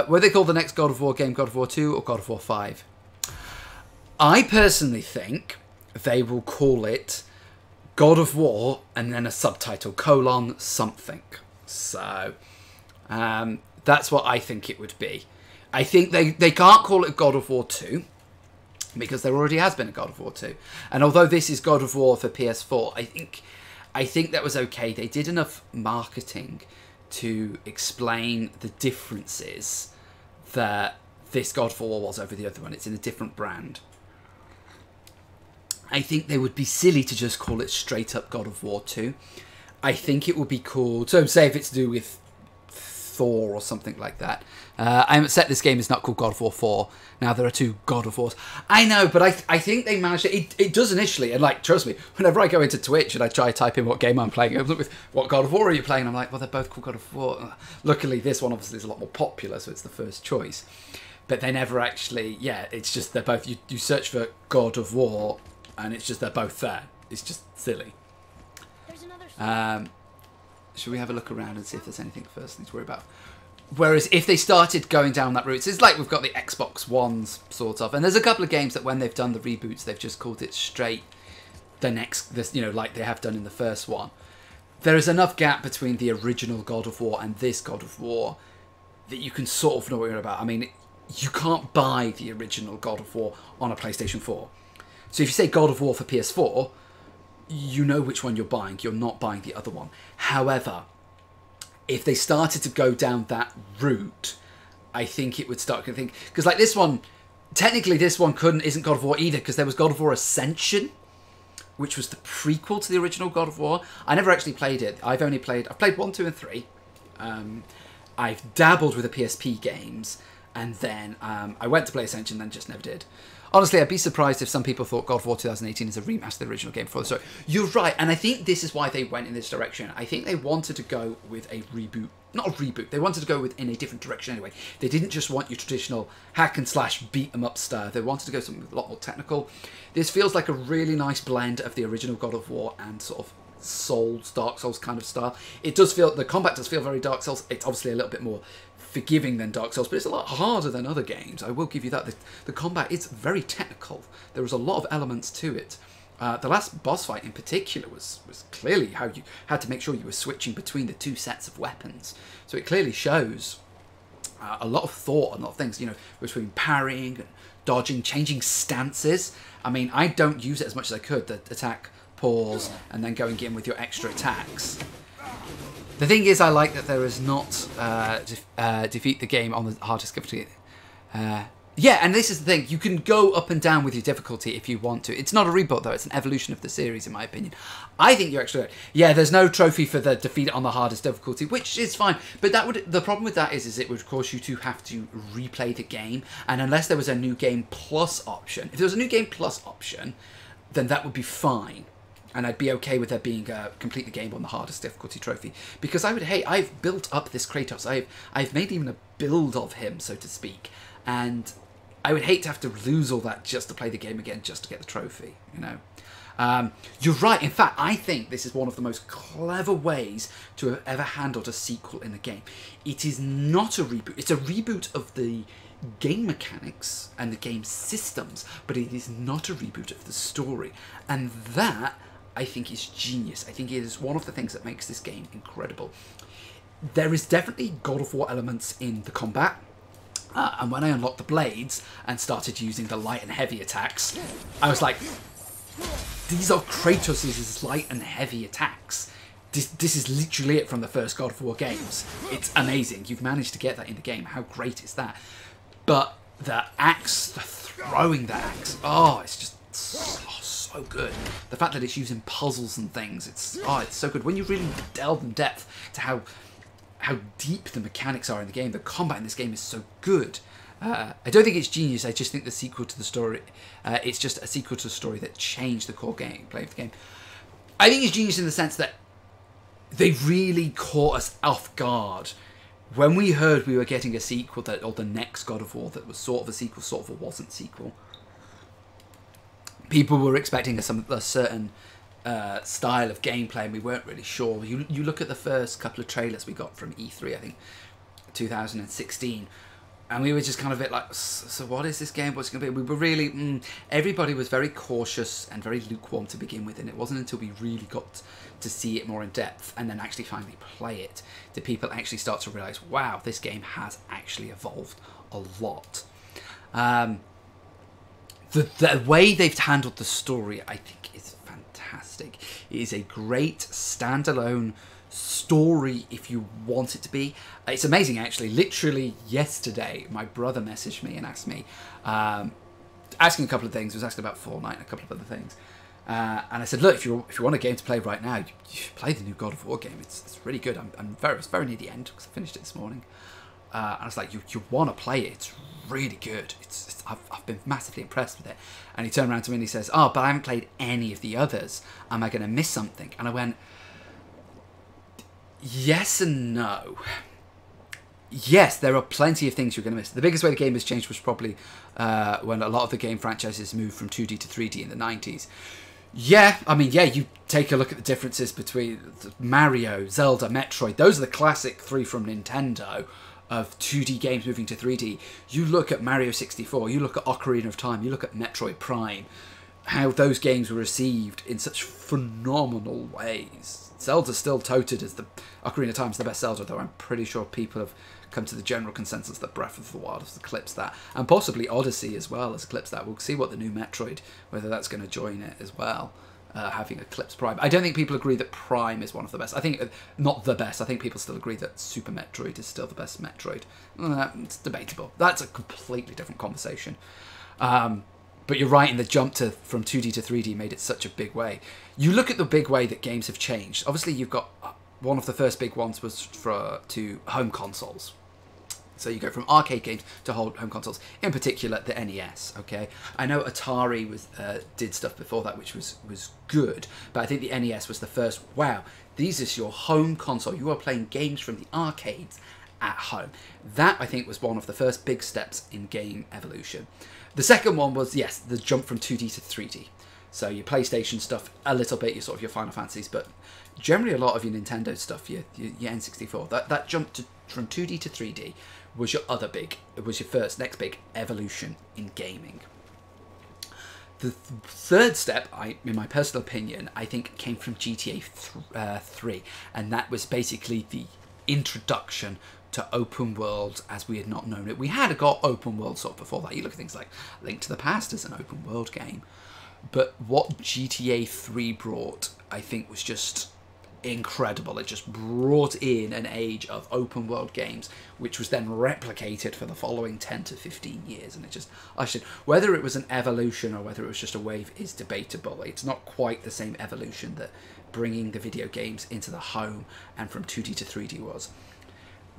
were they called the next God of War game God of War 2 or God of War 5? I personally think they will call it God of War and then a subtitle, : something. So, that's what I think it would be. I think they can't call it God of War 2 because there already has been a God of War 2. And although this is God of War for PS4, I think that was okay. They did enough marketing to explain the differences that this God of War was over the other one. It's in a different brand. I think they would be silly to just call it straight up God of War 2. I think it would be called... So say if it's to do with Thor or something like that. I'm upset this game is not called God of War 4. Now there are 2 God of Wars. I know, but I think they managed it. It does initially, and like, trust me, whenever I go into Twitch and I try to type in what game I'm playing, I look with what God of War are you playing? And I'm like, well, they're both called God of War. Luckily, this one obviously is a lot more popular, so it's the first choice. But they never actually, yeah, it's just they're both, you search for God of War, and it's just they're both there. It's just silly. There's another should we have a look around and see if there's anything first thing to worry about? Whereas if they started going down that route, it's like we've got the Xbox Ones, sort of. And there's a couple of games that when they've done the reboots, they've just called it straight this, you know, like they have done in the first one. There is enough gap between the original God of War and this God of War that you can sort of know what you're about. I mean, you can't buy the original God of War on a PlayStation 4. So if you say God of War for PS4, you know which one you're buying. You're not buying the other one. However, if they started to go down that route, I think it would start to think... Because like this one, technically this one isn't God of War either, because there was God of War Ascension, which was the prequel to the original God of War. I never actually played it. I've played 1, 2, and 3. I've dabbled with the PSP games, and then I went to play Ascension, then just never did. Honestly, I'd be surprised if some people thought God of War 2018 is a remaster of the original game before the story. You're right, and I think this is why they went in this direction. I think they wanted to go with a reboot. Not a reboot, they wanted to go in a different direction anyway. They didn't just want your traditional hack and slash beat 'em up style. They wanted to go something a lot more technical. This feels like a really nice blend of the original God of War and sort of Dark Souls kind of style. It does feel, the combat does feel very Dark Souls. It's obviously a little bit more forgiving than Dark Souls, but it's a lot harder than other games. I will give you that. The combat is very technical. There was a lot of elements to it. The last boss fight in particular was clearly how you had to make sure you were switching between the two sets of weapons. So it clearly shows a lot of thought and a lot of things, you know, between parrying and dodging, changing stances. I mean, I don't use it as much as I could, the attack, pause, and then going in with your extra attacks. The thing is, I like that there is not defeat the game on the hardest difficulty. Yeah, and this is the thing. You can go up and down with your difficulty if you want to. It's not a reboot, though. It's an evolution of the series, in my opinion. I think you're actually right. Yeah, there's no trophy for the defeat on the hardest difficulty, which is fine. But the problem with that is it would cause you to have to replay the game. And unless there was a new game plus option, if there was a new game plus option, then that would be fine. And I'd be okay with there being complete the game on the hardest difficulty trophy. Because I would, hey, I've built up this Kratos. I've made even a build of him, so to speak. And I would hate to have to lose all that just to play the game again, just to get the trophy, you know. You're right. In fact, I think this is one of the most clever ways to have ever handled a sequel in a game. It is not a reboot. It's a reboot of the game mechanics and the game systems, but it is not a reboot of the story. And that, I think, is genius. I think it is one of the things that makes this game incredible. There is definitely God of War elements in the combat. And when I unlocked the blades and started using the light and heavy attacks, I was like, these are Kratos' light and heavy attacks. This is literally it from the first God of War games. It's amazing. You've managed to get that in the game. How great is that? But the axe, the throwing the axe, oh, it's just so good. The fact that it's using puzzles and things, it's so good. When you really delve in depth to how deep the mechanics are in the game, the combat in this game is so good. I don't think it's genius. I just think the sequel to the story, it's just a sequel to the story that changed the core gameplay of the game. I think it's genius in the sense that they really caught us off guard. When we heard we were getting a sequel, or the next God of War that was sort of a sequel, sort of a wasn't sequel, people were expecting a certain style of gameplay, and we weren't really sure. You look at the first couple of trailers we got from E3, I think 2016, and we were just kind of a bit like, so what is this game? What's it going to be? We were really, everybody was very cautious and very lukewarm to begin with, and it wasn't until we really got to see it more in depth and then actually finally play it did people actually start to realise, wow, this game has actually evolved a lot. The way they've handled the story, I think, is fantastic. It is a great standalone story if you want it to be. It's amazing, actually. Literally yesterday, my brother messaged me and asked me, asking a couple of things. He was asking about Fortnite and a couple of other things. And I said, look, if you want a game to play right now, you should play the new God of War game. It's really good. It's very near the end because I finished it this morning. And I was like, you want to play it? It's really good. I've been massively impressed with it. And he turned around to me and he says, oh, but I haven't played any of the others. Am I going to miss something? And I went, yes and no. Yes, there are plenty of things you're going to miss. The biggest way the game has changed was probably when a lot of the game franchises moved from 2D to 3D in the 90s. Yeah, I mean, yeah, you take a look at the differences between Mario, Zelda, Metroid. Those are the classic three from Nintendo of 2D games moving to 3D. You look at Mario 64, you look at Ocarina of Time, you look at Metroid Prime, how those games were received in such phenomenal ways. Zelda's still touted as the Ocarina of Time's the best Zelda, though I'm pretty sure people have come to the general consensus that Breath of the Wild has eclipsed that, and possibly Odyssey as well has eclipsed that. We'll see what the new Metroid, whether that's going to join it as well, having eclipsed Prime. I don't think people agree that Prime is one of the best. I think, not the best, I think people still agree that Super Metroid is still the best Metroid. It's debatable. That's a completely different conversation. But you're right in the jump from 2D to 3D made it such a big way. You look at the big way that games have changed. Obviously, you've got one of the first big ones was to home consoles. So you go from arcade games to home consoles, in particular the NES. Okay, I know Atari did stuff before that, which was good, but I think the NES was the first. Wow, these is your home console. You are playing games from the arcades at home. That, I think, was one of the first big steps in game evolution. The second one was, yes, the jump from 2D to 3D. So your PlayStation stuff, a little bit, your sort of your Final Fantasies, but generally a lot of your Nintendo stuff, your N64. That jump from 2D to 3D was your next big evolution in gaming. The third step, in my personal opinion, I think came from GTA 3, and that was basically the introduction to open world as we had not known it. We had got open world sort of before that. You look at things like Link to the Past as an open world game, but what GTA 3 brought, I think, was just incredible. It just brought in an age of open world games, which was then replicated for the following 10 to 15 years, and it just ushered. Whether it was an evolution or whether it was just a wave is debatable. It's not quite the same evolution that bringing the video games into the home and from 2D to 3D was.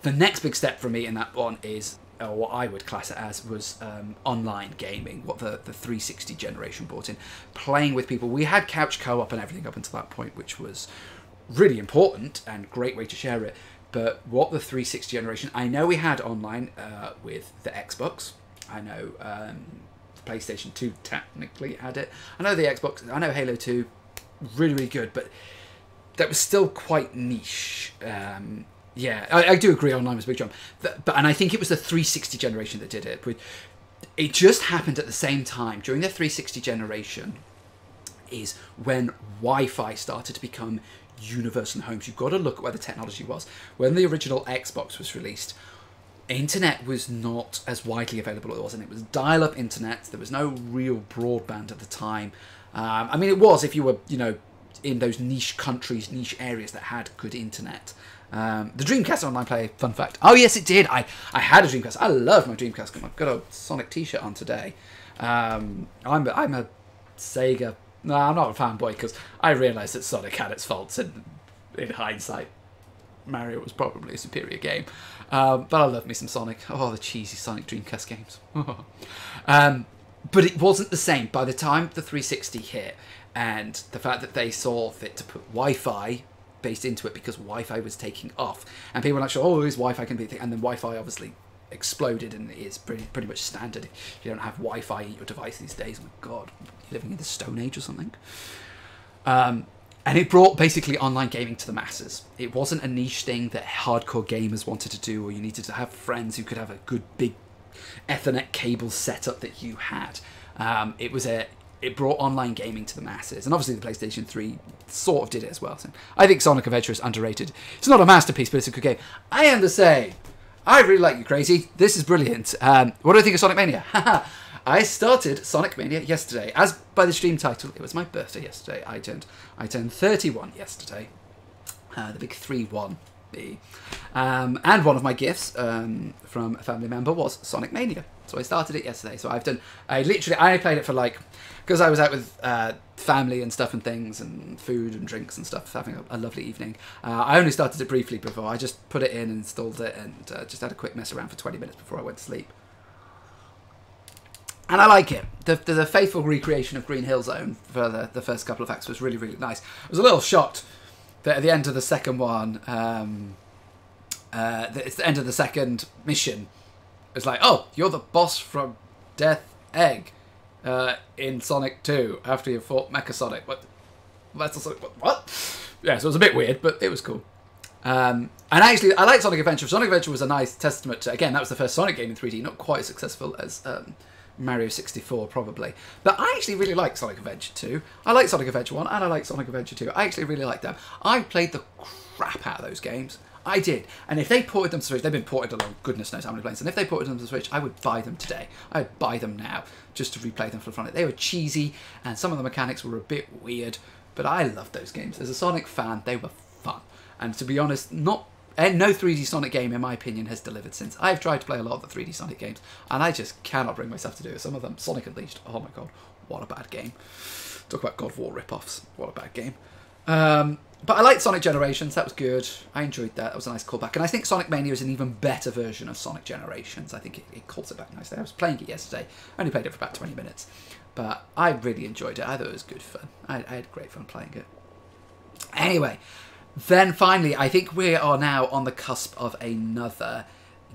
The next big step for me in that one is, or what I would class it as, was online gaming, what the 360 generation brought in. Playing with people. We had couch co-op and everything up until that point, which was really important and great way to share it. But what the 360 generation, I know we had online with the Xbox. I know the PlayStation 2 technically had it. I know the Xbox, I know Halo 2, really, really good, but that was still quite niche. Yeah, I do agree online was a big jump. And I think it was the 360 generation that did it. It just happened at the same time. During the 360 generation is when Wi-Fi started to become universal in homes. You've got to look at where the technology was. When the original Xbox was released, internet was not as widely available as it was, and it was dial-up internet. There was no real broadband at the time. I mean, it was if you were, in those niche countries, niche areas that had good internet. The Dreamcast online play, fun fact. Oh yes, it did. I had a Dreamcast. I love my Dreamcast. I've got a Sonic t-shirt on today. I'm a Sega. No, I'm not a fanboy because I realised that Sonic had its faults, and in hindsight, Mario was probably a superior game. But I love me some Sonic. Oh, the cheesy Sonic Dreamcast games. But it wasn't the same. By the time the 360 hit, and the fact that they saw fit to put Wi-Fi based into it because Wi-Fi was taking off, and people were like, oh, is Wi-Fi going to be a thing? And then Wi-Fi obviously exploded and is pretty much standard. If you don't have Wi-Fi in your device these days, oh my god, you're living in the Stone Age or something. And it brought basically online gaming to the masses. It wasn't a niche thing that hardcore gamers wanted to do, or you needed to have friends who could have a good big Ethernet cable setup that you had. It brought online gaming to the masses, and obviously the PlayStation 3 sort of did it as well. So I think Sonic Adventure is underrated. It's not a masterpiece, but it's a good game. I am the same. I really like you, Crazy. This is brilliant. What do I think of Sonic Mania? I started Sonic Mania yesterday. As by the stream title, it was my birthday yesterday. I turned 31 yesterday. The big 3-1. And one of my gifts from a family member was Sonic Mania. So I started it yesterday. So I played it for because I was out with family and stuff and things and food and drinks and stuff, having a lovely evening. I only started it briefly before. I just put it in, installed it, and just had a quick mess around for 20 minutes before I went to sleep. And I like it. The faithful recreation of Green Hill Zone for the first couple of acts was really, really nice. I was a little shocked that at the end of the second one, it's the end of the second mission. It's like, oh, you're the boss from Death Egg in Sonic 2 after you fought Mecha Sonic. What? Yeah, so it was a bit weird, but it was cool. And actually, I like Sonic Adventure. Sonic Adventure was a nice testament to, again, that was the first Sonic game in 3D, not quite as successful as Mario 64, probably. But I actually really like Sonic Adventure 2. I like Sonic Adventure 1, and I like Sonic Adventure 2. I actually really like them. I played the crap out of those games. I did. And if they ported them to Switch, they've been ported along goodness knows how many planes, and if they ported them to Switch, I would buy them today. I would buy them now, just to replay them for fun. They were cheesy, and some of the mechanics were a bit weird, but I loved those games. As a Sonic fan, they were fun. And to be honest, not And no 3D Sonic game, in my opinion, has delivered since. I've tried to play a lot of the 3D Sonic games, and I just cannot bring myself to do it. Some of them, Sonic Unleashed, oh my god, what a bad game. Talk about God of War rip-offs, what a bad game. But I liked Sonic Generations, that was good. I enjoyed that, that was a nice callback. And I think Sonic Mania is an even better version of Sonic Generations. I think it calls it back nicely. I was playing it yesterday, I only played it for about 20 minutes. But I really enjoyed it, I thought it was good fun. I had great fun playing it. Anyway, then finally, I think we are now on the cusp of another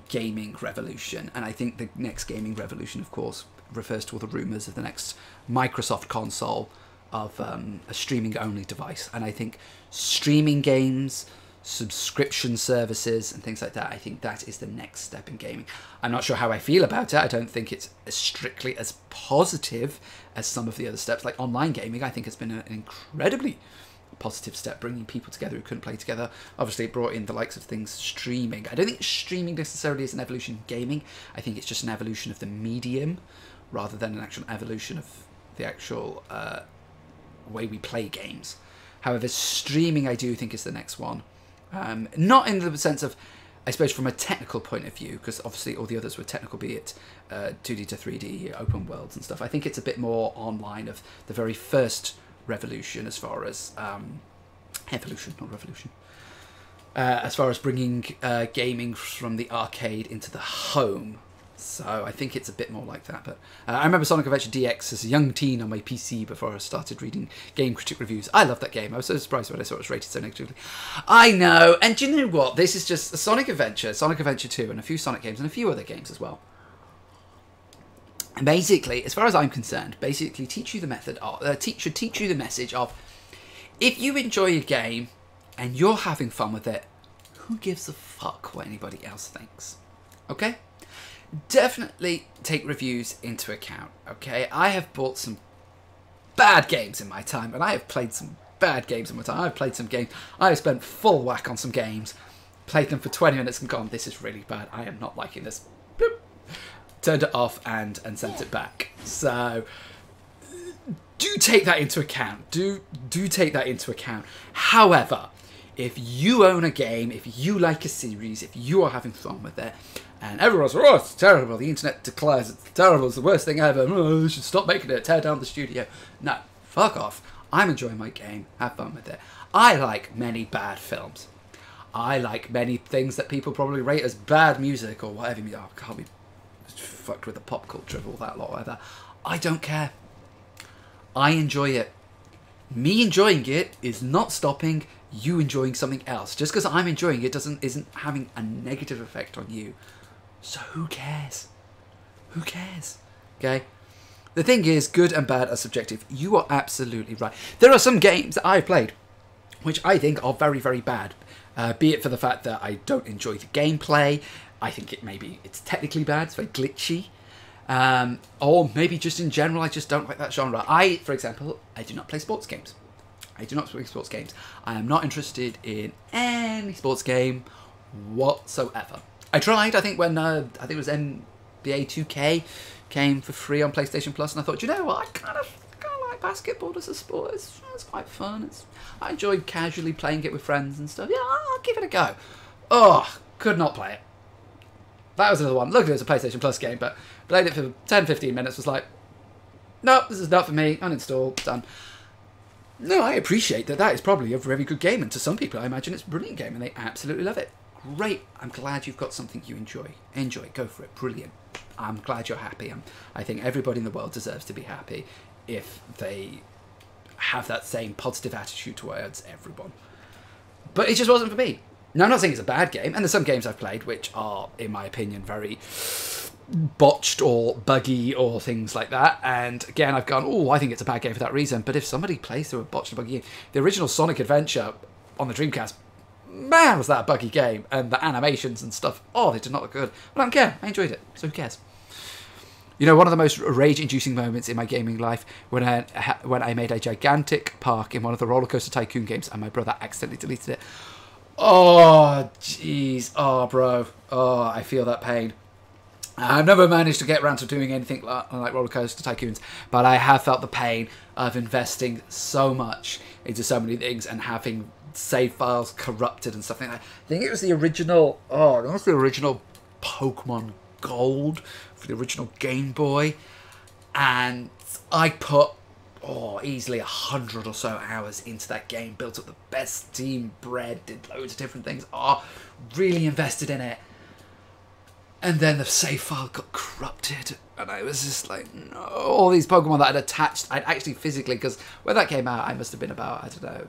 gaming revolution. And I think the next gaming revolution, of course, refers to all the rumours of the next Microsoft console of a streaming-only device. And I think streaming games, subscription services, and things like that, I think that is the next step in gaming. I'm not sure how I feel about it. I don't think it's as strictly as positive as some of the other steps. Like online gaming, I think has been an incredibly positive step, bringing people together who couldn't play together. Obviously it brought in the likes of things streaming. I don't think streaming necessarily is an evolution in gaming. I think it's just an evolution of the medium rather than an actual evolution of the actual way we play games. However, streaming I do think is the next one. Not in the sense of, I suppose, from a technical point of view, because obviously all the others were technical, be it 2D to 3D, open worlds and stuff. I think it's a bit more online of the very first revolution as far as evolution, not revolution, as far as bringing gaming from the arcade into the home. So I think it's a bit more like that. But I remember Sonic Adventure DX as a young teen on my PC before I started reading game critic reviews. I loved that game. I was so surprised when I saw it was rated so negatively. I know, and do you know what? This is just Sonic Adventure 2, and a few Sonic games, and a few other games as well. And basically, as far as I'm concerned, basically teach you the method of, should teach you the message of, if you enjoy a game and you're having fun with it, who gives a fuck what anybody else thinks? Okay? Definitely take reviews into account, okay? I have bought some bad games in my time, and I have played some bad games in my time. I've played some games, I have spent full whack on some games, played them for 20 minutes and gone, this is really bad, I am not liking this. Boop. Turned it off and sent it back. So do take that into account. Do take that into account. However, if you own a game, if you like a series, if you are having fun with it, and everyone's, oh, it's terrible, the internet declares it's terrible, it's the worst thing ever, oh, you should stop making it, tear down the studio. No, fuck off. I'm enjoying my game, have fun with it. I like many bad films. I like many things that people probably rate as bad music or whatever. Oh, I can't be fucked with the pop culture of all that lot, whatever. I don't care. I enjoy it. Me enjoying it is not stopping you enjoying something else. Just because I'm enjoying it isn't having a negative effect on you. So who cares? Who cares? Okay? The thing is, good and bad are subjective. You are absolutely right. There are some games that I've played which I think are very, very bad. Be it for the fact that I don't enjoy the gameplay, I think it's technically bad, it's very glitchy, or maybe just in general I just don't like that genre. For example, I do not play sports games. I do not play sports games. I am not interested in any sports game whatsoever. I tried, I think when, I think it was NBA 2K came for free on PlayStation Plus, and I thought, you know what, I kind of like basketball as a sport. It's quite fun. I enjoyed casually playing it with friends and stuff. Yeah, I'll give it a go. Oh, could not play it. That was another one. Look, it was a PlayStation Plus game, but played it for 10-15 minutes, was like, nope, this is not for me, uninstall, done. No, I appreciate that is probably a very good game, and to some people I imagine it's a brilliant game, and they absolutely love it. Great, I'm glad you've got something you enjoy. Enjoy, go for it, brilliant. I'm glad you're happy. I think everybody in the world deserves to be happy if they have that same positive attitude towards everyone. But it just wasn't for me. Now, I'm not saying it's a bad game, and there's some games I've played which are, in my opinion, very botched or buggy or things like that, and again I've gone, oh, I think it's a bad game for that reason. But if somebody plays through a botched or buggy game, the original Sonic Adventure on the Dreamcast, man, was that a buggy game, and the animations and stuff, oh, they did not look good. But I don't care, I enjoyed it, so who cares? You know, one of the most rage-inducing moments in my gaming life when I made a gigantic park in one of the Roller Coaster Tycoon games, and my brother accidentally deleted it. Oh, jeez. Oh, bro. Oh, I feel that pain. I've never managed to get around to doing anything like Roller Coaster Tycoons, but I have felt the pain of investing so much into so many things and having save files corrupted and stuff like that. I think it was the original. Oh, that was the original Pokemon Gold for the original Game Boy, and I put easily 100 or so hours into that game. Built up the best team, bred, did loads of different things. Really invested in it. And then the save file got corrupted, and I was just like, no. All these Pokemon that I'd attached, I'd actually physically, because when that came out, I must have been about, I don't know,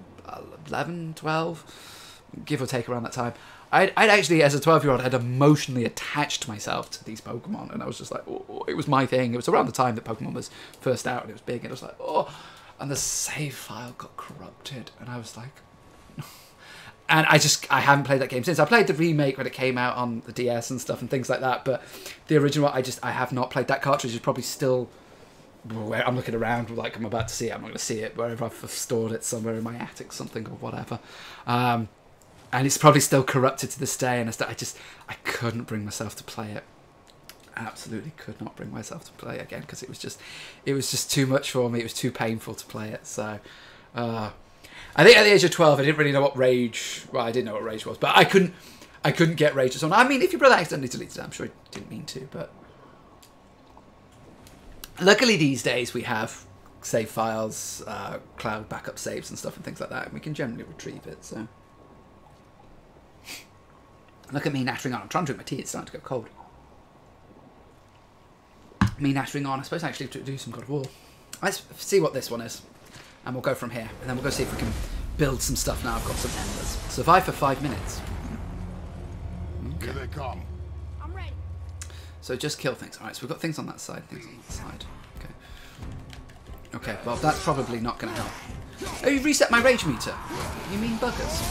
11, 12, give or take around that time. I'd actually, as a 12-year-old, had emotionally attached myself to these Pokemon, and I was just like, it was my thing. It was around the time that Pokemon was first out, and it was big, and I was like, and the save file got corrupted, and I was like, no. And I haven't played that game since. I played the remake when it came out on the DS and stuff and things like that, but the original, I have not played. That cartridge is probably still where I'm looking around, like I'm about to see it. I'm not going to see it wherever I've stored it, somewhere in my attic, something or whatever. And it's probably still corrupted to this day, and I couldn't bring myself to play it. Absolutely could not bring myself to play it again, because it was just too much for me. It was too painful to play it. So I think at the age of 12, I didn't really know what rage. Well, I didn't know what rage was, but I couldn't get rage on. I mean, if your brother accidentally deleted it, I'm sure he didn't mean to. But luckily, these days we have save files, cloud backup saves, and stuff and things like that, and we can generally retrieve it. So look at me nattering on. I'm trying to drink my tea. It's starting to go cold. Me nattering on. I suppose actually to do some God of War. Let's see what this one is. And we'll go from here. And then we'll go see if we can build some stuff now. I've got some embers. Survive for 5 minutes. Okay. Here they come. I'm ready. So just kill things. Alright, so we've got things on that side, things on that side. Okay. Okay, well that's probably not going to help. Oh, you reset my rage meter. You mean buggers?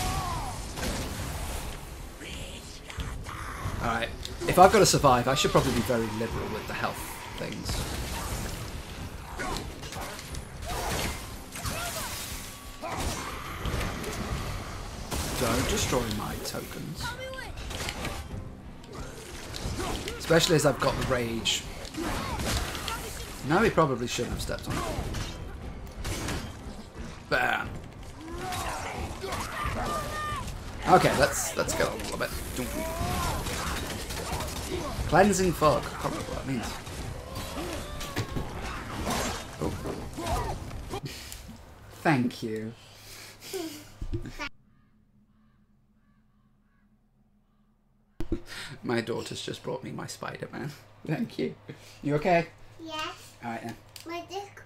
Alright. If I've got to survive, I should probably be very liberal with the health things. Don't destroy my tokens. Especially as I've got the rage. No, he probably shouldn't have stepped on it. Bam. Okay, let's get on a little bit. Cleansing fog. I can't remember what that means. Oh. Thank you. My daughter's just brought me my Spider-Man. Thank you. You okay? Yes. Alright then. My disc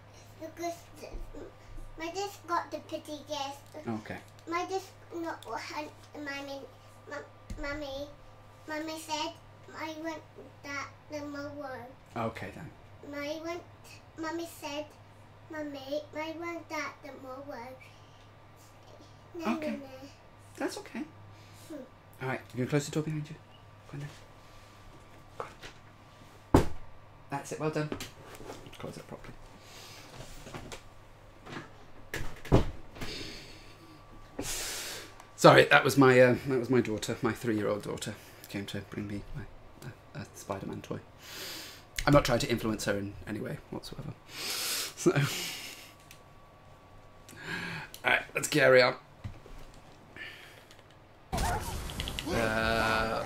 got the pretty guest. Okay. My disc not Mommy said I want that the more. Okay then. Mommy said I want that the more. No, okay. No. That's okay. Alright, you going to close the door behind you? Go on then. That's it, well done. Close it properly. Sorry, that was my daughter, my 3-year-old daughter, came to bring me a Spider-Man toy. I'm not trying to influence her in any way whatsoever. So, alright, let's carry on.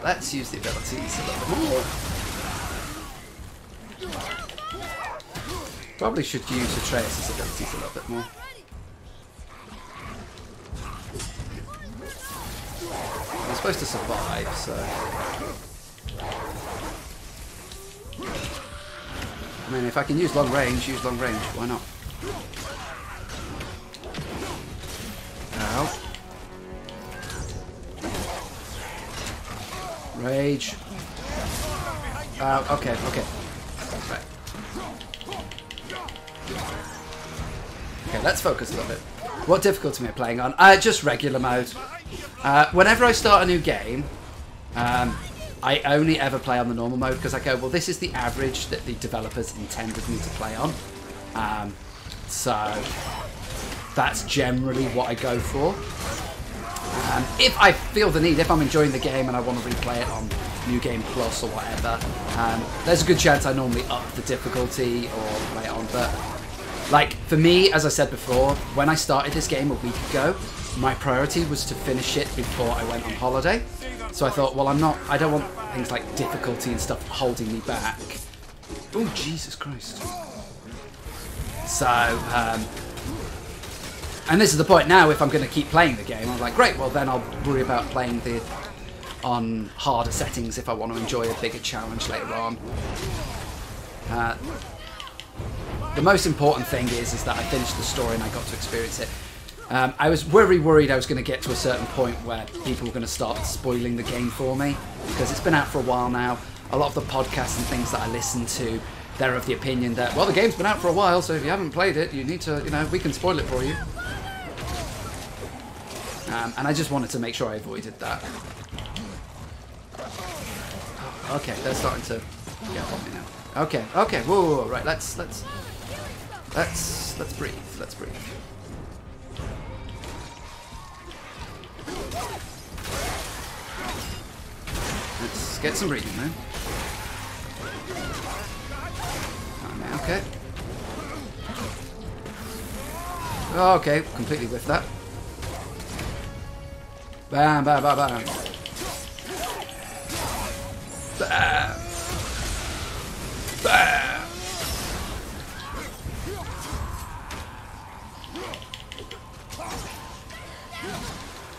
Let's use the abilities a little bit more. Probably should use Atreus' abilities a little bit more. I'm supposed to survive, so... I mean, if I can use long range, why not? Ow. Rage. Okay. Right. Okay, let's focus a little bit. What difficulty am I playing on? Just regular mode. Whenever I start a new game, I only ever play on the normal mode because I go, well, this is the average that the developers intended me to play on. So that's generally what I go for. If I feel the need, if I'm enjoying the game and I want to replay it on New Game Plus or whatever, there's a good chance I normally up the difficulty or play it on. But like for me, as I said before, when I started this game a week ago, my priority was to finish it before I went on holiday. So I thought, well, I don't want things like difficulty and stuff holding me back. Oh, Jesus Christ. So, and this is the point now, if I'm going to keep playing the game, I'm like, great, well then I'll worry about playing on harder settings if I want to enjoy a bigger challenge later on. The most important thing is that I finished the story and I got to experience it. I was worried I was going to get to a certain point where people were going to start spoiling the game for me, because it's been out for a while now. A lot of the podcasts and things that I listen to, they're of the opinion that, well, the game's been out for a while, so if you haven't played it, you need to, you know, we can spoil it for you. And I just wanted to make sure I avoided that. Okay, they're starting to get on me now. Okay, okay, whoa, right, let's breathe, let's breathe. Let's get some breathing now. Okay. Okay, completely whiffed that. Bam, bam, bam, bam. Bam. Bam.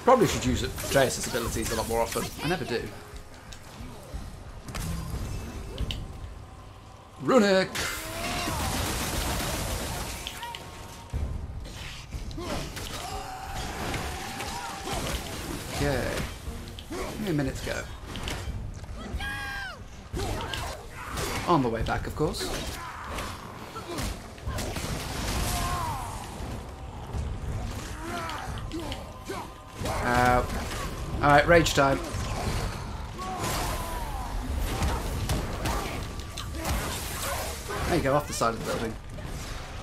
Probably should use Atreus' abilities a lot more often. I never do. Runic! Okay. Give me a minute to go. On the way back, of course. Alright, rage time. There you go, off the side of the building.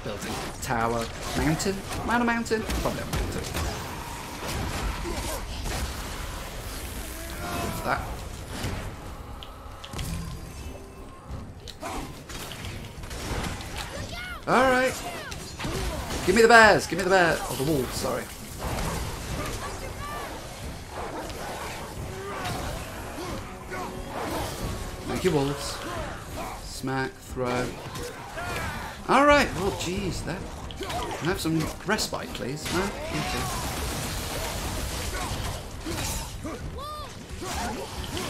Building. Tower. Mountain? Am I on a mountain? Probably on a mountain. That. Alright. Give me the bears. Give me the bears. Oh, the wolves, sorry. Thank you, wolves. Smack, throw. Alright. Oh, jeez. That. Can I have some respite, please? No? Okay.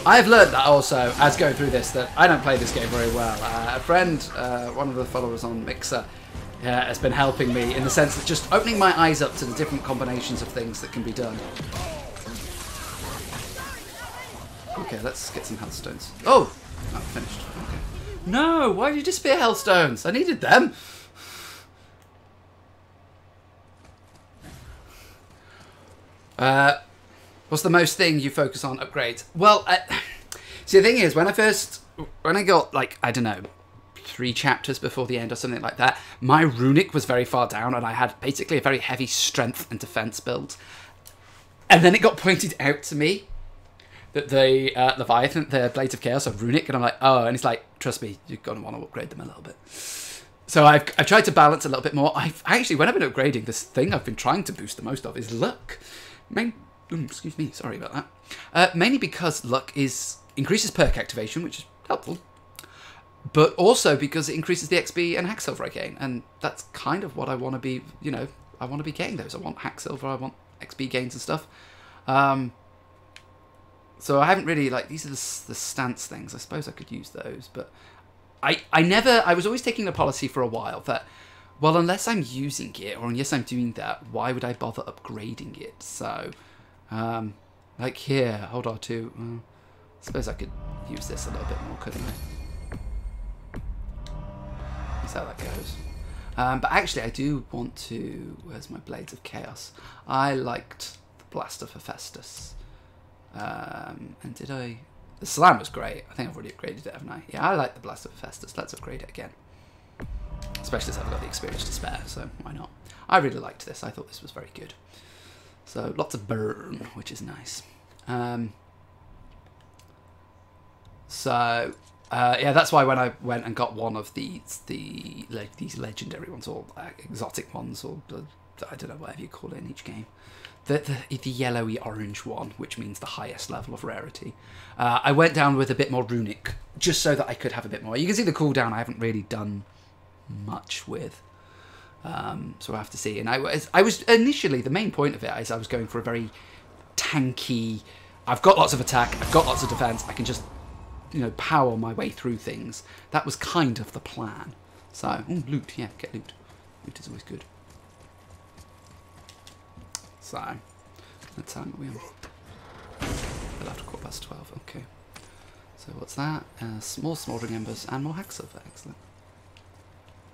I've learned that also, as going through this, that I don't play this game very well. A friend, one of the followers on Mixer, has been helping me in the sense that just opening my eyes up to the different combinations of things that can be done. Okay, let's get some Hellstones. Oh! Oh, finished. Okay. No! Why did you disappear, Hellstones? I needed them! What's the most thing you focus on upgrades? Well, see, the thing is, when I got, like, I don't know, 3 chapters before the end or something like that, my runic was very far down and I had basically a very heavy strength and defense build. And then it got pointed out to me that the Leviathan, the Blades of Chaos, are runic, and I'm like, oh, and it's like, trust me, you're going to want to upgrade them a little bit. So I've tried to balance a little bit more. Actually, when I've been upgrading, this thing I've been trying to boost the most of is luck. Excuse me, sorry about that. Mainly because luck increases perk activation, which is helpful, but also because it increases the XP and hack silver I gain, and that's kind of what I want to be, you know, I want to be getting those. I want hack silver, I want XP gains and stuff. So I haven't really, like, these are the stance things. I suppose I could use those, but I was always taking the policy for a while that, well, unless I'm using it, or unless I'm doing that, why would I bother upgrading it? So, like here, hold on to, I suppose I could use this a little bit more, couldn't I? That's how that goes. But actually, I do want to, where's my Blades of Chaos? I liked the Blast of Hephaestus. And did I... The Slam was great. I think I've already upgraded it, haven't I? Yeah, I like the Blast of Hephaestus. Let's upgrade it again. Especially as I've got the experience to spare, so why not? I really liked this. I thought this was very good. So, lots of burn, which is nice. Yeah, that's why when I went and got one of these legendary ones, or exotic ones, or I don't know, whatever you call it in each game, The yellowy orange one, which means the highest level of rarity. I went down with a bit more runic, just so that I could have a bit more. You can see the cooldown I haven't really done much with. So we'll have to see. And I was initially, the main point of it is I was going for a very tanky, I've got lots of attack, I've got lots of defense, I can just, you know, power my way through things. That was kind of the plan. So, loot, yeah, get loot. Loot is always good. So, what time are we on? We'll have to 12:15, okay. So what's that? Small smoldering embers and more hack silver, excellent.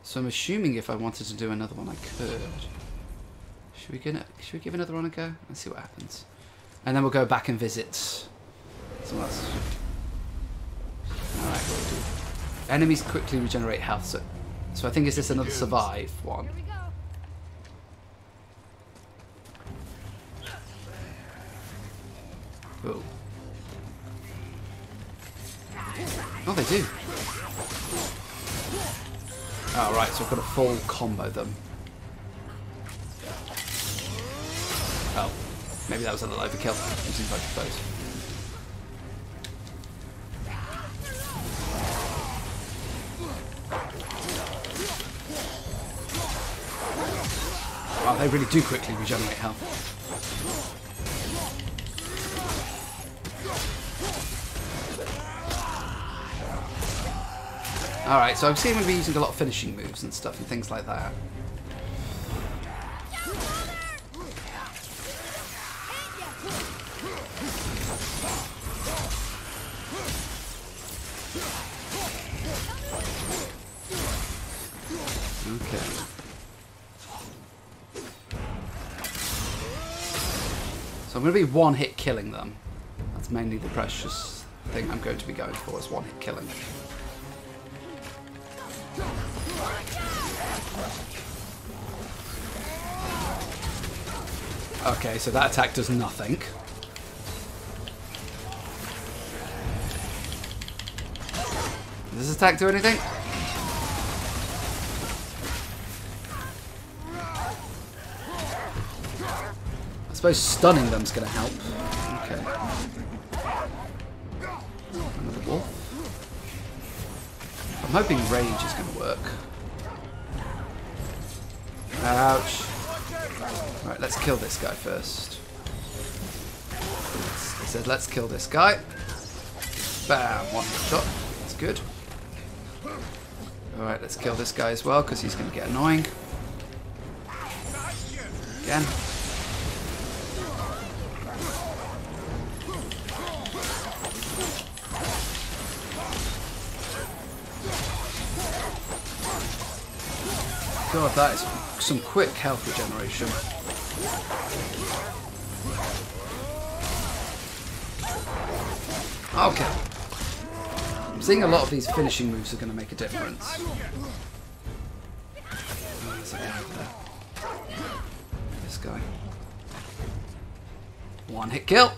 So I'm assuming if I wanted to do another one I could. Should we give another one a go? Let's see what happens. And then we'll go back and visit someone else. Alright, what do we do? Enemies quickly regenerate health, so I think is this another survive one? Oh. Oh, they do. Oh, right, so I've got to full combo them. Oh, maybe that was a little overkill using both of those. Oh, they really do quickly regenerate health. Alright, so I'm seeing we'll be using a lot of finishing moves and stuff and things like that. Okay. So I'm going to be one-hit killing them. That's mainly the precious thing I'm going to be going for, is one-hit killing. Okay, so that attack does nothing. Does this attack do anything? I suppose stunning them's going to help. Okay. Another wolf. I'm hoping rage is going to work. Ouch. Right, let's kill this guy first. I said let's kill this guy. Bam, one shot. That's good. Alright, let's kill this guy as well, because he's going to get annoying. Again. God, that is some quick health regeneration. Okay. I'm seeing a lot of these finishing moves are going to make a difference. Oh, there's a guy over there. This guy. One hit kill.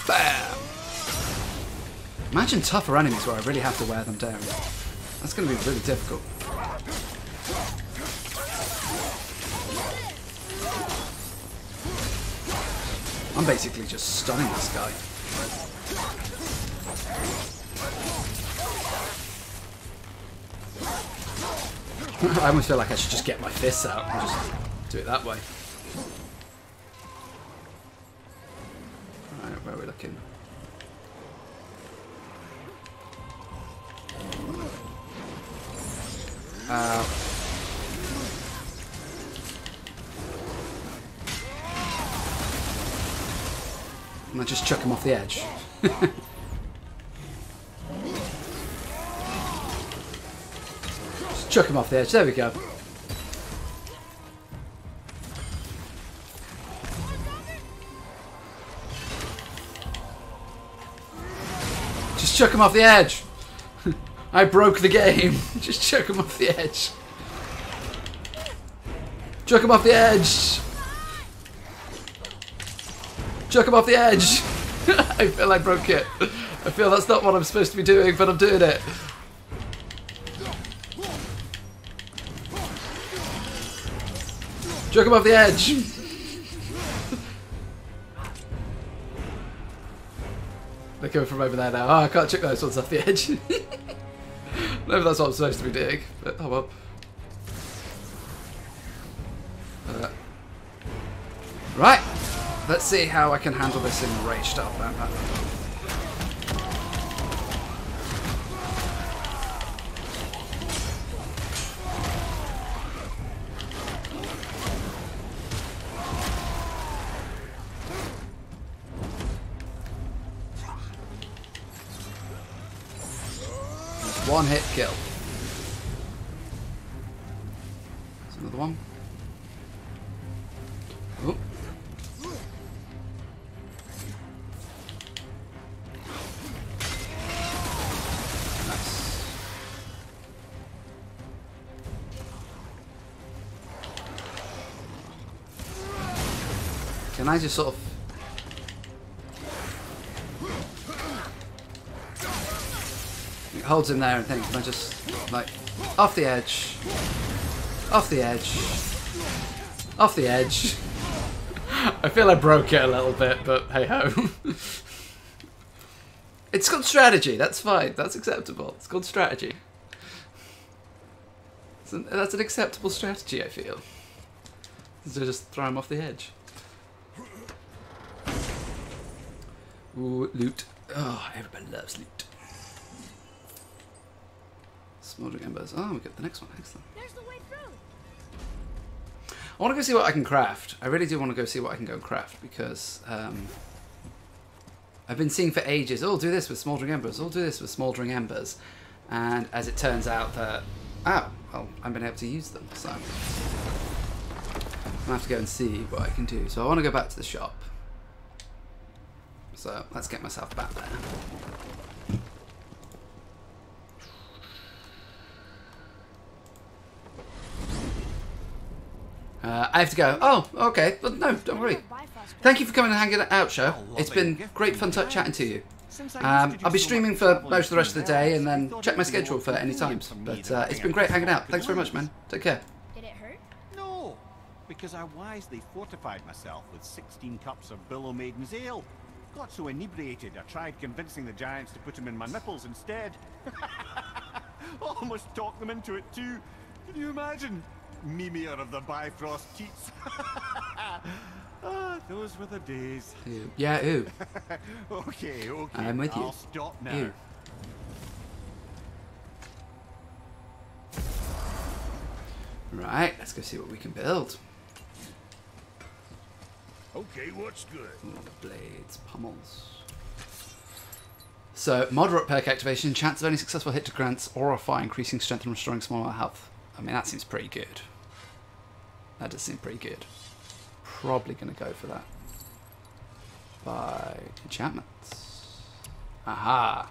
Bam! Imagine tougher enemies where I really have to wear them down. That's going to be really difficult. I'm basically just stunning this guy. I almost feel like I should just get my fists out and just do it that way. Alright, where are we looking? I'm gonna just chuck him off the edge. Just chuck him off the edge. There we go. Just chuck him off the edge. I broke the game. Just chuck him off the edge. Chuck him off the edge. Chuck him off the edge! I feel I broke it. I feel that's not what I'm supposed to be doing, but I'm doing it. Chuck him off the edge! They're coming from over there now. Oh, I can't chuck those ones off the edge. Maybe that's what I'm supposed to be doing, but oh well. Right, let's see how I can handle this in rage style combat. One hit kill. There's another one. Oh. Nice. Can I just sort of... It holds him there and things, and I just, like, off the edge, off the edge, off the edge. I feel I broke it a little bit, but hey ho. It's called strategy, that's fine, that's acceptable. It's called strategy. That's an acceptable strategy, I feel. So just throw him off the edge. Ooh, loot. Oh, everybody loves loot. Smoldering embers. Oh, we got the next one. Excellent. There's the way through. I want to go see what I can craft. I really do want to go see what I can go and craft because I've been seeing for ages, oh, do this with smoldering embers, oh, do this with smoldering embers. And as it turns out that, oh, well, I've been able to use them. So I'm going to have to go and see what I can do. So I want to go back to the shop. So let's get myself back there. I have to go. Oh, okay. But no, don't worry. Thank you for coming and hanging out, Show. It's been great fun chatting to you. I'll be streaming for most of the rest of the day and then check my schedule for any times. But it's been great hanging out. Thanks very much, man. Take care. Did it hurt? No, because I wisely fortified myself with 16 cups of Billow Maiden's Ale. Got so inebriated, I tried convincing the giants to put them in my nipples instead. Almost talked them into it too. Can you imagine? Mimir of the Bifrost Teats. Ah, those were the days. Ew. Yeah, ooh. Okay. I'm with you. I'll stop now. Ew. Right, let's go see what we can build. Okay, what's good? Blades, pummels. So, moderate perk activation, chance of any successful hit to grants aura fire, increasing strength and restoring small amount of health. I mean, that seems pretty good. That does seem pretty good. Probably going to go for that. By enchantments. Aha!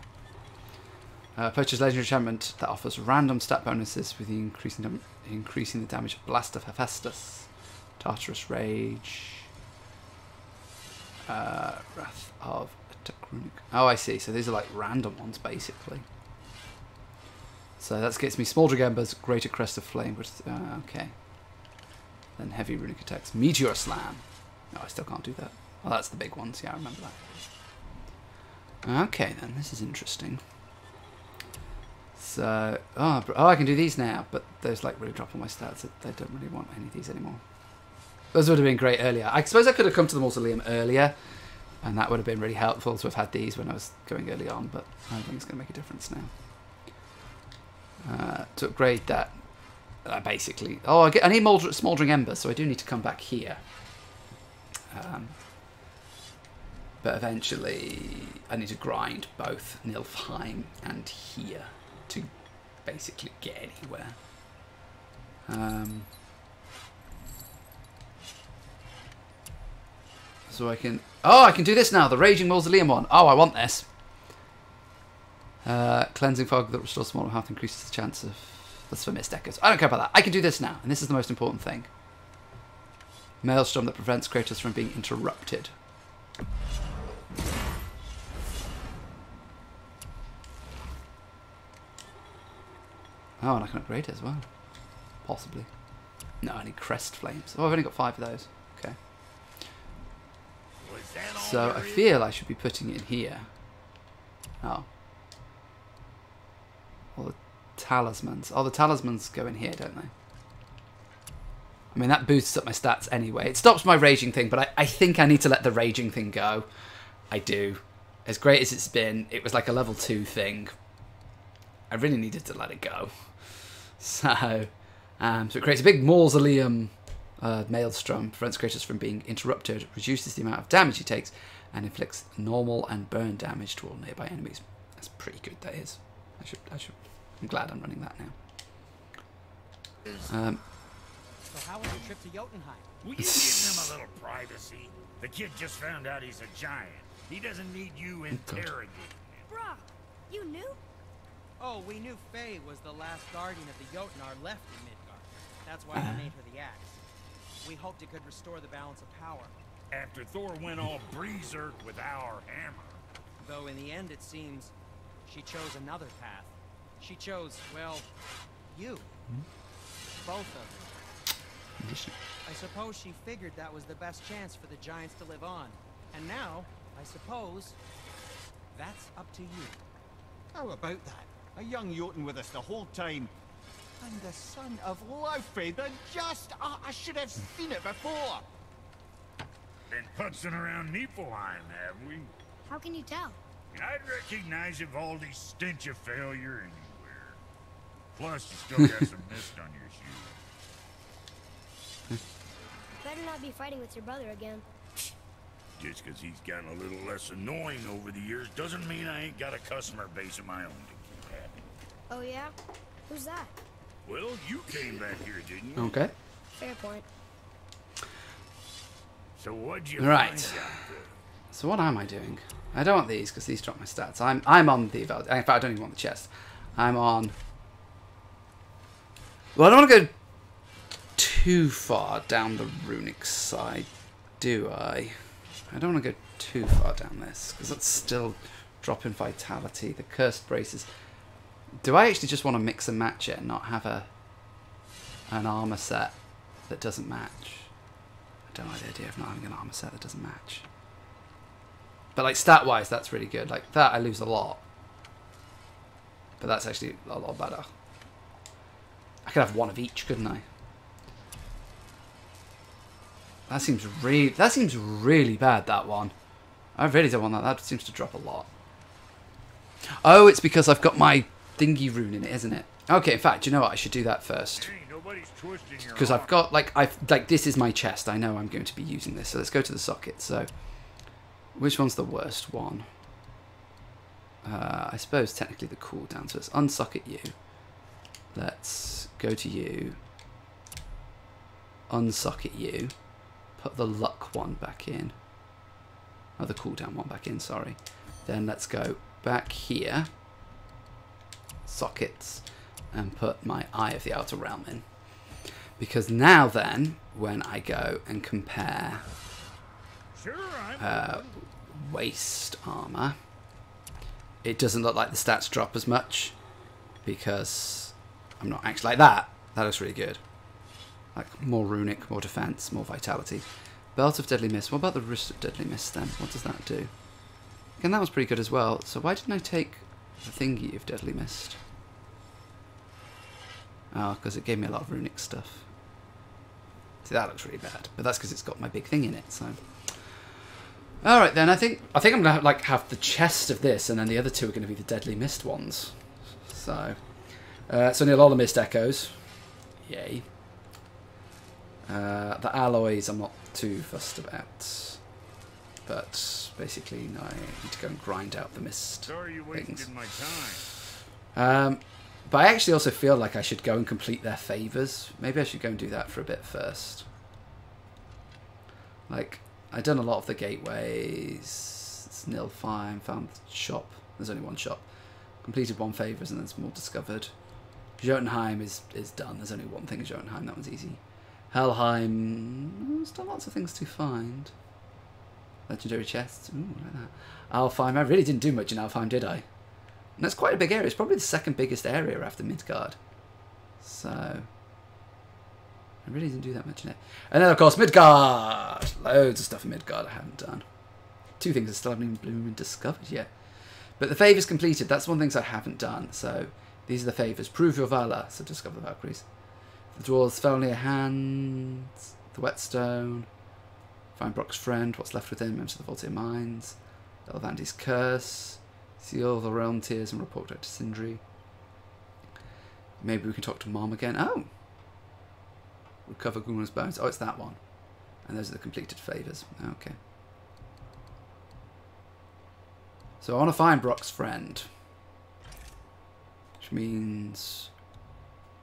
Purchase legendary enchantment that offers random stat bonuses with the increasing the damage of Blast of Hephaestus, Tartarus Rage, Wrath of Tacrunic. Oh, I see. So these are like random ones, basically. So that gets me Smoldering Embers, Greater Crest of Flame, which okay. Then Heavy Runic Attacks, Meteor Slam. No, I still can't do that. Well, that's the big ones. Yeah, I remember that. Okay, then this is interesting. So, oh, I can do these now, but those like really drop all my stats. They don't really want any of these anymore. Those would have been great earlier. I suppose I could have come to the Mausoleum earlier, and that would have been really helpful to have had these when I was going early on. But I don't think it's going to make a difference now. To upgrade that, basically... Oh, I need Smoldering Embers, so I do need to come back here. But eventually, I need to grind both Nilfheim and here to basically get anywhere. So I can... Oh, I can do this now, the Raging Mausoleum one. Oh, I want this. Cleansing Fog that restores small health, increases the chance of... That's for Mist Echoes. I don't care about that. I can do this now, and this is the most important thing. Maelstrom that prevents creatures from being interrupted. Oh, and I can upgrade it as well. Possibly. No, I need Crest Flames. Oh, I've only got 5 of those. Okay. So I feel I should be putting it in here. Oh. All the talismans. Oh, the talismans go in here, don't they? I mean, that boosts up my stats anyway. It stops my raging thing, but I think I need to let the raging thing go. I do. As great as it's been, it was like a level 2 thing. I really needed to let it go. So it creates a big mausoleum maelstrom, prevents creatures from being interrupted, reduces the amount of damage he takes, and inflicts normal and burn damage to all nearby enemies. That's pretty good, that is. I'm glad I'm running that now. So how was your trip to Jotunheim? Will you give him a little privacy? The kid just found out he's a giant. He doesn't need you interrogating him. Bruh, you knew? Oh, we knew Faye was the last guardian of the Jotnar left in Midgard. That's why we made her the axe. We hoped it could restore the balance of power. After Thor went all berserk with our hammer. Though in the end it seems she chose another path. She chose, well, you. Both of them. I suppose she figured that was the best chance for the giants to live on. And now, I suppose, that's up to you. How about that? A young Jotun with us the whole time. And the son of Laufey, the just... I should have seen it before. Been putzing around Niflheim, have we? How can you tell? I'd recognize Ivaldi's stench of failure anywhere. Plus, you still got some mist on your shoes. Better not be fighting with your brother again. Just because he's gotten a little less annoying over the years doesn't mean I ain't got a customer base of my own to keep happy. Oh yeah? Who's that? Well, you came back here, didn't you? Okay. Fair point. So what'd you Right. find out there? So what am I doing? I don't want these because these drop my stats. I'm on the Ivaldi. In fact, I don't even want the chest. I'm on. Well, I don't want to go too far down the runic side, do I? I don't want to go too far down this because that's still dropping vitality. The cursed braces. Do I actually just want to mix and match it and not have an armor set that doesn't match? I don't like the idea of not having an armor set that doesn't match. But like stat-wise, that's really good. Like that, I lose a lot. But that's actually a lot better. I could have one of each, couldn't I? That seems really bad, that one. I really don't want that. That seems to drop a lot. Oh, it's because I've got my thingy rune in it, isn't it? Okay, in fact, you know what? I should do that first. Hey, nobody's twisting your Because arm. I've got, like, this is my chest. I know I'm going to be using this. So let's go to the socket. So, which one's the worst one? I suppose technically the cooldown. So let's unsocket you. Let's go to you. Unsocket you. Put the luck one back in. Oh, the cooldown one back in, sorry. Then let's go back here. Sockets. And put my Eye of the Outer Realm in. Because now then, when I go and compare waist armor, it doesn't look like the stats drop as much because I'm not actually like that. That looks really good. Like more runic, more defense, more vitality. Belt of Deadly Mist. What about the Wrist of Deadly Mist then? What does that do? Again, that was pretty good as well. So why didn't I take the thingy of Deadly Mist? Oh, because it gave me a lot of runic stuff. See, that looks really bad, but that's because it's got my big thing in it. So, all right then. I think I'm gonna have the chest of this, and then the other two are gonna be the Deadly Mist ones. So, it's only a lot of Mist Echoes. Yay. The alloys I'm not too fussed about, but basically no, I need to go and grind out the mist. Sorry you wasted things. my time. But I actually also feel like I should go and complete their favours. Maybe I should go and do that for a bit first. Like, I've done a lot of the gateways. It's Nilfheim, found the shop. There's only one shop. Completed one favours and there's more discovered. Jotunheim is done. There's only one thing in Jotunheim. That one's easy. Helheim, still lots of things to find. Legendary chests. Ooh, like that. Alfheim, I really didn't do much in Alfheim, did I? And that's quite a big area. It's probably the second biggest area after Midgard. So, I really didn't do that much in it. And then, of course, Midgard! Loads of stuff in Midgard I haven't done. Two things I still haven't even discovered yet. But the favours completed, that's one of the things I haven't done. So these are the favours. Prove your valour, so discover the Valkyries. The dwarves fell near hands, the whetstone, find Brock's friend, what's left with him, members of the Voltaire Mines, Elvandi's curse, seal the realm tears and report back to Sindri. Maybe we can talk to Mom again. Oh! Recover Gunnar's bones. Oh, it's that one. And those are the completed favours. Okay. So I want to find Brock's friend. Which means...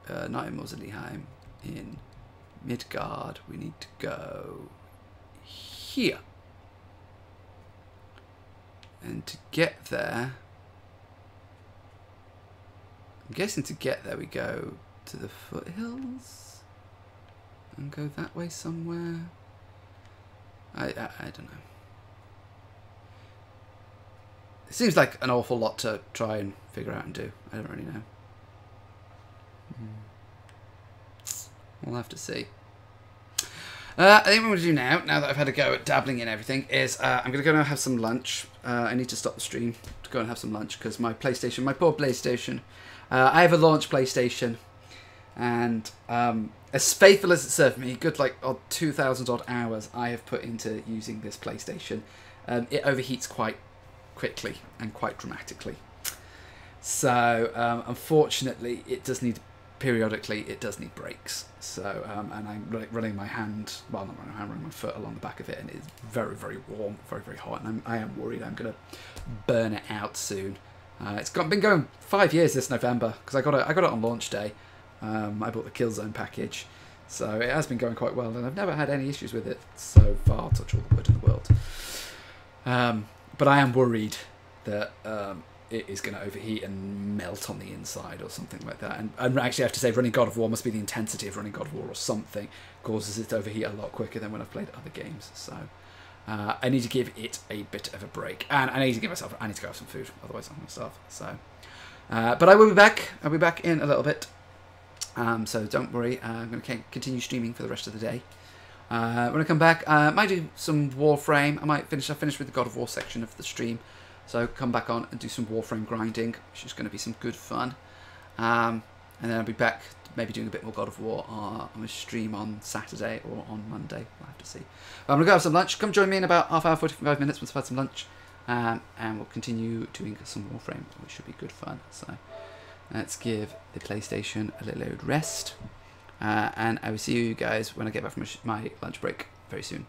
not in Moselheim. In Midgard. We need to go... here. And to get there... I'm guessing to get there we go to the foothills? And go that way somewhere? I don't know. It seems like an awful lot to try and figure out and do. I don't really know. We'll have to see. I think what I'm going to do now that I've had a go at dabbling in everything, is I'm going to go and have some lunch. I need to stop the stream to go and have some lunch because my PlayStation, my poor PlayStation, I have a launch PlayStation, and as faithful as it served me, good like 2,000 odd hours I have put into using this PlayStation, it overheats quite quickly and quite dramatically. So unfortunately, it does need periodically. It does need breaks. So and I'm running my hand, well not running my hand, running my foot along the back of it, and it's very very warm, very very hot, and I am worried I'm gonna burn it out soon. It's been going 5 years this November because I got it on launch day. I bought the Killzone package, so it has been going quite well, and I've never had any issues with it so far. Touch all the wood in the world. But I am worried that it is going to overheat and melt on the inside or something like that. And I actually have to say, running God of War must be the intensity of running God of War or something causes it to overheat a lot quicker than when I've played other games. So I need to give it a bit of a break, and I need to go have some food, otherwise I'm going to starve. So, but I will be back. I'll be back in a little bit. So don't worry. I'm going to continue streaming for the rest of the day. When I come back, I might do some Warframe. I finished with the God of War section of the stream, so come back on and do some Warframe grinding, which is going to be some good fun. And then I'll be back, maybe doing a bit more God of War on a stream on Saturday or on Monday. We'll have to see. But I'm going to go have some lunch. Come join me in about half hour, 45 minutes once I've had some lunch, and we'll continue doing some Warframe, which should be good fun. So let's give the PlayStation a little rest. And I will see you guys when I get back from my lunch break very soon.